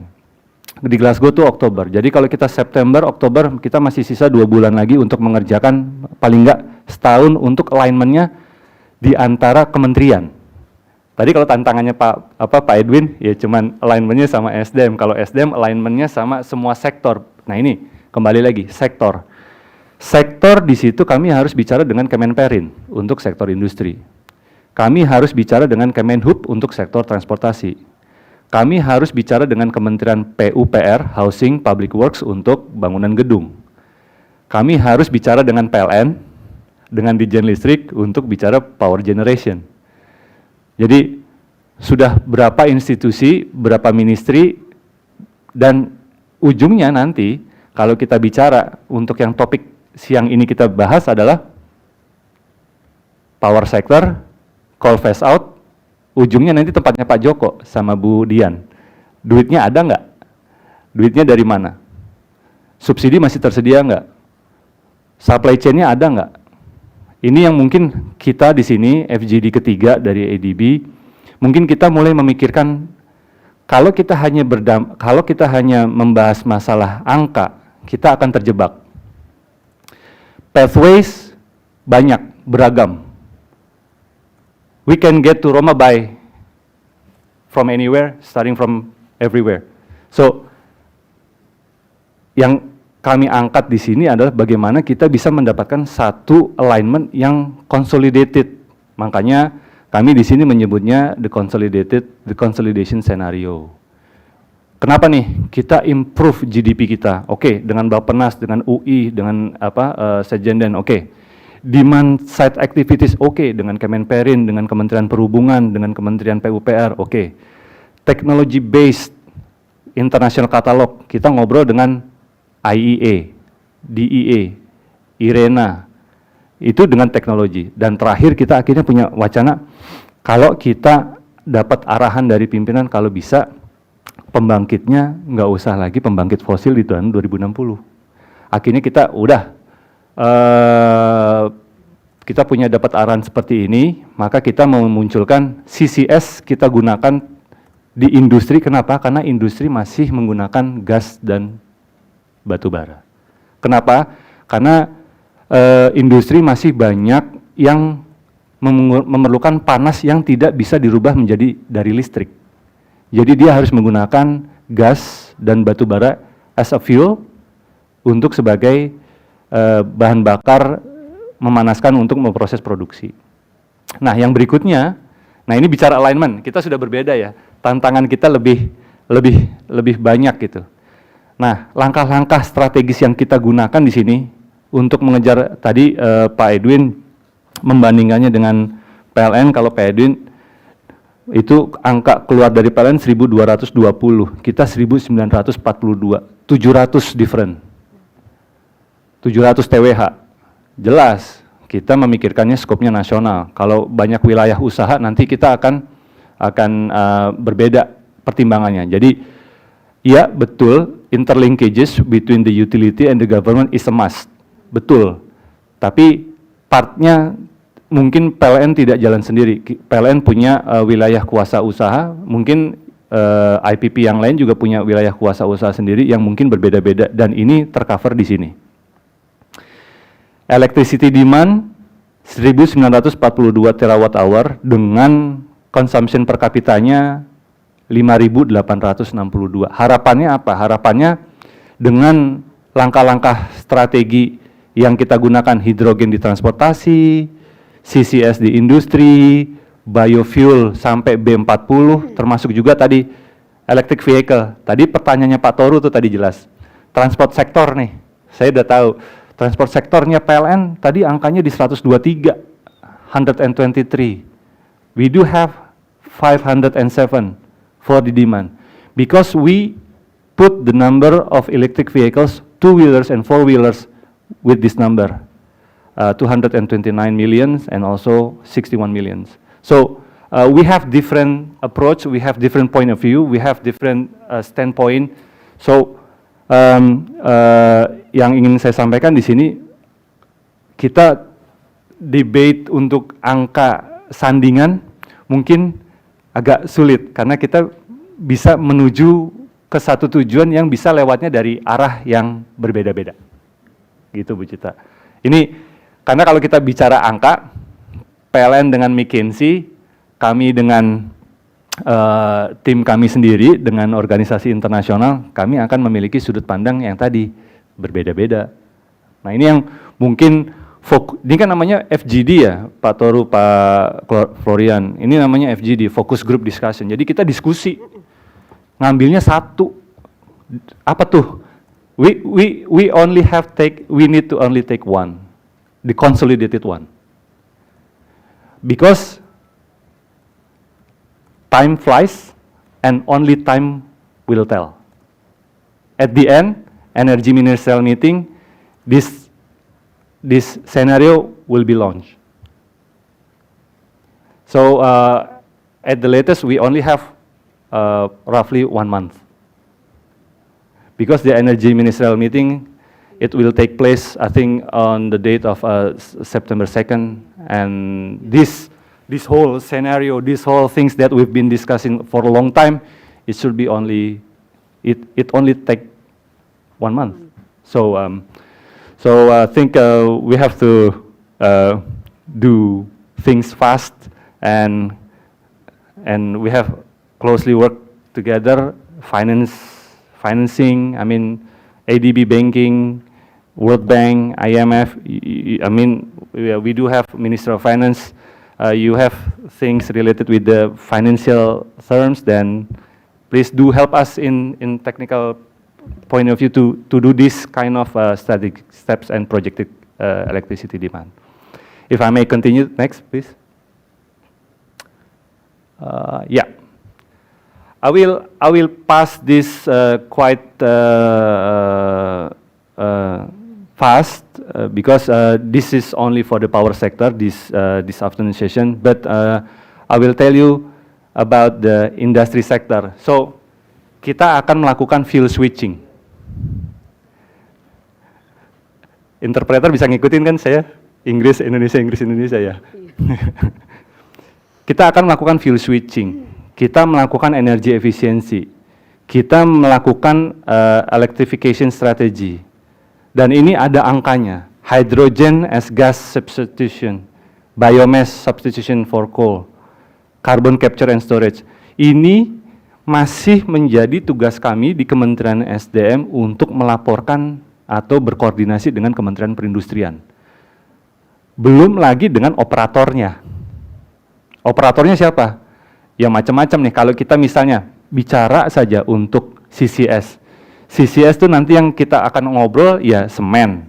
Di Glasgow tuh Oktober. Jadi kalau kita September, Oktober, kita masih sisa 2 bulan lagi untuk mengerjakan paling nggak setahun untuk alignment-nya di antara kementerian. Tadi kalau tantangannya Pak Edwin, ya cuman alignment-nya sama SDM. Kalau SDM alignment-nya sama semua sektor. Nah ini kembali lagi sektor. Sektor di situ kami harus bicara dengan Kemenperin untuk sektor industri. Kami harus bicara dengan Kemenhub untuk sektor transportasi. Kami harus bicara dengan Kementerian PUPR, Housing Public Works untuk bangunan gedung. Kami harus bicara dengan PLN, dengan Ditjen Listrik untuk bicara power generation. Jadi sudah berapa institusi, berapa ministry, dan ujungnya nanti kalau kita bicara untuk yang topik siang ini kita bahas adalah power sector, coal phase out, ujungnya nanti tempatnya Pak Joko sama Bu Dian. Duitnya ada nggak? Duitnya dari mana? Subsidi masih tersedia nggak? Supply chain-nya ada nggak? Ini yang mungkin kita di sini, FGD ketiga dari ADB, mungkin kita mulai memikirkan, kalau kita hanya membahas masalah angka, kita akan terjebak. Pathways banyak, beragam. We can get to Roma by from anywhere, starting from everywhere. So, yang kami angkat di sini adalah bagaimana kita bisa mendapatkan satu alignment yang consolidated. Makanya kami di sini menyebutnya the consolidation scenario. Kenapa nih kita improve GDP kita? Oke, dengan Bappenas, dengan UI, dengan Sejenden, oke. Demand side activities, oke. Dengan Kemenperin, dengan Kementerian Perhubungan, dengan Kementerian PUPR, oke. Technology based international catalog, kita ngobrol dengan IEA, DEA, IRENA, itu dengan teknologi. Dan terakhir kita akhirnya punya wacana, kalau kita dapat arahan dari pimpinan, kalau bisa pembangkitnya nggak usah lagi pembangkit fosil di tahun 2060. Akhirnya kita udah, kita punya dapat arahan seperti ini, maka kita mau memunculkan CCS kita gunakan di industri. Kenapa? Karena industri masih menggunakan gas dan batu bara. Kenapa? Karena industri masih banyak yang memerlukan panas yang tidak bisa dirubah menjadi dari listrik. Jadi dia harus menggunakan gas dan batu bara as a fuel untuk sebagai bahan bakar memanaskan untuk memproses produksi. Nah, yang berikutnya, nah ini bicara alignment, kita sudah berbeda ya. Tantangan kita lebih banyak gitu. Nah, langkah-langkah strategis yang kita gunakan di sini untuk mengejar tadi Pak Edwin membandingkannya dengan PLN. Kalau Pak Edwin itu angka keluar dari PLN 1220, kita 1942, 700 different, 700 TWH. Jelas kita memikirkannya skopnya nasional. Kalau banyak wilayah usaha nanti kita akan berbeda pertimbangannya. Jadi ya betul, interlinkages between the utility and the government is a must. Betul. Tapi partnya mungkin PLN tidak jalan sendiri. PLN punya wilayah kuasa usaha, mungkin IPP yang lain juga punya wilayah kuasa usaha sendiri yang mungkin berbeda-beda, dan ini tercover di sini. Electricity demand 1942 terawatt hour dengan consumption per kapitanya 5.862. Harapannya apa? Harapannya dengan langkah-langkah strategi yang kita gunakan, hidrogen di transportasi, CCS di industri, biofuel sampai B40, termasuk juga tadi electric vehicle. Tadi pertanyaannya Pak Toru tuh tadi jelas. Transport sektor nih, saya udah tahu. Transport sektornya PLN tadi angkanya di 123, 123. We do have 507 for the demand. Because we put the number of electric vehicles, two-wheelers and four-wheelers with this number. 229 million and also 61 million. So we have different approach, we have different point of view, we have different standpoint. So yang ingin saya sampaikan di sini, kita debate untuk angka sandingan mungkin agak sulit karena kita bisa menuju ke satu tujuan yang bisa lewatnya dari arah yang berbeda-beda. Gitu Bu Cita. Ini karena kalau kita bicara angka, PLN dengan McKinsey, kami dengan tim kami sendiri, dengan organisasi internasional, kami akan memiliki sudut pandang yang tadi berbeda-beda. Nah ini yang mungkin, ini kan namanya FGD ya, Pak Toru, Pak Florian, ini namanya FGD, Focus Group Discussion. Jadi kita diskusi, ngambilnya satu, apa tuh? We need to only take one. The consolidated one, because time flies and only time will tell. At the end, energy ministerial meeting, this scenario will be launched. So at the latest, we only have roughly 1 month, because the energy ministerial meeting, it will take place, I think, on the date of September 2nd, and this whole scenario, this whole things that we've been discussing for a long time, it should be only, it only take 1 month. So I think we have to do things fast, and we have closely worked together, financing, I mean, ADB banking, World Bank, IMF, I mean, we do have Minister of Finance you have things related with the financial terms, then please do help us in technical point of view to do this kind of strategic steps and projected electricity demand. If I may continue, next please. Yeah, I will pass this quite fast because this is only for the power sector this afternoon session. But I will tell you about the industry sector. So kita akan melakukan fuel switching. Interpreter bisa ngikutin kan saya? Inggris Indonesia ya. Kita akan melakukan fuel switching, kita melakukan energy efficiency, kita melakukan electrification strategy, dan ini ada angkanya, hydrogen as gas substitution, biomass substitution for coal, carbon capture and storage. Ini masih menjadi tugas kami di Kementerian SDM untuk melaporkan atau berkoordinasi dengan Kementerian Perindustrian. Belum lagi dengan operatornya. Operatornya siapa? Ya macam-macam nih, kalau kita misalnya bicara saja untuk CCS. CCS itu nanti yang kita akan ngobrol ya semen,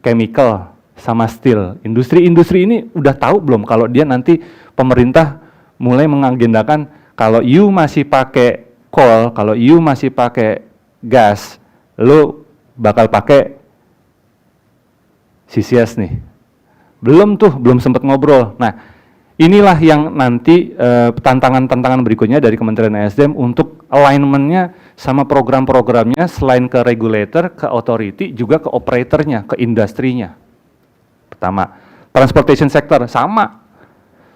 chemical, sama steel. Industri-industri ini udah tahu belum kalau dia nanti pemerintah mulai mengagendakan kalau you masih pakai coal, kalau you masih pakai gas, lo bakal pakai CCS nih. Belum sempat ngobrol. Nah, inilah yang nanti tantangan-tantangan berikutnya dari Kementerian SDM untuk alignment-nya sama program-programnya, selain ke regulator, ke authority, juga ke operatornya, ke industrinya. Pertama, transportation sector sama.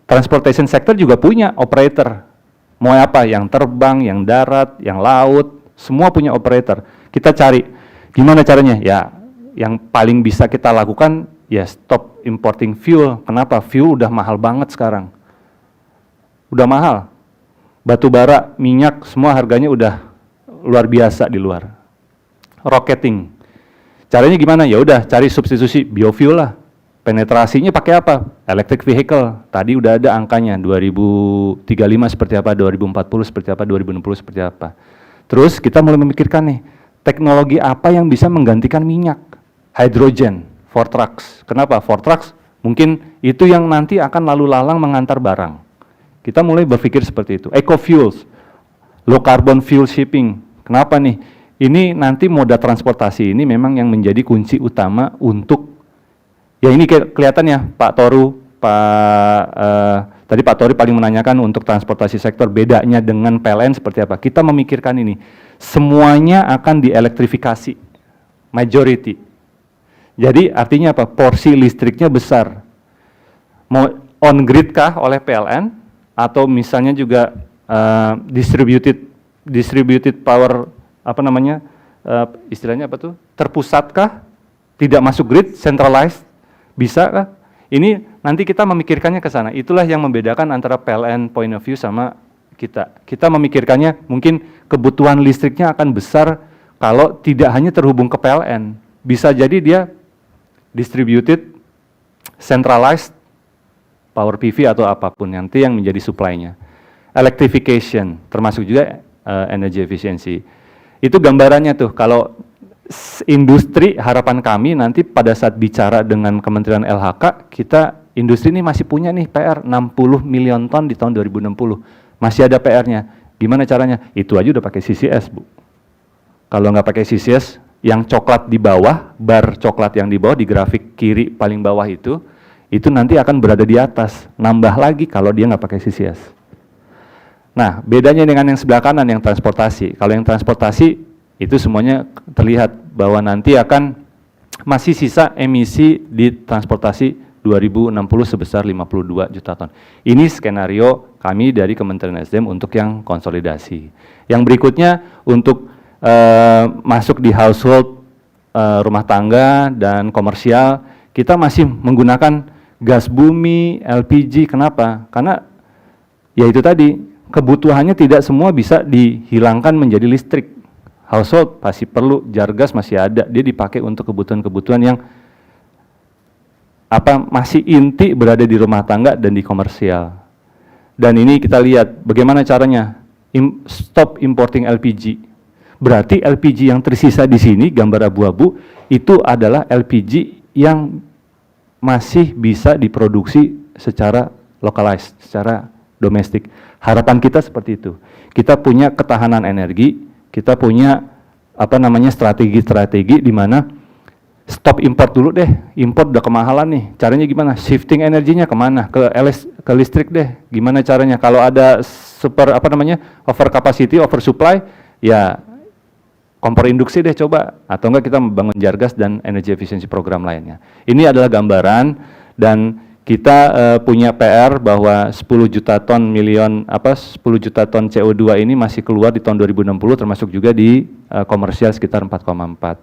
Transportation sector juga punya operator. Mau apa? Yang terbang, yang darat, yang laut, semua punya operator. Kita cari gimana caranya? Ya, yang paling bisa kita lakukan ya stop importing fuel. Kenapa? Fuel udah mahal banget sekarang. Udah mahal. Batu bara, minyak, semua harganya udah luar biasa di luar. Rocketing. Caranya gimana? Ya udah cari substitusi biofuel lah. Penetrasinya pakai apa? Electric vehicle. Tadi udah ada angkanya 2035 seperti apa, 2040 seperti apa, 2060 seperti apa. Terus kita mulai memikirkan nih, teknologi apa yang bisa menggantikan minyak? Hydrogen. For trucks. Kenapa? For trucks mungkin itu yang nanti akan lalu lalang mengantar barang. Kita mulai berpikir seperti itu. Ecofuels, low carbon fuel shipping. Kenapa nih? Ini nanti moda transportasi ini memang yang menjadi kunci utama untuk, ya ini kelihatannya Pak Toru, tadi Pak Toru paling menanyakan untuk transportasi sektor bedanya dengan PLN seperti apa. Kita memikirkan ini, semuanya akan dielektrifikasi, majority. Jadi artinya apa? Porsi listriknya besar. Mau on grid kah oleh PLN atau misalnya juga distributed power apa namanya? Istilahnya apa tuh? Terpusat kah? Tidak masuk grid, centralized? Bisa kah? Ini nanti kita memikirkannya ke sana. Itulah yang membedakan antara PLN point of view sama kita. Kita memikirkannya mungkin kebutuhan listriknya akan besar kalau tidak hanya terhubung ke PLN. Bisa jadi dia distributed, centralized, power PV atau apapun nanti yang menjadi supply-nya. Electrification, termasuk juga energy efficiency. Itu gambarannya tuh, kalau industri, harapan kami nanti pada saat bicara dengan Kementerian LHK, kita industri ini masih punya nih PR 60 million ton di tahun 2060. Masih ada PR-nya. Gimana caranya? Itu aja udah pakai CCS, Bu. Kalau nggak pakai CCS, yang coklat di bawah, bar coklat yang di bawah di grafik kiri paling bawah itu nanti akan berada di atas, nambah lagi kalau dia nggak pakai CCS. Nah, bedanya dengan yang sebelah kanan, yang transportasi. Kalau yang transportasi, itu semuanya terlihat bahwa nanti akan masih sisa emisi di transportasi 2060 sebesar 52 juta ton. Ini skenario kami dari Kementerian SDM untuk yang konsolidasi. Yang berikutnya untuk masuk di household, rumah tangga dan komersial, kita masih menggunakan gas bumi, LPG. Kenapa? Karena ya itu tadi, kebutuhannya tidak semua bisa dihilangkan menjadi listrik. Household pasti perlu, jar gas masih ada, dia dipakai untuk kebutuhan-kebutuhan yang masih inti berada di rumah tangga dan di komersial. Dan ini kita lihat bagaimana caranya stop importing LPG. Berarti LPG yang tersisa di sini gambar abu-abu itu adalah LPG yang masih bisa diproduksi secara localized, secara domestik. Harapan kita seperti itu. Kita punya ketahanan energi, kita punya strategi-strategi di mana stop import dulu deh, import udah kemahalan nih, caranya gimana? Shifting energinya kemana? Ke listrik deh, gimana caranya? Kalau ada over capacity, over supply, ya kompor induksi deh coba, atau enggak kita membangun Jargas dan energy efficiency program lainnya. Ini adalah gambaran dan kita punya PR bahwa 10 juta ton CO2 ini masih keluar di tahun 2060, termasuk juga di komersial sekitar 4,4.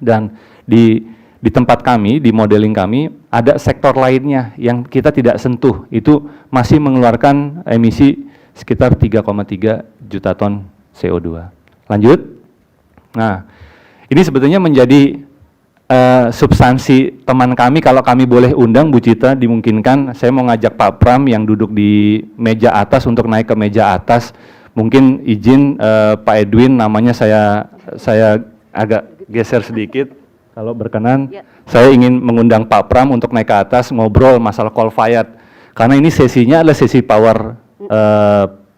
Dan di tempat kami, di modeling kami, ada sektor lainnya yang kita tidak sentuh, itu masih mengeluarkan emisi sekitar 3,3 juta ton CO2. Lanjut. Nah, ini sebetulnya menjadi substansi teman kami, kalau kami boleh undang Bu Citra, dimungkinkan saya mau ngajak Pak Pram yang duduk di meja atas untuk naik ke meja atas. Mungkin izin Pak Edwin, namanya saya agak geser sedikit, kalau berkenan. Saya ingin mengundang Pak Pram untuk naik ke atas ngobrol masalah coal fired, karena ini sesinya adalah sesi power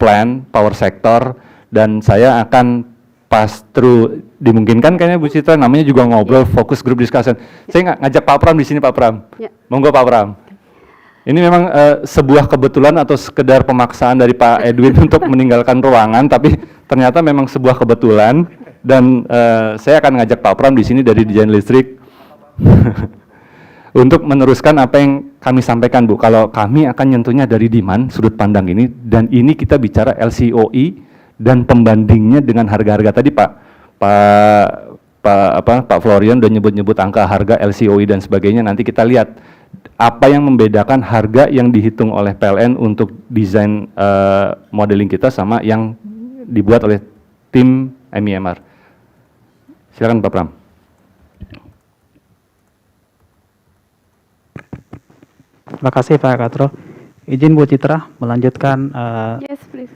plant, power sector, dan saya akan pas through, dimungkinkan kayaknya Bu Citra, namanya juga ngobrol, fokus group discussion. Saya ngajak Pak Pram di sini, Pak Pram. Monggo Pak Pram. Ini memang sebuah kebetulan atau sekedar pemaksaan dari Pak Edwin untuk meninggalkan ruangan, tapi ternyata memang sebuah kebetulan, dan saya akan ngajak Pak Pram di sini dari Desain Listrik untuk meneruskan apa yang kami sampaikan, Bu. Kalau kami akan nyentuhnya dari demand, sudut pandang ini, dan ini kita bicara LCOE dan pembandingnya dengan harga-harga tadi Pak Florian udah nyebut-nyebut angka harga LCOE dan sebagainya. Nanti kita lihat apa yang membedakan harga yang dihitung oleh PLN untuk desain modeling kita sama yang dibuat oleh tim MEMR. Silakan Pak Pram. Terima kasih Pak Katro. Izin Bu Citra melanjutkan